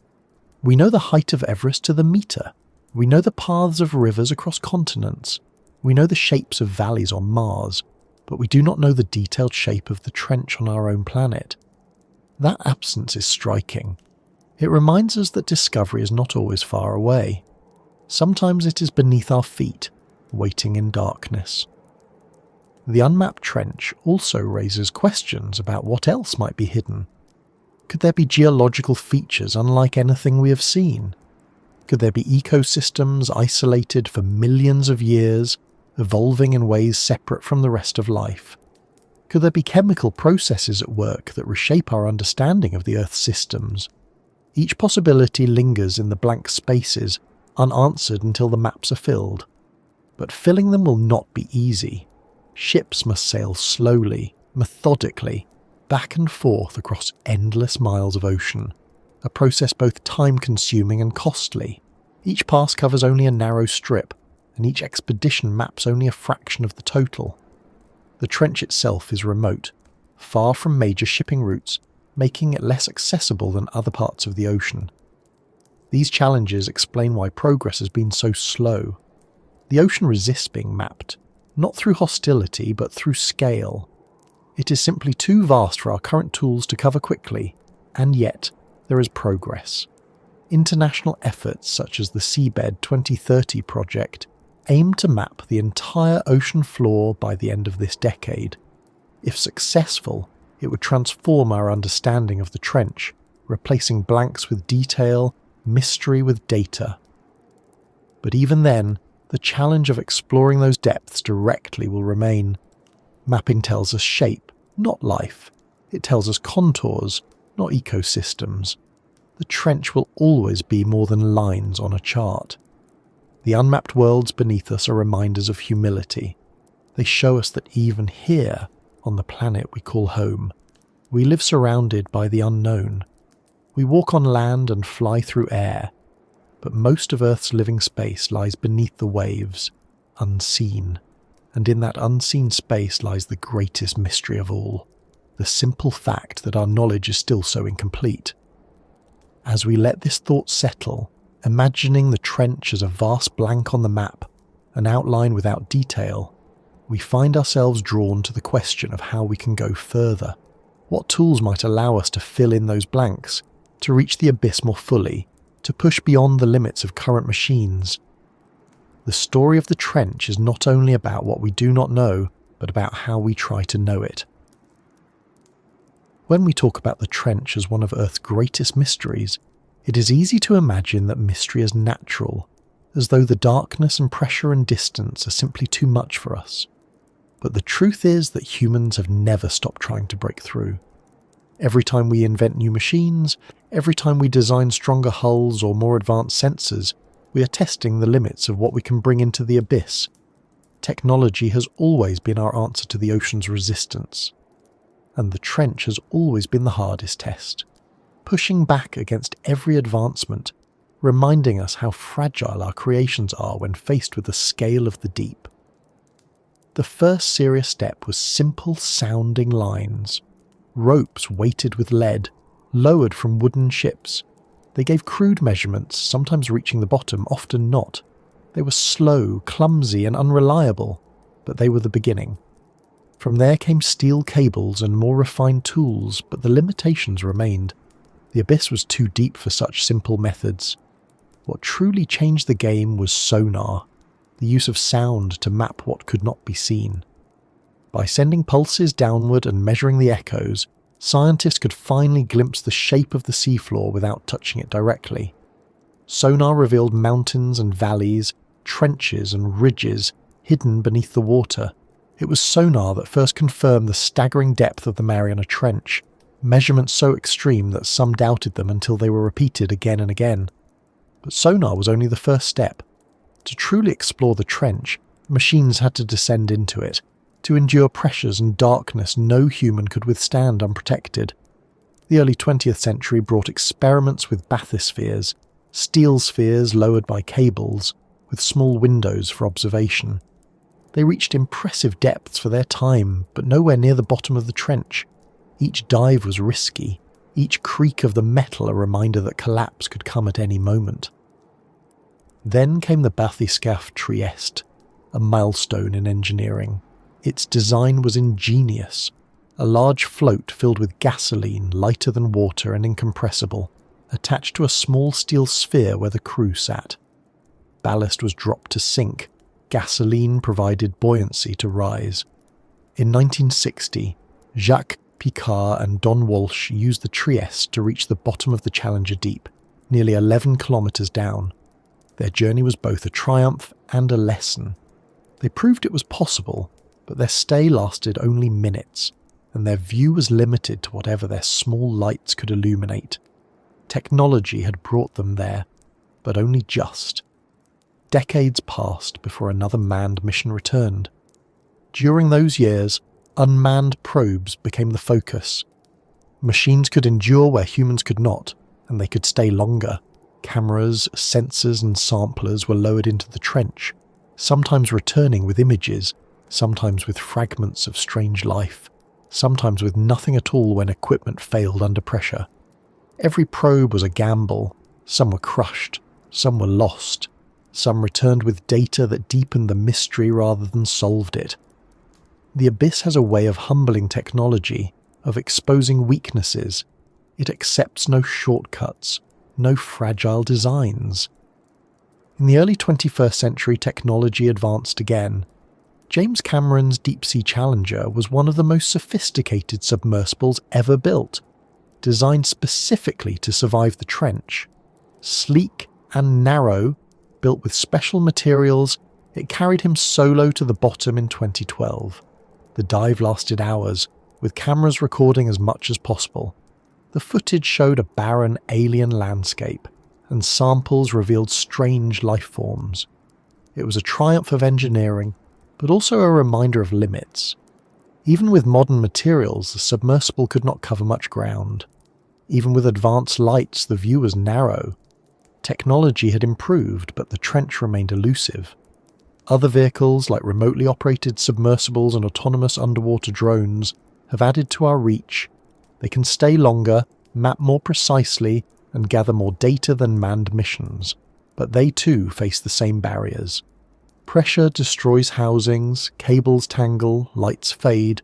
We know the height of Everest to the meter. We know the paths of rivers across continents. We know the shapes of valleys on Mars, but we do not know the detailed shape of the trench on our own planet. That absence is striking. It reminds us that discovery is not always far away. Sometimes it is beneath our feet, waiting in darkness. The unmapped trench also raises questions about what else might be hidden. Could there be geological features unlike anything we have seen? Could there be ecosystems isolated for millions of years, evolving in ways separate from the rest of life? Could there be chemical processes at work that reshape our understanding of the Earth's systems? Each possibility lingers in the blank spaces, unanswered until the maps are filled. But filling them will not be easy. Ships must sail slowly, methodically, back and forth across endless miles of ocean, a process both time-consuming and costly. Each pass covers only a narrow strip, and each expedition maps only a fraction of the total. The trench itself is remote, far from major shipping routes, making it less accessible than other parts of the ocean. These challenges explain why progress has been so slow. The ocean resists being mapped, not through hostility but through scale. It is simply too vast for our current tools to cover quickly, and yet there is progress. International efforts such as the Seabed 2030 project aim to map the entire ocean floor by the end of this decade. If successful, it would transform our understanding of the trench, replacing blanks with detail, mystery with data. But even then, the challenge of exploring those depths directly will remain. Mapping tells us shape, not life. It tells us contours, not ecosystems. The trench will always be more than lines on a chart. The unmapped worlds beneath us are reminders of humility. They show us that even here, on the planet we call home, we live surrounded by the unknown. We walk on land and fly through air, but most of Earth's living space lies beneath the waves, unseen. And in that unseen space lies the greatest mystery of all, the simple fact that our knowledge is still so incomplete. As we let this thought settle, imagining the trench as a vast blank on the map, an outline without detail, we find ourselves drawn to the question of how we can go further. What tools might allow us to fill in those blanks, to reach the abyss more fully, to push beyond the limits of current machines? The story of the trench is not only about what we do not know, but about how we try to know it. When we talk about the trench as one of Earth's greatest mysteries, it is easy to imagine that mystery is natural, as though the darkness and pressure and distance are simply too much for us. But the truth is that humans have never stopped trying to break through. Every time we invent new machines, every time we design stronger hulls or more advanced sensors, we are testing the limits of what we can bring into the abyss. Technology has always been our answer to the ocean's resistance. And the trench has always been the hardest test, pushing back against every advancement, reminding us how fragile our creations are when faced with the scale of the deep. The first serious step was simple sounding lines. Ropes weighted with lead, lowered from wooden ships. They gave crude measurements, sometimes reaching the bottom, often not. They were slow, clumsy, and unreliable, but they were the beginning. From there came steel cables and more refined tools, but the limitations remained. The abyss was too deep for such simple methods. What truly changed the game was sonar, the use of sound to map what could not be seen. By sending pulses downward and measuring the echoes, scientists could finally glimpse the shape of the seafloor without touching it directly. Sonar revealed mountains and valleys, trenches and ridges hidden beneath the water. It was sonar that first confirmed the staggering depth of the Mariana Trench, measurements so extreme that some doubted them until they were repeated again and again. But sonar was only the first step. To truly explore the trench, machines had to descend into it, to endure pressures and darkness no human could withstand unprotected. The early 20th century brought experiments with bathyspheres, steel spheres lowered by cables, with small windows for observation. They reached impressive depths for their time, but nowhere near the bottom of the trench. Each dive was risky, each creak of the metal a reminder that collapse could come at any moment. Then came the bathyscaphe Trieste, a milestone in engineering. Its design was ingenious. A large float filled with gasoline, lighter than water and incompressible, attached to a small steel sphere where the crew sat. Ballast was dropped to sink. Gasoline provided buoyancy to rise. In 1960, Jacques Picard and Don Walsh used the Trieste to reach the bottom of the Challenger Deep, nearly 11 kilometers down. Their journey was both a triumph and a lesson. They proved it was possible, but their stay lasted only minutes, and their view was limited to whatever their small lights could illuminate. Technology had brought them there, but only just. Decades passed before another manned mission returned. During those years, unmanned probes became the focus. Machines could endure where humans could not, and they could stay longer. Cameras, sensors and samplers were lowered into the trench, sometimes returning with images, sometimes with fragments of strange life, sometimes with nothing at all when equipment failed under pressure. Every probe was a gamble. Some were crushed, some were lost, some returned with data that deepened the mystery rather than solved it. The abyss has a way of humbling technology, of exposing weaknesses. It accepts no shortcuts, no fragile designs. In the early 21st century, technology advanced again. James Cameron's Deep-Sea Challenger was one of the most sophisticated submersibles ever built. designed specifically to survive the trench. Sleek and narrow, built with special materials, it carried him solo to the bottom in 2012. The dive lasted hours, with cameras recording as much as possible. The footage showed a barren alien landscape, and samples revealed strange life forms. It was a triumph of engineering, but also a reminder of limits. Even with modern materials, the submersible could not cover much ground. Even with advanced lights, the view was narrow. Technology had improved, but the trench remained elusive. Other vehicles, like remotely operated submersibles and autonomous underwater drones, have added to our reach. They can stay longer, map more precisely, and gather more data than manned missions, but they too face the same barriers. Pressure destroys housings, cables tangle, lights fade.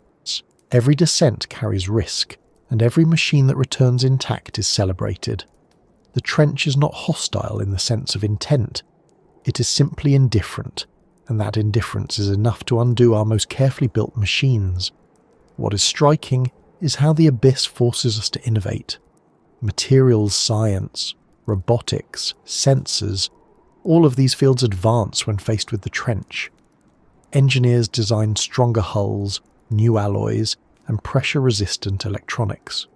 Every descent carries risk, and every machine that returns intact is celebrated. The trench is not hostile in the sense of intent. It is simply indifferent, and that indifference is enough to undo our most carefully built machines. What is striking is how the abyss forces us to innovate. Materials science, robotics, sensors, all of these fields advance when faced with the trench. Engineers design stronger hulls, new alloys, and pressure-resistant electronics.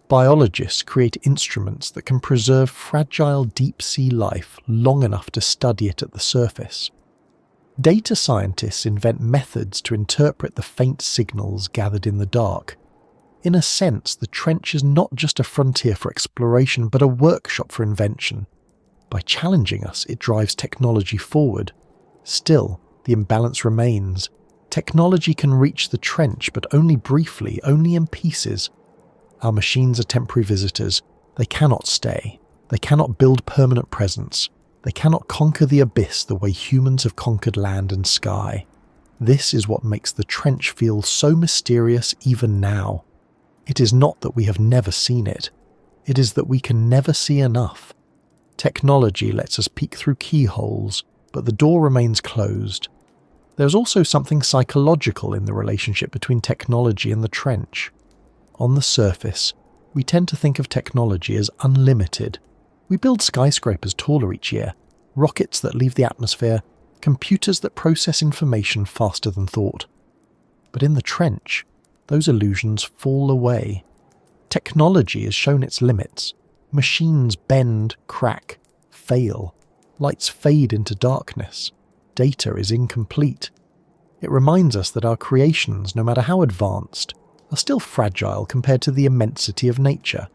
Biologists create instruments that can preserve fragile deep-sea life long enough to study it at the surface. Data scientists invent methods to interpret the faint signals gathered in the dark. In a sense, the trench is not just a frontier for exploration, but a workshop for invention. By challenging us, it drives technology forward. Still, the imbalance remains. Technology can reach the trench, but only briefly, only in pieces. Our machines are temporary visitors. They cannot stay. They cannot build permanent presence. They cannot conquer the abyss the way humans have conquered land and sky. This is what makes the trench feel so mysterious even now. It is not that we have never seen it. It is that we can never see enough. Technology lets us peek through keyholes, but the door remains closed. There's also something psychological in the relationship between technology and the trench. On the surface, we tend to think of technology as unlimited. We build skyscrapers taller each year, rockets that leave the atmosphere, computers that process information faster than thought. But in the trench, those illusions fall away. Technology has shown its limits. Machines bend, crack, fail. Lights fade into darkness. Data is incomplete. It reminds us that our creations, no matter how advanced, are still fragile compared to the immensity of nature.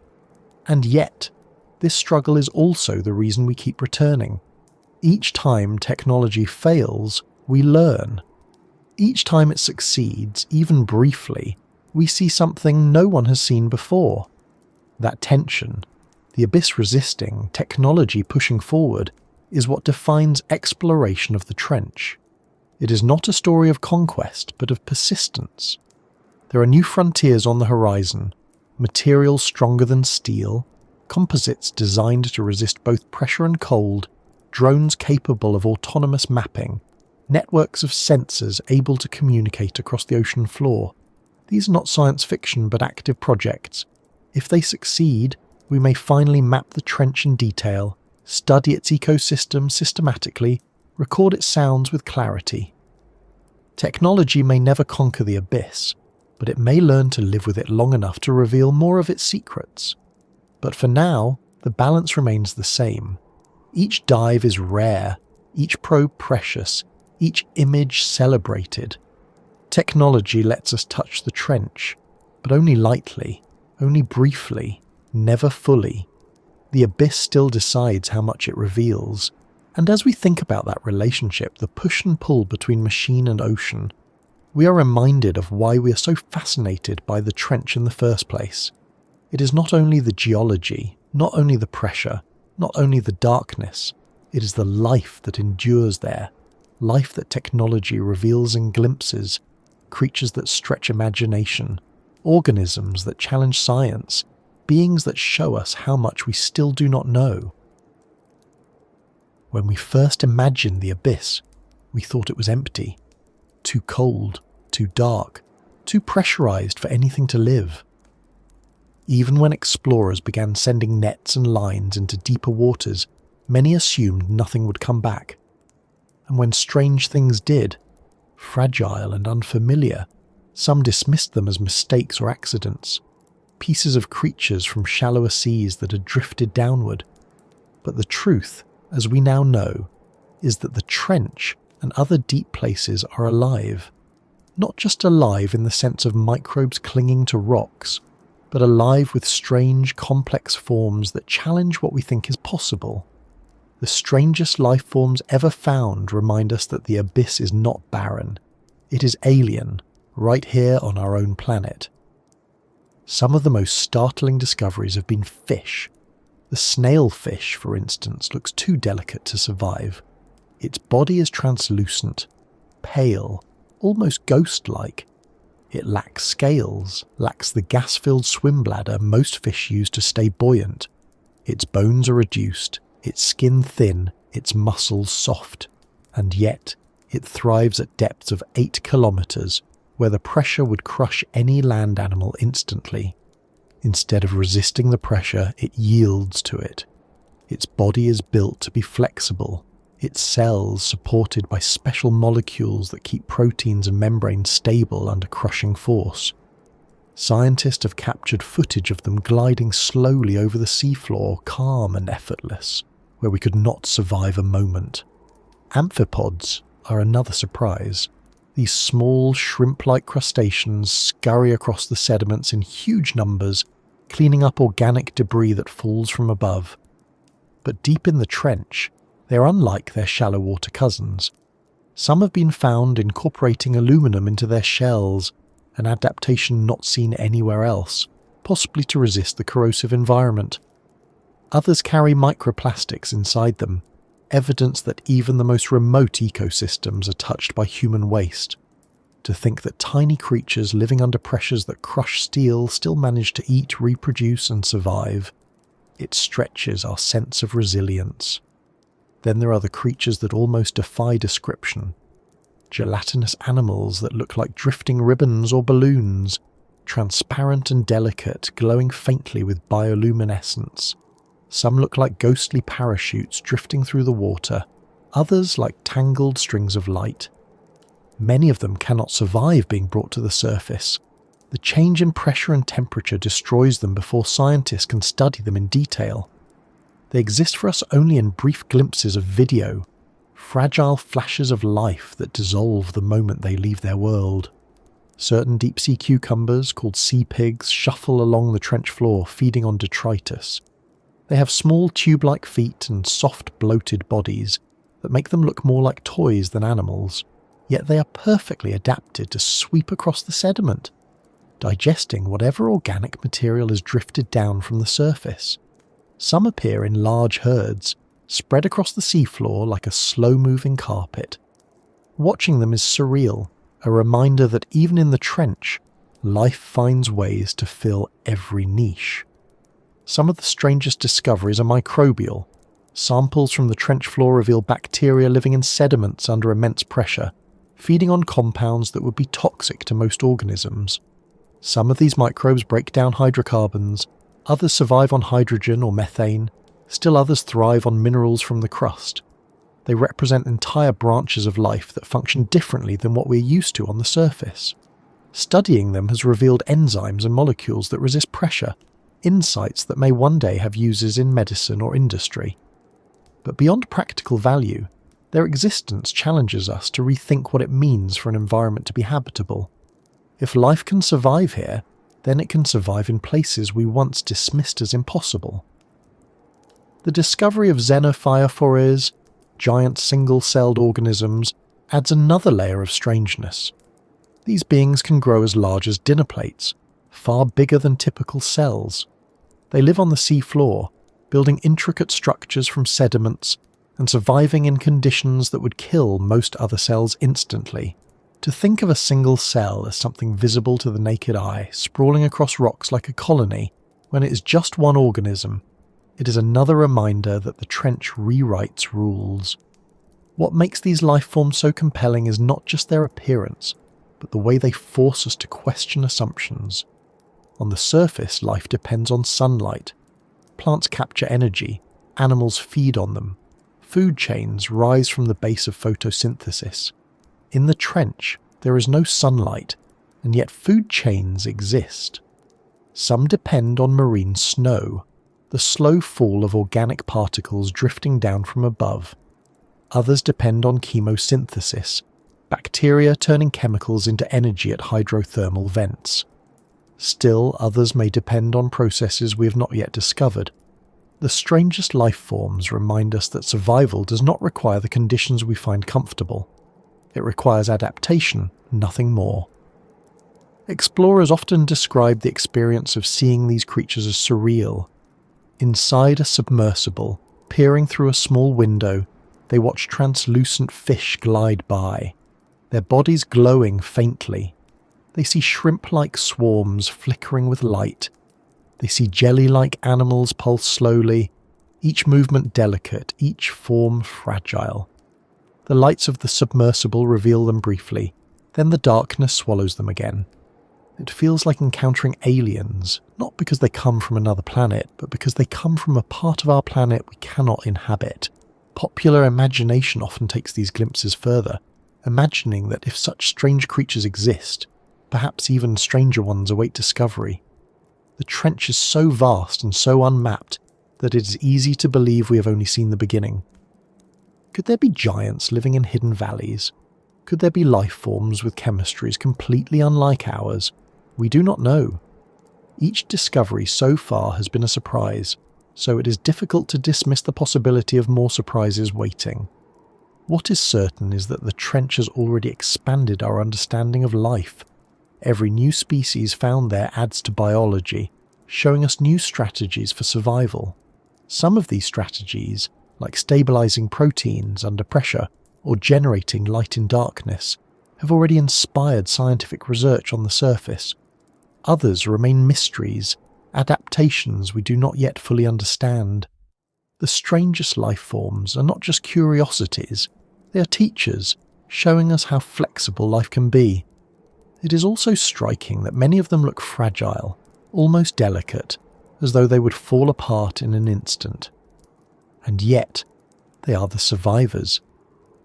And yet, this struggle is also the reason we keep returning. Each time technology fails, we learn. Each time it succeeds, even briefly, we see something no one has seen before. That tension, the abyss resisting, technology pushing forward, is what defines exploration of the trench. It is not a story of conquest, but of persistence. There are new frontiers on the horizon, materials stronger than steel, composites designed to resist both pressure and cold, drones capable of autonomous mapping, networks of sensors able to communicate across the ocean floor. These are not science fiction but active projects. If they succeed, we may finally map the trench in detail, study its ecosystem systematically, record its sounds with clarity. Technology may never conquer the abyss, but it may learn to live with it long enough to reveal more of its secrets. But for now, the balance remains the same. Each dive is rare, each probe precious, each image celebrated. Technology lets us touch the trench, but only lightly, only briefly, never fully. The abyss still decides how much it reveals, and as we think about that relationship, the push and pull between machine and ocean, we are reminded of why we are so fascinated by the trench in the first place. It is not only the geology, not only the pressure, not only the darkness, it is the life that endures there, life that technology reveals in glimpses, creatures that stretch imagination, organisms that challenge science, beings that show us how much we still do not know. When we first imagined the abyss, we thought it was empty, too cold, too dark, too pressurized for anything to live. Even when explorers began sending nets and lines into deeper waters, many assumed nothing would come back. And when strange things did, fragile and unfamiliar, some dismissed them as mistakes or accidents, pieces of creatures from shallower seas that had drifted downward. But the truth, as we now know, is that the trench and other deep places are alive. Not just alive in the sense of microbes clinging to rocks, but alive with strange, complex forms that challenge what we think is possible. The strangest life forms ever found remind us that the abyss is not barren. It is alien, right here on our own planet. Some of the most startling discoveries have been fish. The snailfish, for instance, looks too delicate to survive. Its body is translucent, pale, almost ghost-like. It lacks scales, lacks the gas-filled swim bladder most fish use to stay buoyant. Its bones are reduced, its skin thin, its muscles soft, and yet it thrives at depths of 8 kilometers, where the pressure would crush any land animal instantly. Instead of resisting the pressure, it yields to it. Its body is built to be flexible, its cells supported by special molecules that keep proteins and membranes stable under crushing force. Scientists have captured footage of them gliding slowly over the seafloor, calm and effortless, where we could not survive a moment. Amphipods are another surprise. These small, shrimp-like crustaceans scurry across the sediments in huge numbers, cleaning up organic debris that falls from above. But deep in the trench, they are unlike their shallow water cousins. Some have been found incorporating aluminum into their shells, an adaptation not seen anywhere else, possibly to resist the corrosive environment. Others carry microplastics inside them, evidence that even the most remote ecosystems are touched by human waste. To think that tiny creatures living under pressures that crush steel still manage to eat, reproduce and survive, it stretches our sense of resilience. Then there are the creatures that almost defy description. Gelatinous animals that look like drifting ribbons or balloons, transparent and delicate, glowing faintly with bioluminescence. Some look like ghostly parachutes drifting through the water, others like tangled strings of light. Many of them cannot survive being brought to the surface. The change in pressure and temperature destroys them before scientists can study them in detail. They exist for us only in brief glimpses of video, fragile flashes of life that dissolve the moment they leave their world. Certain deep-sea cucumbers, called sea pigs, shuffle along the trench floor feeding on detritus. They have small tube-like feet and soft, bloated bodies that make them look more like toys than animals, yet they are perfectly adapted to sweep across the sediment, digesting whatever organic material has drifted down from the surface. Some appear in large herds, spread across the seafloor like a slow-moving carpet. Watching them is surreal, a reminder that even in the trench, life finds ways to fill every niche. Some of the strangest discoveries are microbial. Samples from the trench floor reveal bacteria living in sediments under immense pressure, feeding on compounds that would be toxic to most organisms. Some of these microbes break down hydrocarbons, others survive on hydrogen or methane, still others thrive on minerals from the crust. They represent entire branches of life that function differently than what we're used to on the surface. Studying them has revealed enzymes and molecules that resist pressure, insights that may one day have uses in medicine or industry. But beyond practical value, their existence challenges us to rethink what it means for an environment to be habitable. If life can survive here, then it can survive in places we once dismissed as impossible. The discovery of xenophyrophoras, giant single-celled organisms, adds another layer of strangeness. These beings can grow as large as dinner plates, far bigger than typical cells. They live on the sea floor, building intricate structures from sediments and surviving in conditions that would kill most other cells instantly. To think of a single cell as something visible to the naked eye, sprawling across rocks like a colony, when it is just one organism, it is another reminder that the trench rewrites rules. What makes these life forms so compelling is not just their appearance, but the way they force us to question assumptions. On the surface, life depends on sunlight. Plants capture energy, animals feed on them. Food chains rise from the base of photosynthesis. In the trench, there is no sunlight, and yet food chains exist. Some depend on marine snow, the slow fall of organic particles drifting down from above. Others depend on chemosynthesis, bacteria turning chemicals into energy at hydrothermal vents. Still, others may depend on processes we have not yet discovered. The strangest life forms remind us that survival does not require the conditions we find comfortable. It requires adaptation, nothing more. Explorers often describe the experience of seeing these creatures as surreal. Inside a submersible, peering through a small window, they watch translucent fish glide by, their bodies glowing faintly. They see shrimp-like swarms flickering with light. They see jelly-like animals pulse slowly, each movement delicate, each form fragile. The lights of the submersible reveal them briefly, then the darkness swallows them again. It feels like encountering aliens, not because they come from another planet, but because they come from a part of our planet we cannot inhabit. Popular imagination often takes these glimpses further, imagining that if such strange creatures exist, perhaps even stranger ones await discovery. The trench is so vast and so unmapped that it is easy to believe we have only seen the beginning. Could there be giants living in hidden valleys? Could there be life forms with chemistries completely unlike ours? We do not know. Each discovery so far has been a surprise, so it is difficult to dismiss the possibility of more surprises waiting. What is certain is that the trench has already expanded our understanding of life. Every new species found there adds to biology, showing us new strategies for survival. Some of these strategies, like stabilizing proteins under pressure or generating light in darkness, have already inspired scientific research on the surface. Others remain mysteries, adaptations we do not yet fully understand. The strangest life forms are not just curiosities, they are teachers, showing us how flexible life can be. It is also striking that many of them look fragile, almost delicate, as though they would fall apart in an instant. And yet, they are the survivors.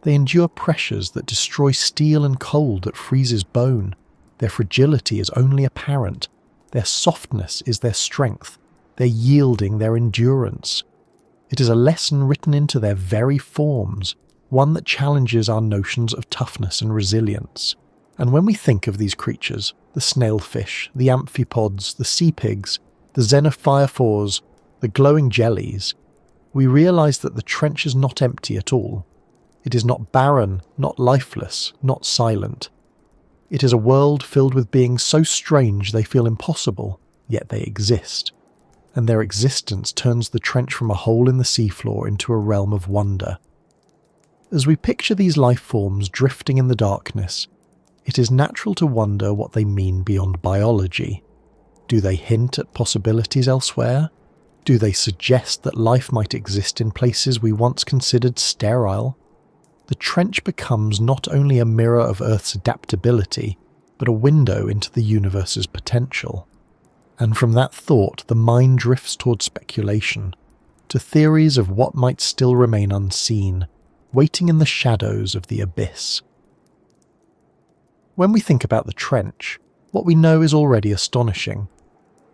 They endure pressures that destroy steel and cold that freezes bone. Their fragility is only apparent. Their softness is their strength. Their yielding their endurance. It is a lesson written into their very forms, one that challenges our notions of toughness and resilience. And when we think of these creatures, the snailfish, the amphipods, the sea pigs, the xenophyophores, the glowing jellies, we realize that the trench is not empty at all. It is not barren, not lifeless, not silent. It is a world filled with beings so strange they feel impossible, yet they exist. And their existence turns the trench from a hole in the seafloor into a realm of wonder. As we picture these life forms drifting in the darkness, it is natural to wonder what they mean beyond biology. Do they hint at possibilities elsewhere? Do they suggest that life might exist in places we once considered sterile? The trench becomes not only a mirror of Earth's adaptability, but a window into the universe's potential. And from that thought, the mind drifts toward speculation, to theories of what might still remain unseen, waiting in the shadows of the abyss. When we think about the trench, what we know is already astonishing.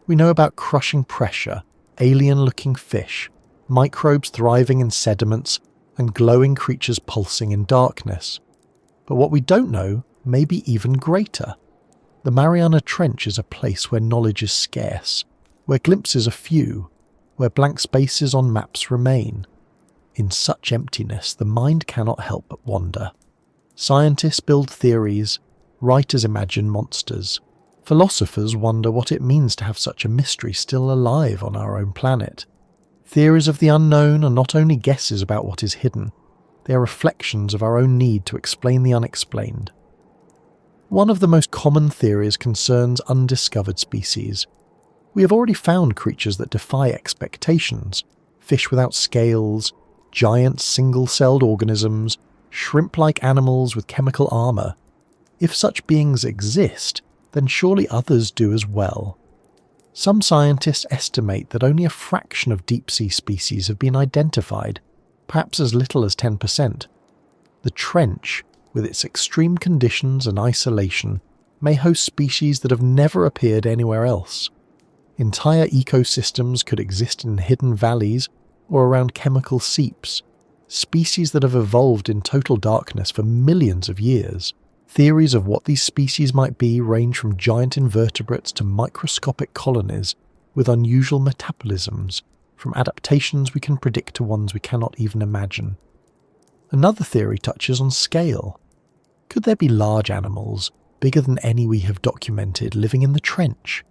We know about crushing pressure, alien-looking fish, microbes thriving in sediments, and glowing creatures pulsing in darkness. But what we don't know may be even greater. The Mariana Trench is a place where knowledge is scarce, where glimpses are few, where blank spaces on maps remain. In such emptiness, the mind cannot help but wonder. Scientists build theories, writers imagine monsters. Philosophers wonder what it means to have such a mystery still alive on our own planet. Theories of the unknown are not only guesses about what is hidden, they are reflections of our own need to explain the unexplained. One of the most common theories concerns undiscovered species. We have already found creatures that defy expectations: fish without scales, giant single-celled organisms, shrimp-like animals with chemical armor. If such beings exist, then surely others do as well. Some scientists estimate that only a fraction of deep-sea species have been identified, perhaps as little as 10%. The trench, with its extreme conditions and isolation, may host species that have never appeared anywhere else. Entire ecosystems could exist in hidden valleys or around chemical seeps, species that have evolved in total darkness for millions of years. Theories of what these species might be range from giant invertebrates to microscopic colonies with unusual metabolisms, from adaptations we can predict to ones we cannot even imagine. Another theory touches on scale. Could there be large animals, bigger than any we have documented, living in the trench?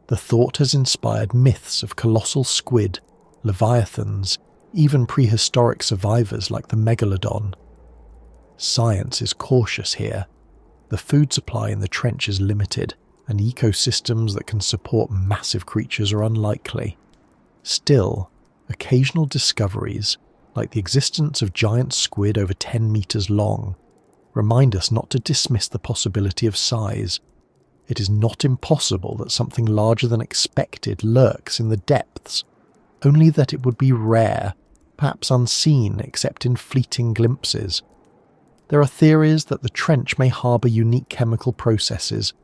The thought has inspired myths of colossal squid, leviathans, even prehistoric survivors like the megalodon. Science is cautious here. The food supply in the trench is limited, and ecosystems that can support massive creatures are unlikely. Still, occasional discoveries, like the existence of giant squid over 10 meters long, remind us not to dismiss the possibility of size. It is not impossible that something larger than expected lurks in the depths, only that it would be rare, perhaps unseen except in fleeting glimpses. There are theories that the trench may harbour unique chemical processes,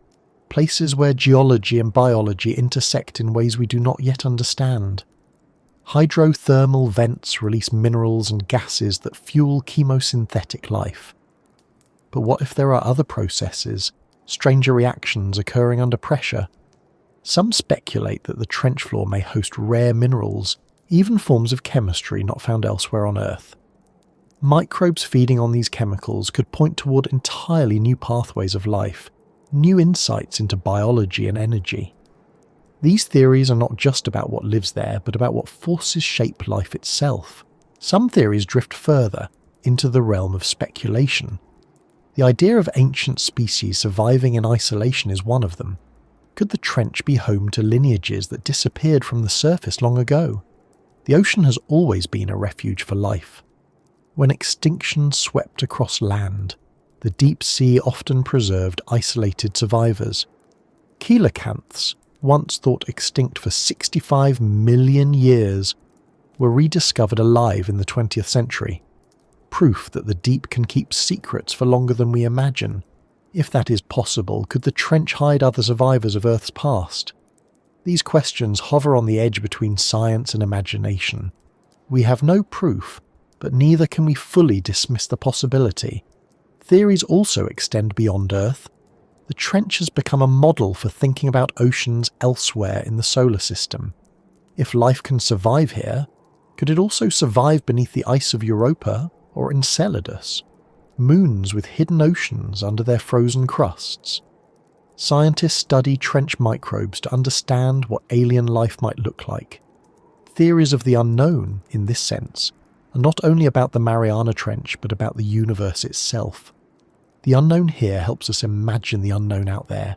places where geology and biology intersect in ways we do not yet understand. Hydrothermal vents release minerals and gases that fuel chemosynthetic life. But what if there are other processes, stranger reactions occurring under pressure? Some speculate that the trench floor may host rare minerals, even forms of chemistry not found elsewhere on Earth. Microbes feeding on these chemicals could point toward entirely new pathways of life, new insights into biology and energy. These theories are not just about what lives there, but about what forces shape life itself. Some theories drift further, into the realm of speculation. The idea of ancient species surviving in isolation is one of them. Could the trench be home to lineages that disappeared from the surface long ago? The ocean has always been a refuge for life. When extinction swept across land, the deep sea often preserved isolated survivors. Coelacanths, once thought extinct for 65 million years, were rediscovered alive in the 20th century. Proof that the deep can keep secrets for longer than we imagine. If that is possible, could the trench hide other survivors of Earth's past? These questions hover on the edge between science and imagination. We have no proof, but neither can we fully dismiss the possibility. Theories also extend beyond Earth. The trench has become a model for thinking about oceans elsewhere in the solar system. If life can survive here, could it also survive beneath the ice of Europa or Enceladus? Moons with hidden oceans under their frozen crusts. Scientists study trench microbes to understand what alien life might look like. Theories of the unknown, in this sense, are not only about the Mariana Trench but about the universe itself. The unknown here helps us imagine the unknown out there,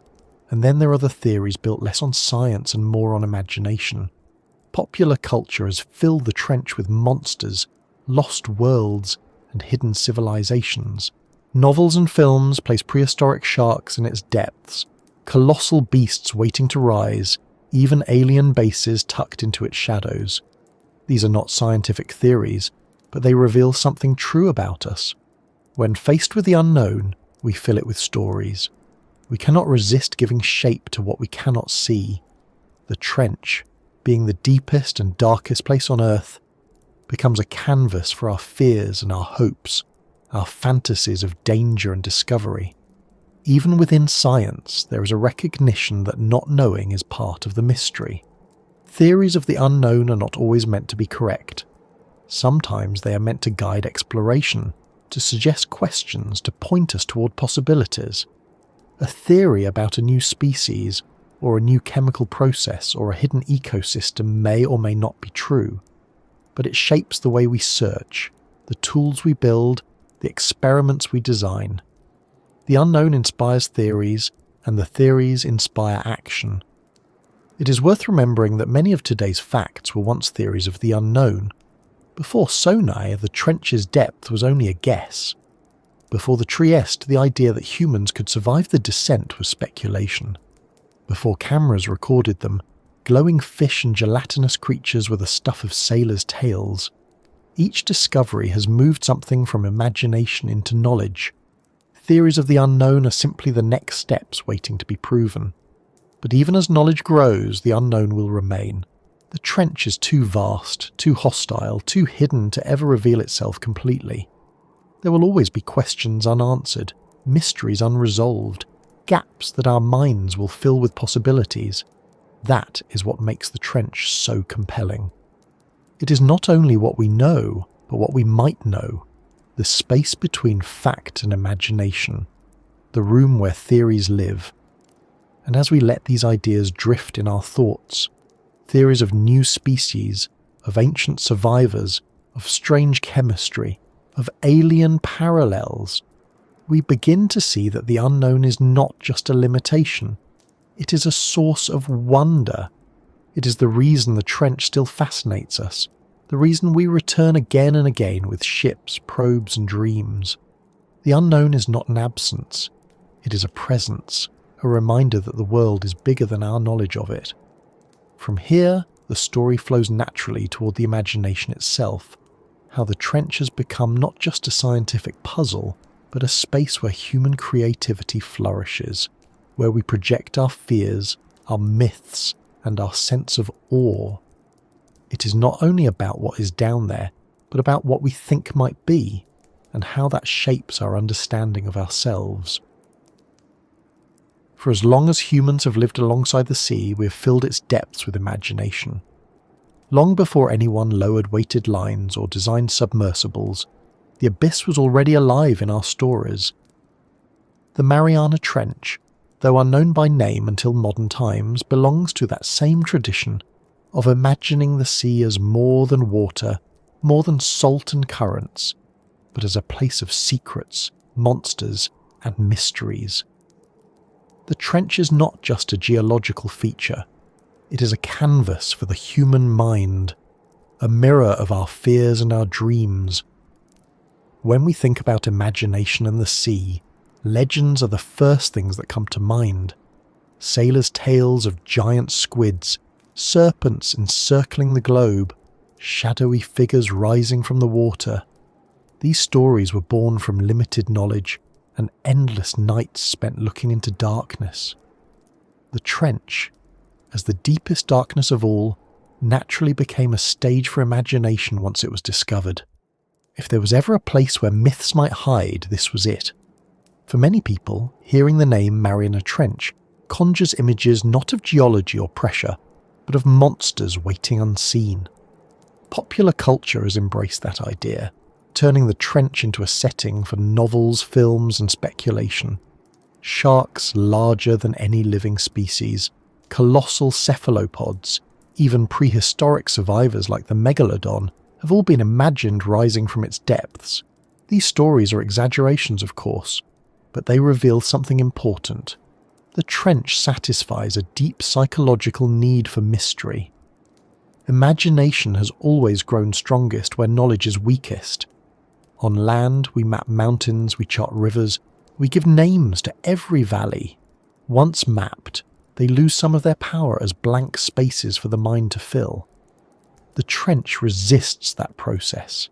and then there are the theories built less on science and more on imagination. Popular culture has filled the trench with monsters, lost worlds, and hidden civilizations. Novels and films place prehistoric sharks in its depths, colossal beasts waiting to rise, even alien bases tucked into its shadows. These are not scientific theories, but they reveal something true about us. When faced with the unknown, we fill it with stories. We cannot resist giving shape to what we cannot see. The trench, being the deepest and darkest place on Earth, becomes a canvas for our fears and our hopes, our fantasies of danger and discovery. Even within science, there is a recognition that not knowing is part of the mystery. Theories of the unknown are not always meant to be correct. Sometimes they are meant to guide exploration, to suggest questions, to point us toward possibilities. A theory about a new species, or a new chemical process, or a hidden ecosystem may or may not be true, but it shapes the way we search, the tools we build, the experiments we design. The unknown inspires theories, and the theories inspire action. It is worth remembering that many of today's facts were once theories of the unknown. Before sonar, the trench's depth was only a guess. Before the Trieste, the idea that humans could survive the descent was speculation. Before cameras recorded them, glowing fish and gelatinous creatures were the stuff of sailors' tales. Each discovery has moved something from imagination into knowledge. Theories of the unknown are simply the next steps waiting to be proven. But even as knowledge grows, the unknown will remain. The trench is too vast, too hostile, too hidden to ever reveal itself completely. There will always be questions unanswered, mysteries unresolved, gaps that our minds will fill with possibilities. That is what makes the trench so compelling. It is not only what we know, but what we might know. The space between fact and imagination. The room where theories live. And as we let these ideas drift in our thoughts, theories of new species, of ancient survivors, of strange chemistry, of alien parallels, we begin to see that the unknown is not just a limitation. It is a source of wonder. It is the reason the trench still fascinates us, the reason we return again and again with ships, probes and dreams. The unknown is not an absence. It is a presence, a reminder that the world is bigger than our knowledge of it. From here, the story flows naturally toward the imagination itself, how the trench has become not just a scientific puzzle, but a space where human creativity flourishes, where we project our fears, our myths, and our sense of awe. It is not only about what is down there, but about what we think might be, and how that shapes our understanding of ourselves. For as long as humans have lived alongside the sea, we have filled its depths with imagination. Long before anyone lowered weighted lines or designed submersibles, the abyss was already alive in our stories. The Mariana Trench, though unknown by name until modern times, belongs to that same tradition of imagining the sea as more than water, more than salt and currents, but as a place of secrets, monsters, and mysteries. The trench is not just a geological feature. It is a canvas for the human mind, a mirror of our fears and our dreams. When we think about imagination and the sea, legends are the first things that come to mind. Sailors' tales of giant squids, serpents encircling the globe, shadowy figures rising from the water. These stories were born from limited knowledge and endless nights spent looking into darkness. The trench, as the deepest darkness of all, naturally became a stage for imagination once it was discovered. If there was ever a place where myths might hide, this was it. For many people, hearing the name Mariana Trench conjures images not of geology or pressure, but of monsters waiting unseen. Popular culture has embraced that idea, turning the trench into a setting for novels, films, and speculation. Sharks larger than any living species, colossal cephalopods, even prehistoric survivors like the megalodon, have all been imagined rising from its depths. These stories are exaggerations, of course, but they reveal something important. The trench satisfies a deep psychological need for mystery. Imagination has always grown strongest where knowledge is weakest. On land, we map mountains, we chart rivers, we give names to every valley. Once mapped, they lose some of their power as blank spaces for the mind to fill. The trench resists that process.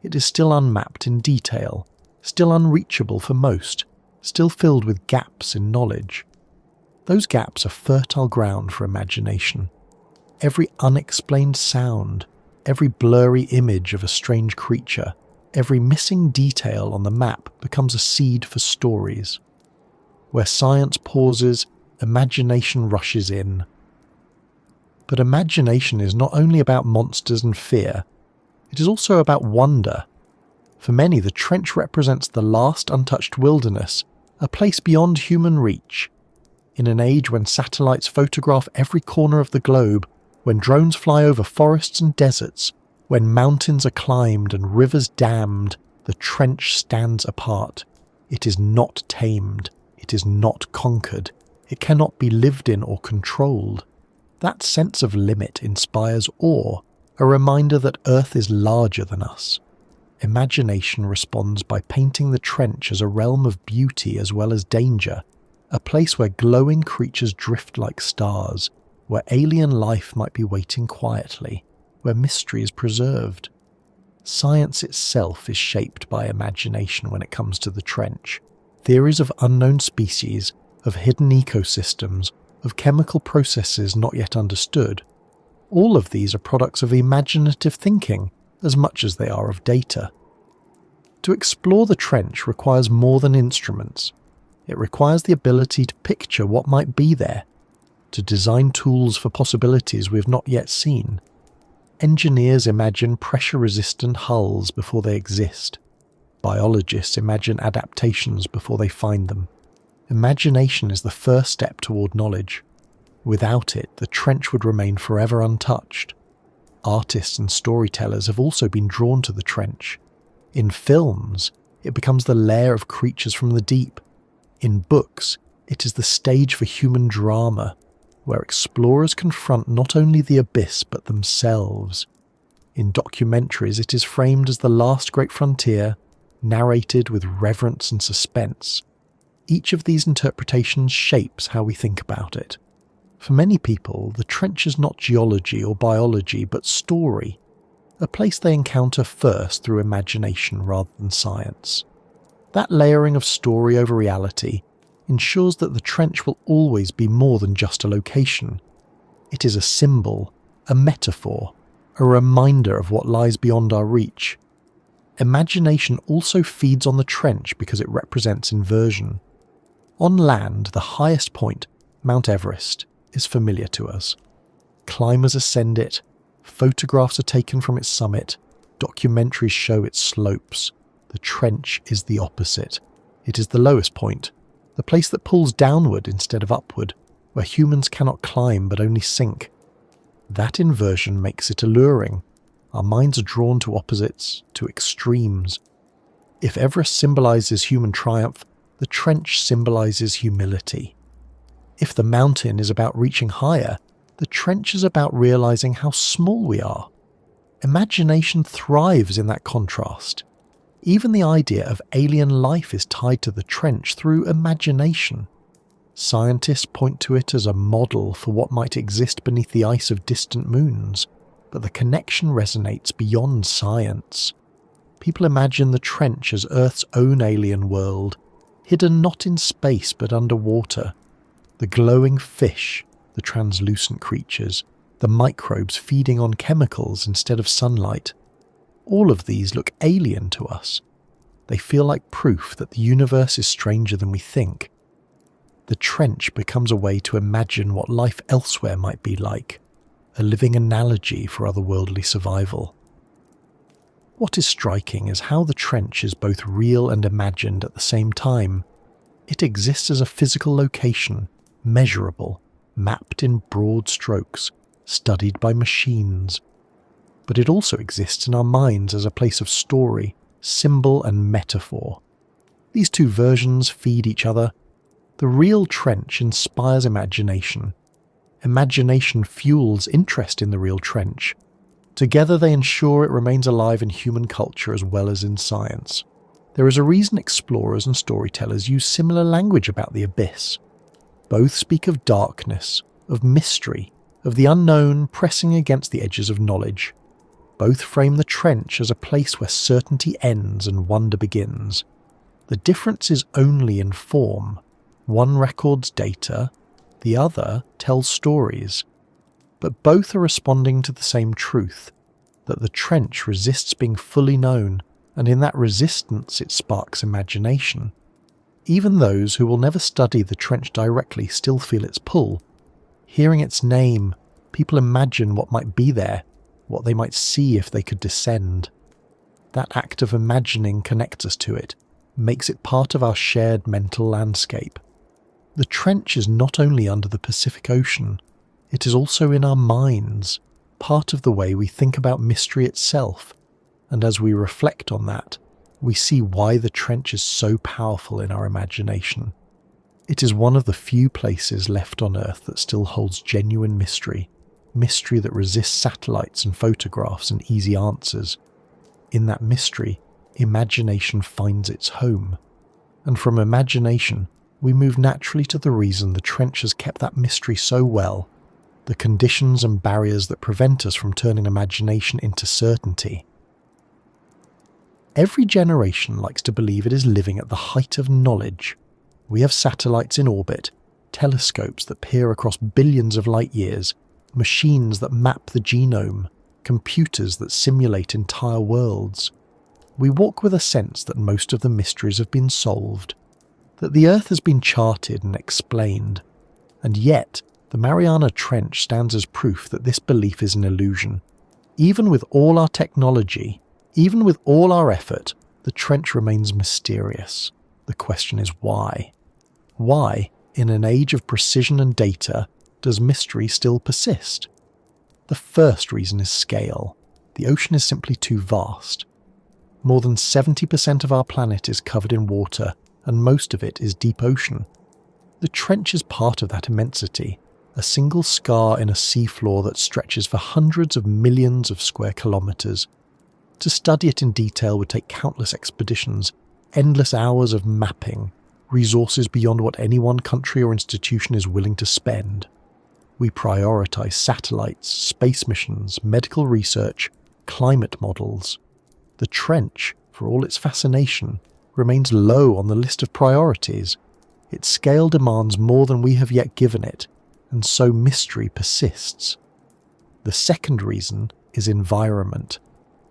It is still unmapped in detail, still unreachable for most, still filled with gaps in knowledge. Those gaps are fertile ground for imagination. Every unexplained sound, every blurry image of a strange creature, every missing detail on the map becomes a seed for stories. Where science pauses, imagination rushes in. But imagination is not only about monsters and fear, it is also about wonder. For many, the trench represents the last untouched wilderness, a place beyond human reach. In an age when satellites photograph every corner of the globe, when drones fly over forests and deserts, when mountains are climbed and rivers dammed, the trench stands apart. It is not tamed. It is not conquered. It cannot be lived in or controlled. That sense of limit inspires awe, a reminder that Earth is larger than us. Imagination responds by painting the trench as a realm of beauty as well as danger, a place where glowing creatures drift like stars, where alien life might be waiting quietly, where mystery is preserved. Science itself is shaped by imagination when it comes to the trench. Theories of unknown species, of hidden ecosystems, of chemical processes not yet understood. All of these are products of imaginative thinking as much as they are of data. To explore the trench requires more than instruments. It requires the ability to picture what might be there, to design tools for possibilities we have not yet seen. Engineers imagine pressure-resistant hulls before they exist. Biologists imagine adaptations before they find them. Imagination is the first step toward knowledge. Without it, the trench would remain forever untouched. Artists and storytellers have also been drawn to the trench. In films, it becomes the lair of creatures from the deep. In books, it is the stage for human drama, where explorers confront not only the abyss but themselves. In documentaries, it is framed as the last great frontier, narrated with reverence and suspense. Each of these interpretations shapes how we think about it. For many people, the trench is not geology or biology, but story, a place they encounter first through imagination rather than science. That layering of story over reality ensures that the trench will always be more than just a location. It is a symbol, a metaphor, a reminder of what lies beyond our reach. Imagination also feeds on the trench because it represents inversion. On land, the highest point, Mount Everest, is familiar to us. Climbers ascend it, photographs are taken from its summit, documentaries show its slopes. The trench is the opposite. It is the lowest point, the place that pulls downward instead of upward, where humans cannot climb but only sink. That inversion makes it alluring. Our minds are drawn to opposites, to extremes. If Everest symbolizes human triumph, the trench symbolizes humility. If the mountain is about reaching higher, the trench is about realizing how small we are. Imagination thrives in that contrast. Even the idea of alien life is tied to the trench through imagination. Scientists point to it as a model for what might exist beneath the ice of distant moons, but the connection resonates beyond science. People imagine the trench as Earth's own alien world, hidden not in space but underwater. The glowing fish, the translucent creatures, the microbes feeding on chemicals instead of sunlight. All of these look alien to us. They feel like proof that the universe is stranger than we think. The trench becomes a way to imagine what life elsewhere might be like, a living analogy for otherworldly survival. What is striking is how the trench is both real and imagined at the same time. It exists as a physical location, measurable, mapped in broad strokes, studied by machines. But it also exists in our minds as a place of story, symbol and metaphor. These two versions feed each other. The real trench inspires imagination. Imagination fuels interest in the real trench. Together they ensure it remains alive in human culture as well as in science. There is a reason explorers and storytellers use similar language about the abyss. Both speak of darkness, of mystery, of the unknown pressing against the edges of knowledge. Both frame the trench as a place where certainty ends and wonder begins. The difference is only in form. One records data, the other tells stories. But both are responding to the same truth, that the trench resists being fully known, and in that resistance it sparks imagination. Even those who will never study the trench directly still feel its pull. Hearing its name, people imagine what might be there, what they might see if they could descend. That act of imagining connects us to it, makes it part of our shared mental landscape. The trench is not only under the Pacific Ocean, it is also in our minds, part of the way we think about mystery itself, and as we reflect on that, we see why the trench is so powerful in our imagination. It is one of the few places left on Earth that still holds genuine mystery that resists satellites and photographs and easy answers. In that mystery, imagination finds its home. And from imagination, we move naturally to the reason the trench has kept that mystery so well. the conditions and barriers that prevent us from turning imagination into certainty. Every generation likes to believe it is living at the height of knowledge. We have satellites in orbit, telescopes that peer across billions of light years, machines that map the genome, computers that simulate entire worlds. We walk with a sense that most of the mysteries have been solved, that the Earth has been charted and explained, and yet the Mariana Trench stands as proof that this belief is an illusion. Even with all our technology, even with all our effort, the trench remains mysterious. The question is why? Why, in an age of precision and data, does mystery still persist? The first reason is scale. The ocean is simply too vast. More than 70% of our planet is covered in water, and most of it is deep ocean. The trench is part of that immensity, a single scar in a seafloor that stretches for hundreds of millions of square kilometres. To study it in detail would take countless expeditions, endless hours of mapping, resources beyond what any one country or institution is willing to spend. We prioritise satellites, space missions, medical research, climate models. The trench, for all its fascination, remains low on the list of priorities. Its scale demands more than we have yet given it, and so mystery persists. The second reason is environment.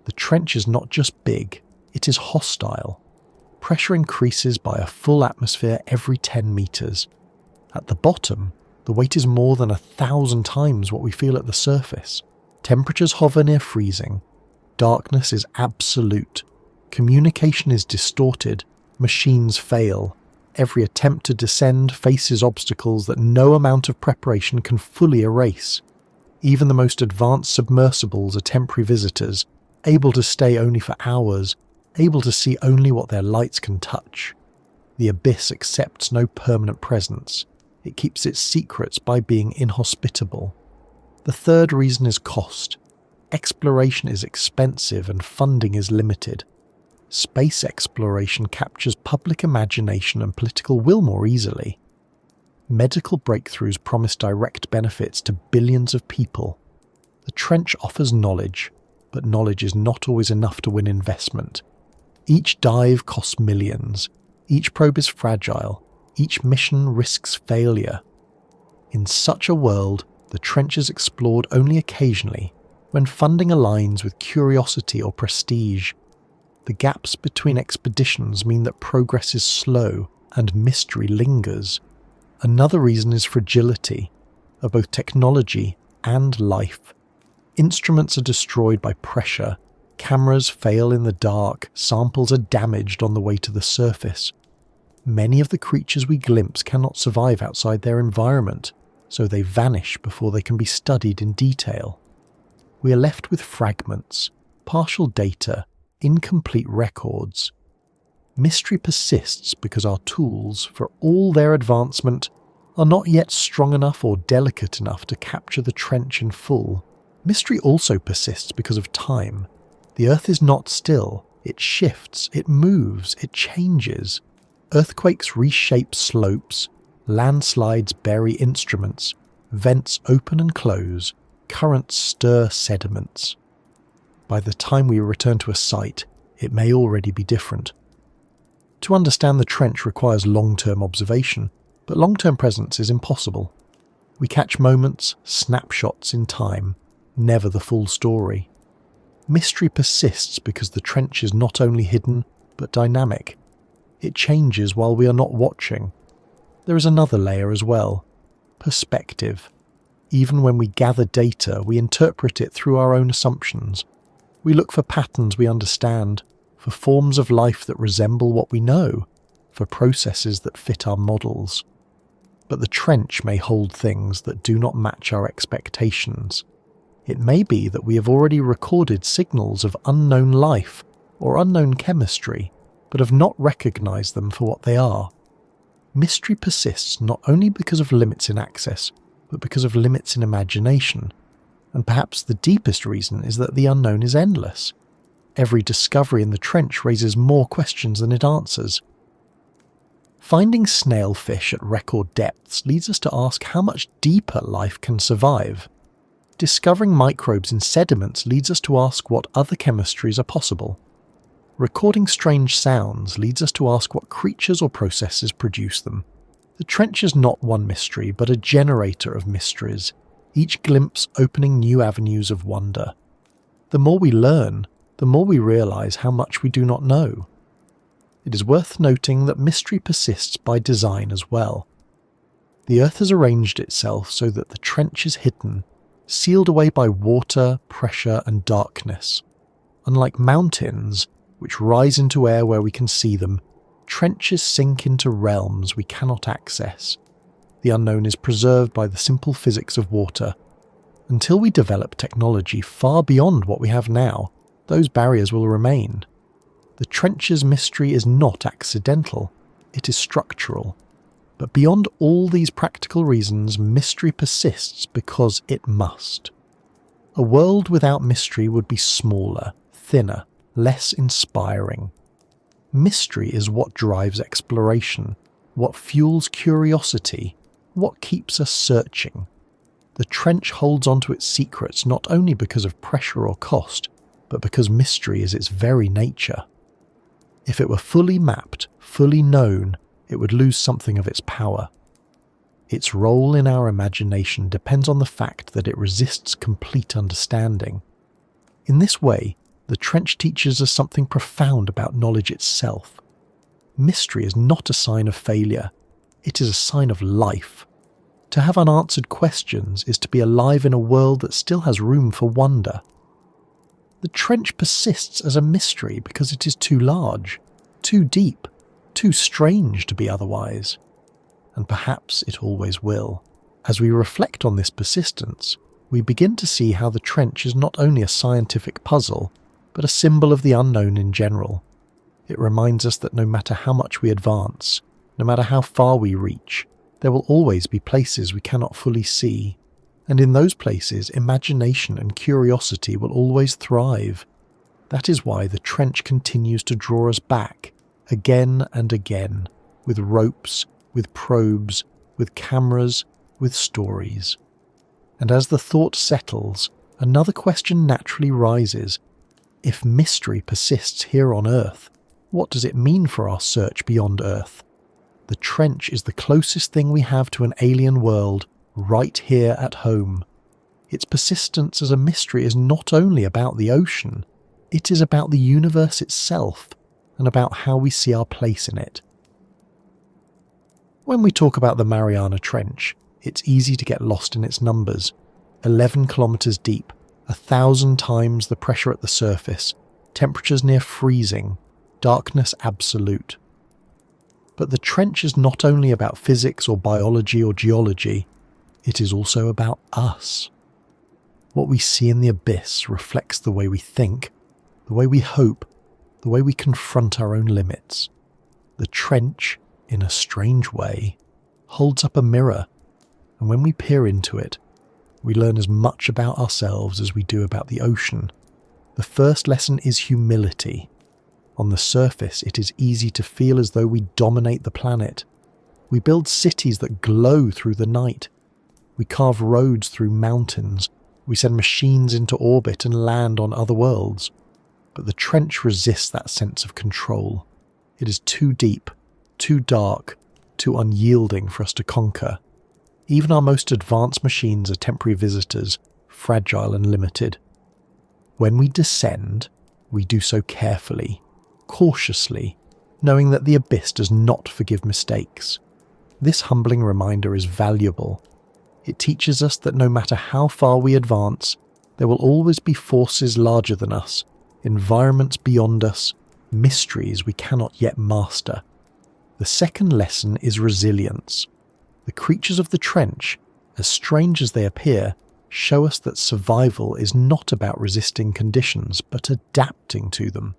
The trench is not just big, it is hostile. Pressure increases by a full atmosphere every 10 metres. At the bottom, the weight is more than 1,000 times what we feel at the surface. Temperatures hover near freezing. Darkness is absolute. Communication is distorted. Machines fail. Every attempt to descend faces obstacles that no amount of preparation can fully erase. Even the most advanced submersibles are temporary visitors, able to stay only for hours, able to see only what their lights can touch. The abyss accepts no permanent presence. It keeps its secrets by being inhospitable. The third reason is cost. Exploration is expensive and funding is limited. Space exploration captures public imagination and political will more easily. Medical breakthroughs promise direct benefits to billions of people. The trench offers knowledge, but knowledge is not always enough to win investment. Each dive costs millions. Each probe is fragile. Each mission risks failure. In such a world, the trench is explored only occasionally, when funding aligns with curiosity or prestige. The gaps between expeditions mean that progress is slow and mystery lingers. Another reason is fragility, of both technology and life. Instruments are destroyed by pressure, cameras fail in the dark, samples are damaged on the way to the surface. Many of the creatures we glimpse cannot survive outside their environment, so they vanish before they can be studied in detail. We are left with fragments, partial data, incomplete records. Mystery persists because our tools, for all their advancement, are not yet strong enough or delicate enough to capture the trench in full. Mystery also persists because of time. The Earth is not still. It shifts, it moves, it changes. Earthquakes reshape slopes, landslides bury instruments, vents open and close, currents stir sediments. By the time we return to a site, it may already be different. To understand the trench requires long-term observation, but long-term presence is impossible. We catch moments, snapshots in time, never the full story. Mystery persists because the trench is not only hidden, but dynamic. It changes while we are not watching. There is another layer as well. Perspective. Even when we gather data, we interpret it through our own assumptions. We look for patterns we understand, for forms of life that resemble what we know, for processes that fit our models. But the trench may hold things that do not match our expectations. It may be that we have already recorded signals of unknown life or unknown chemistry, but have not recognized them for what they are. Mystery persists not only because of limits in access, but because of limits in imagination. And perhaps the deepest reason is that the unknown is endless. Every discovery in the trench raises more questions than it answers. Finding snailfish at record depths leads us to ask how much deeper life can survive. Discovering microbes in sediments leads us to ask what other chemistries are possible. Recording strange sounds leads us to ask what creatures or processes produce them. The trench is not one mystery, but a generator of mysteries, each glimpse opening new avenues of wonder. The more we learn, the more we realise how much we do not know. It is worth noting that mystery persists by design as well. The Earth has arranged itself so that the trench is hidden, sealed away by water, pressure and darkness. Unlike mountains, which rise into air where we can see them, trenches sink into realms we cannot access. The unknown is preserved by the simple physics of water. Until we develop technology far beyond what we have now, those barriers will remain. The trench's mystery is not accidental, it is structural. But beyond all these practical reasons, mystery persists because it must. A world without mystery would be smaller, thinner, less inspiring. Mystery is what drives exploration, what fuels curiosity, what keeps us searching. The trench holds onto its secrets not only because of pressure or cost, but because mystery is its very nature. If it were fully mapped, fully known, it would lose something of its power. Its role in our imagination depends on the fact that it resists complete understanding. In this way, the trench teaches us something profound about knowledge itself. Mystery is not a sign of failure, it is a sign of life. To have unanswered questions is to be alive in a world that still has room for wonder. The trench persists as a mystery because it is too large, too deep, too strange to be otherwise. And perhaps it always will. As we reflect on this persistence, we begin to see how the trench is not only a scientific puzzle, but a symbol of the unknown in general. It reminds us that no matter how much we advance, no matter how far we reach, there will always be places we cannot fully see. And in those places, imagination and curiosity will always thrive. That is why the trench continues to draw us back, again and again, with ropes, with probes, with cameras, with stories. And as the thought settles, another question naturally rises. If mystery persists here on Earth, what does it mean for our search beyond Earth? The trench is the closest thing we have to an alien world, right here at home. Its persistence as a mystery is not only about the ocean, it is about the universe itself, and about how we see our place in it. When we talk about the Mariana Trench, it's easy to get lost in its numbers. 11 kilometers deep, 1,000 times the pressure at the surface, temperatures near freezing, darkness absolute. But the trench is not only about physics or biology or geology, it is also about us. What we see in the abyss reflects the way we think, the way we hope, the way we confront our own limits. The trench, in a strange way, holds up a mirror, and when we peer into it, we learn as much about ourselves as we do about the ocean. The first lesson is humility. On the surface, it is easy to feel as though we dominate the planet. We build cities that glow through the night. We carve roads through mountains. We send machines into orbit and land on other worlds. But the trench resists that sense of control. It is too deep, too dark, too unyielding for us to conquer. Even our most advanced machines are temporary visitors, fragile and limited. When we descend, we do so carefully, cautiously, knowing that the abyss does not forgive mistakes. This humbling reminder is valuable. It teaches us that no matter how far we advance, there will always be forces larger than us, environments beyond us, mysteries we cannot yet master. The second lesson is resilience. The creatures of the trench, as strange as they appear, show us that survival is not about resisting conditions, but adapting to them.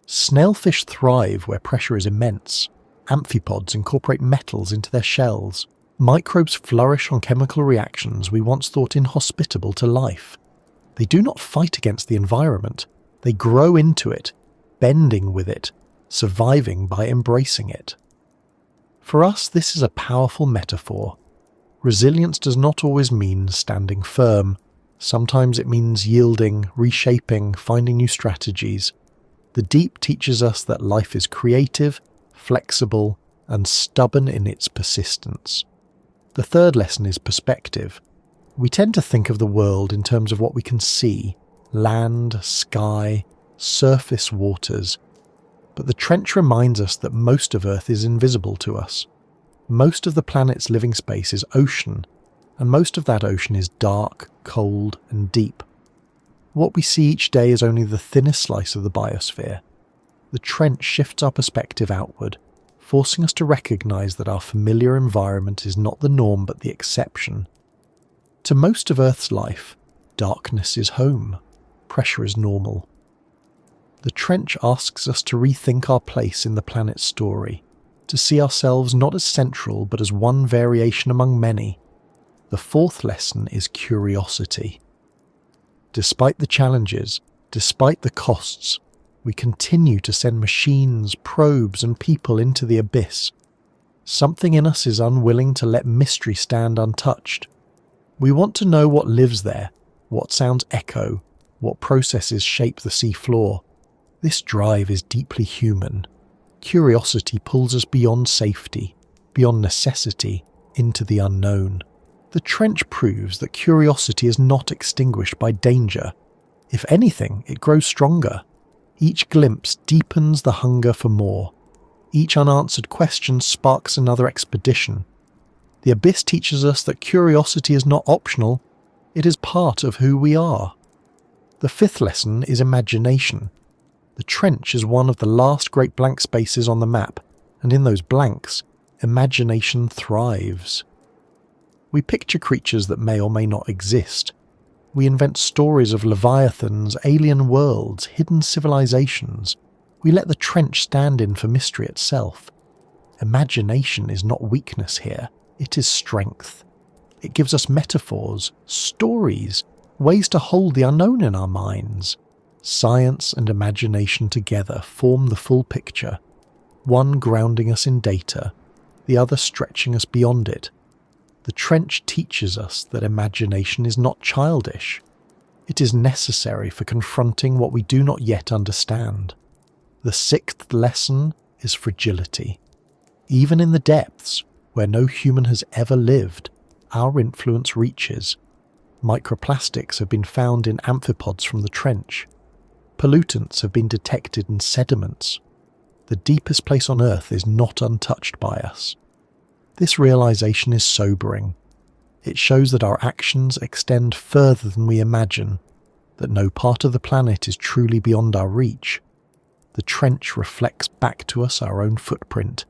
Snailfish thrive where pressure is immense. Amphipods incorporate metals into their shells. Microbes flourish on chemical reactions we once thought inhospitable to life. They do not fight against the environment. They grow into it, bending with it, surviving by embracing it. For us, this is a powerful metaphor. Resilience does not always mean standing firm. Sometimes it means yielding, reshaping, finding new strategies. The deep teaches us that life is creative, flexible, and stubborn in its persistence. The third lesson is perspective. We tend to think of the world in terms of what we can see: land, sky, surface waters. But the trench reminds us that most of Earth is invisible to us. Most of the planet's living space is ocean, and most of that ocean is dark, cold, and deep. What we see each day is only the thinnest slice of the biosphere. The trench shifts our perspective outward, forcing us to recognize that our familiar environment is not the norm but the exception. To most of Earth's life, darkness is home, pressure is normal. The trench asks us to rethink our place in the planet's story, to see ourselves not as central but as one variation among many. The fourth lesson is curiosity. Despite the challenges, despite the costs, we continue to send machines, probes, and people into the abyss. Something in us is unwilling to let mystery stand untouched. We want to know what lives there, what sounds echo, what processes shape the sea floor. This drive is deeply human. Curiosity pulls us beyond safety, beyond necessity, into the unknown. The trench proves that curiosity is not extinguished by danger. If anything, it grows stronger. Each glimpse deepens the hunger for more. Each unanswered question sparks another expedition. The abyss teaches us that curiosity is not optional, it is part of who we are. The fifth lesson is imagination. The trench is one of the last great blank spaces on the map, and in those blanks, imagination thrives. We picture creatures that may or may not exist. We invent stories of leviathans, alien worlds, hidden civilizations. We let the trench stand in for mystery itself. Imagination is not weakness here, it is strength. It gives us metaphors, stories, ways to hold the unknown in our minds. Science and imagination together form the full picture, one grounding us in data, the other stretching us beyond it. The trench teaches us that imagination is not childish. It is necessary for confronting what we do not yet understand. The sixth lesson is fragility. Even in the depths, where no human has ever lived, our influence reaches. Microplastics have been found in amphipods from the trench. Pollutants have been detected in sediments. The deepest place on Earth is not untouched by us. This realization is sobering. It shows that our actions extend further than we imagine, that no part of the planet is truly beyond our reach. The trench reflects back to us our own footprint,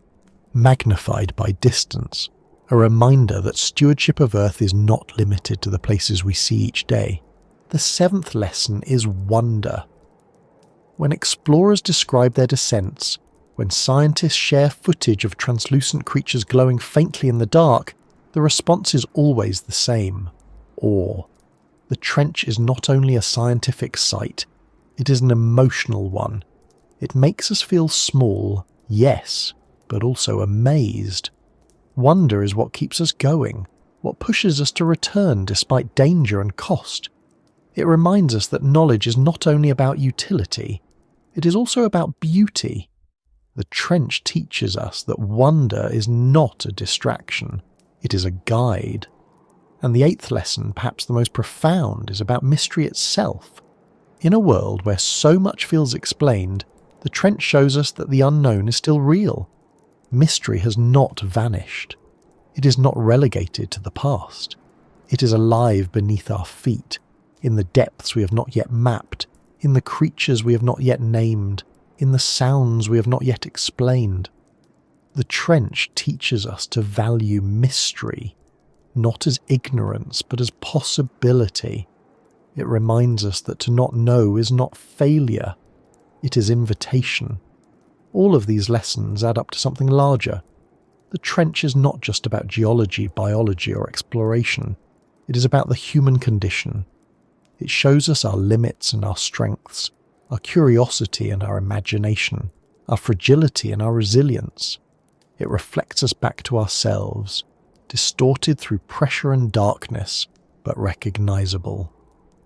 magnified by distance, a reminder that stewardship of Earth is not limited to the places we see each day. The seventh lesson is wonder. When explorers describe their descents, when scientists share footage of translucent creatures glowing faintly in the dark, the response is always the same: awe. The trench is not only a scientific sight, it is an emotional one. It makes us feel small, yes, but also amazed. Wonder is what keeps us going, what pushes us to return despite danger and cost. It reminds us that knowledge is not only about utility, it is also about beauty. The trench teaches us that wonder is not a distraction, it is a guide. And the eighth lesson, perhaps the most profound, is about mystery itself. In a world where so much feels explained, the trench shows us that the unknown is still real. Mystery has not vanished. It is not relegated to the past. It is alive beneath our feet, in the depths we have not yet mapped, in the creatures we have not yet named, in the sounds we have not yet explained. The trench teaches us to value mystery, not as ignorance, but as possibility. It reminds us that to not know is not failure, it is invitation. All of these lessons add up to something larger. The trench is not just about geology, biology, or exploration. It is about the human condition. It shows us our limits and our strengths, our curiosity and our imagination, our fragility and our resilience. It reflects us back to ourselves, distorted through pressure and darkness, but recognizable.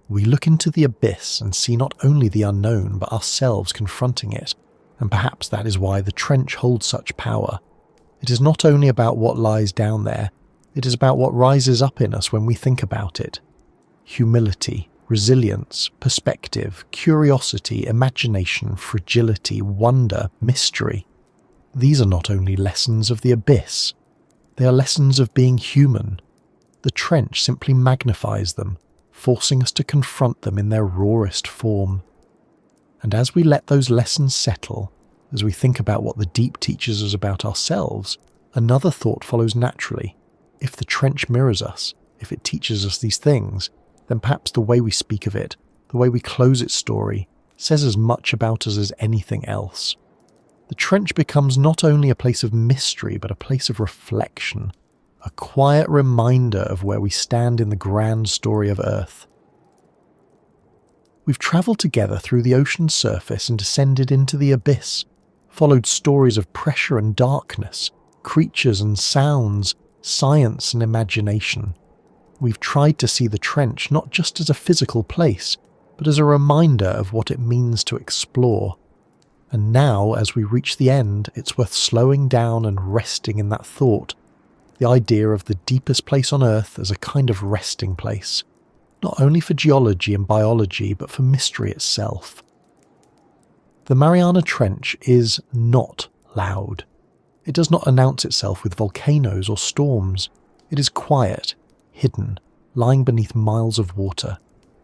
We look into the abyss and see not only the unknown, but ourselves confronting it, and perhaps that is why the trench holds such power. It is not only about what lies down there, it is about what rises up in us when we think about it. Humility, resilience, perspective, curiosity, imagination, fragility, wonder, mystery. These are not only lessons of the abyss, they are lessons of being human. The trench simply magnifies them, forcing us to confront them in their rawest form. And as we let those lessons settle, as we think about what the deep teaches us about ourselves, another thought follows naturally. If the trench mirrors us, if it teaches us these things, then perhaps the way we speak of it, the way we close its story, says as much about us as anything else. The trench becomes not only a place of mystery, but a place of reflection, a quiet reminder of where we stand in the grand story of Earth. We've travelled together through the ocean's surface and descended into the abyss, followed stories of pressure and darkness, creatures and sounds, science and imagination. We've tried to see the trench not just as a physical place, but as a reminder of what it means to explore. And now, as we reach the end, it's worth slowing down and resting in that thought, the idea of the deepest place on Earth as a kind of resting place, not only for geology and biology, but for mystery itself. The Mariana Trench is not loud. It does not announce itself with volcanoes or storms. It is quiet, hidden, lying beneath miles of water.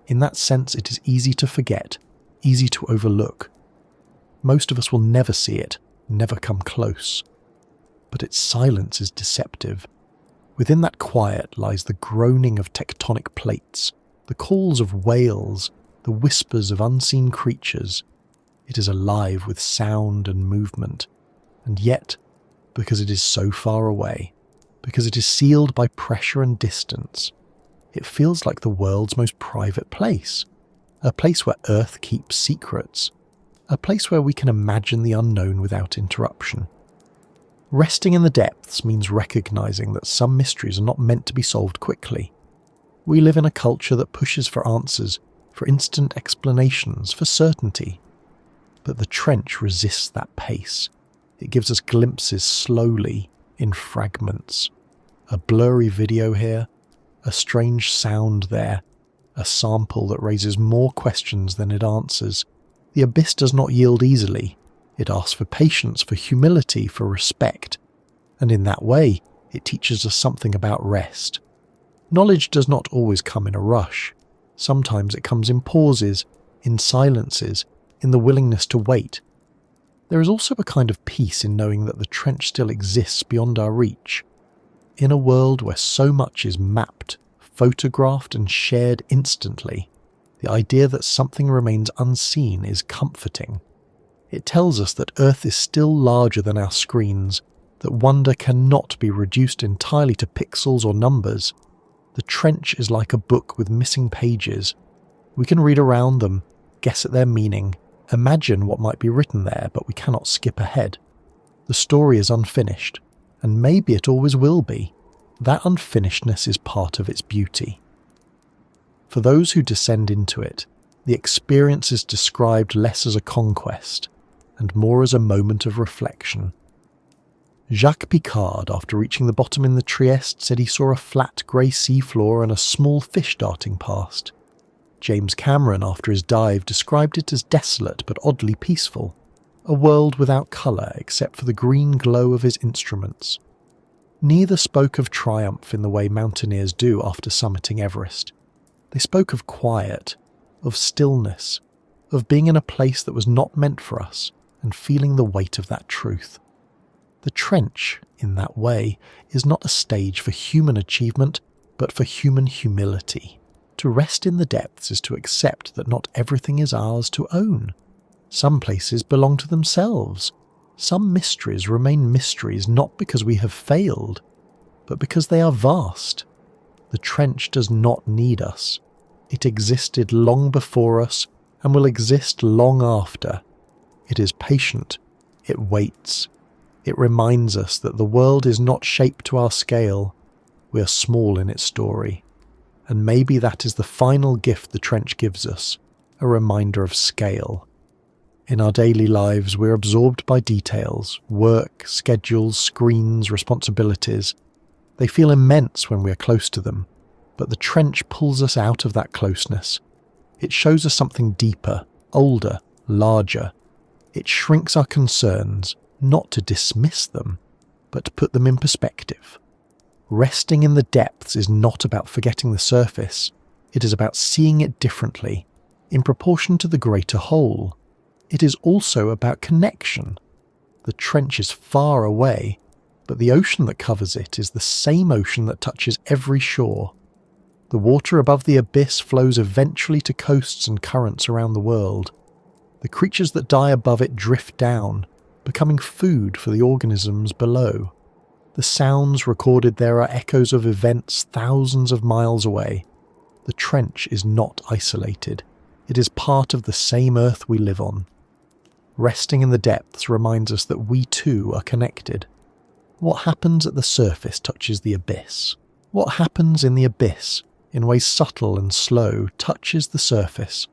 In that sense, it is easy to forget, easy to overlook. Most of us will never see it, never come close. But its silence is deceptive. Within that quiet lies the groaning of tectonic plates, the calls of whales, the whispers of unseen creatures. It is alive with sound and movement, and yet, because it is so far away, because it is sealed by pressure and distance, it feels like the world's most private place, a place where Earth keeps secrets, a place where we can imagine the unknown without interruption. Resting in the depths means recognizing that some mysteries are not meant to be solved quickly. We live in a culture that pushes for answers, for instant explanations, for certainty. But the trench resists that pace. It gives us glimpses slowly, in fragments. A blurry video here, a strange sound there, a sample that raises more questions than it answers. The abyss does not yield easily. It asks for patience, for humility, for respect. And in that way, it teaches us something about rest. Knowledge does not always come in a rush. Sometimes it comes in pauses, in silences, in the willingness to wait. There is also a kind of peace in knowing that the trench still exists beyond our reach. In a world where so much is mapped, photographed and shared instantly, the idea that something remains unseen is comforting. It tells us that Earth is still larger than our screens, that wonder cannot be reduced entirely to pixels or numbers. The trench is like a book with missing pages. We can read around them, guess at their meaning, imagine what might be written there, but we cannot skip ahead. The story is unfinished, and maybe it always will be. That unfinishedness is part of its beauty. For those who descend into it, the experience is described less as a conquest, and more as a moment of reflection. Jacques Picard, after reaching the bottom in the Trieste, said he saw a flat grey seafloor and a small fish darting past. James Cameron, after his dive, described it as desolate but oddly peaceful, a world without colour except for the green glow of his instruments. Neither spoke of triumph in the way mountaineers do after summiting Everest. They spoke of quiet, of stillness, of being in a place that was not meant for us and feeling the weight of that truth. The trench, in that way, is not a stage for human achievement, but for human humility. To rest in the depths is to accept that not everything is ours to own. Some places belong to themselves. Some mysteries remain mysteries not because we have failed, but because they are vast. The trench does not need us. It existed long before us and will exist long after. It is patient. It waits. It reminds us that the world is not shaped to our scale. We are small in its story. And maybe that is the final gift the trench gives us, a reminder of scale. In our daily lives, we're absorbed by details, work, schedules, screens, responsibilities. They feel immense when we're close to them, but the trench pulls us out of that closeness. It shows us something deeper, older, larger. It shrinks our concerns, not to dismiss them, but to put them in perspective. Resting in the depths is not about forgetting the surface. It is about seeing it differently, in proportion to the greater whole. It is also about connection. The trench is far away, but the ocean that covers it is the same ocean that touches every shore. The water above the abyss flows eventually to coasts and currents around the world. The creatures that die above it drift down, becoming food for the organisms below. The sounds recorded there are echoes of events thousands of miles away. The trench is not isolated. It is part of the same earth we live on. Resting in the depths reminds us that we too are connected. What happens at the surface touches the abyss. What happens in the abyss, in ways subtle and slow, touches the surface.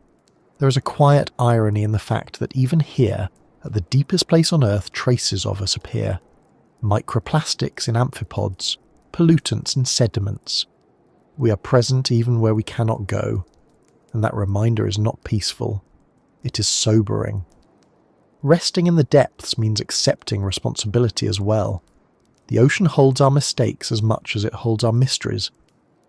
There is a quiet irony in the fact that even here, at the deepest place on Earth, traces of us appear. Microplastics in amphipods, pollutants in sediments. We are present even where we cannot go, and that reminder is not peaceful. It is sobering. Resting in the depths means accepting responsibility as well. The ocean holds our mistakes as much as it holds our mysteries.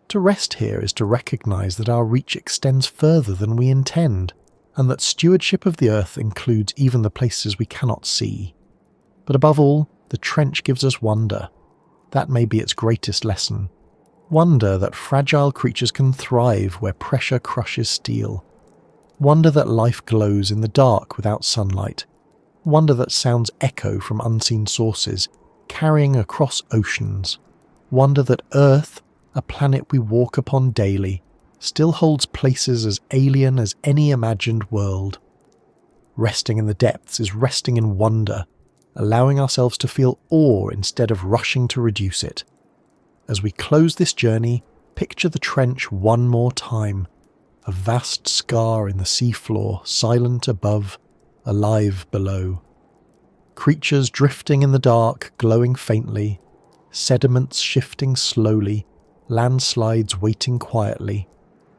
To rest here is to recognize that our reach extends further than we intend, and that stewardship of the earth includes even the places we cannot see. But above all, the trench gives us wonder. That may be its greatest lesson. Wonder that fragile creatures can thrive where pressure crushes steel. Wonder that life glows in the dark without sunlight. Wonder that sounds echo from unseen sources, carrying across oceans. Wonder that Earth, a planet we walk upon daily, still holds places as alien as any imagined world. Resting in the depths is resting in wonder, allowing ourselves to feel awe instead of rushing to reduce it. As we close this journey, picture the trench one more time, a vast scar in the seafloor, silent above, alive below. Creatures drifting in the dark, glowing faintly, sediments shifting slowly, landslides waiting quietly,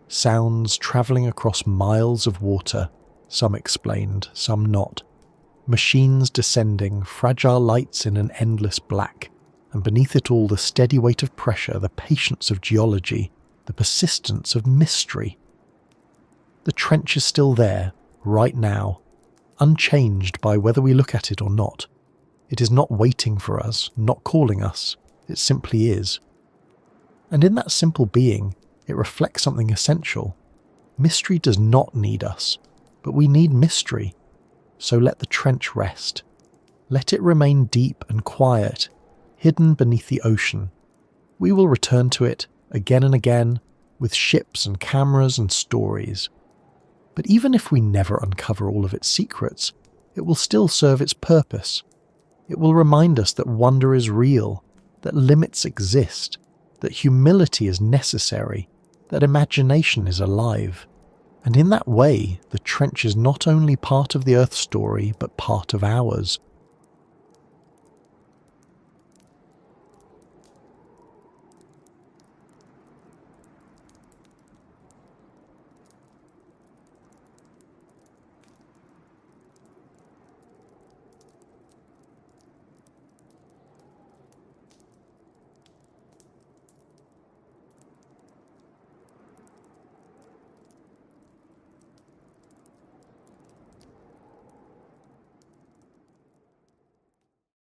sounds travelling across miles of water, some explained, some not. Machines descending, fragile lights in an endless black, and beneath it all the steady weight of pressure, the patience of geology, the persistence of mystery. The trench is still there, right now, unchanged by whether we look at it or not. It is not waiting for us, not calling us. It simply is. And in that simple being, it reflects something essential. Mystery does not need us, but we need mystery. So let the trench rest. Let it remain deep and quiet, hidden beneath the ocean. We will return to it again and again, with ships and cameras and stories. But even if we never uncover all of its secrets, it will still serve its purpose. It will remind us that wonder is real, that limits exist, that humility is necessary, that imagination is alive. And in that way, the trench is not only part of the Earth story, but part of ours,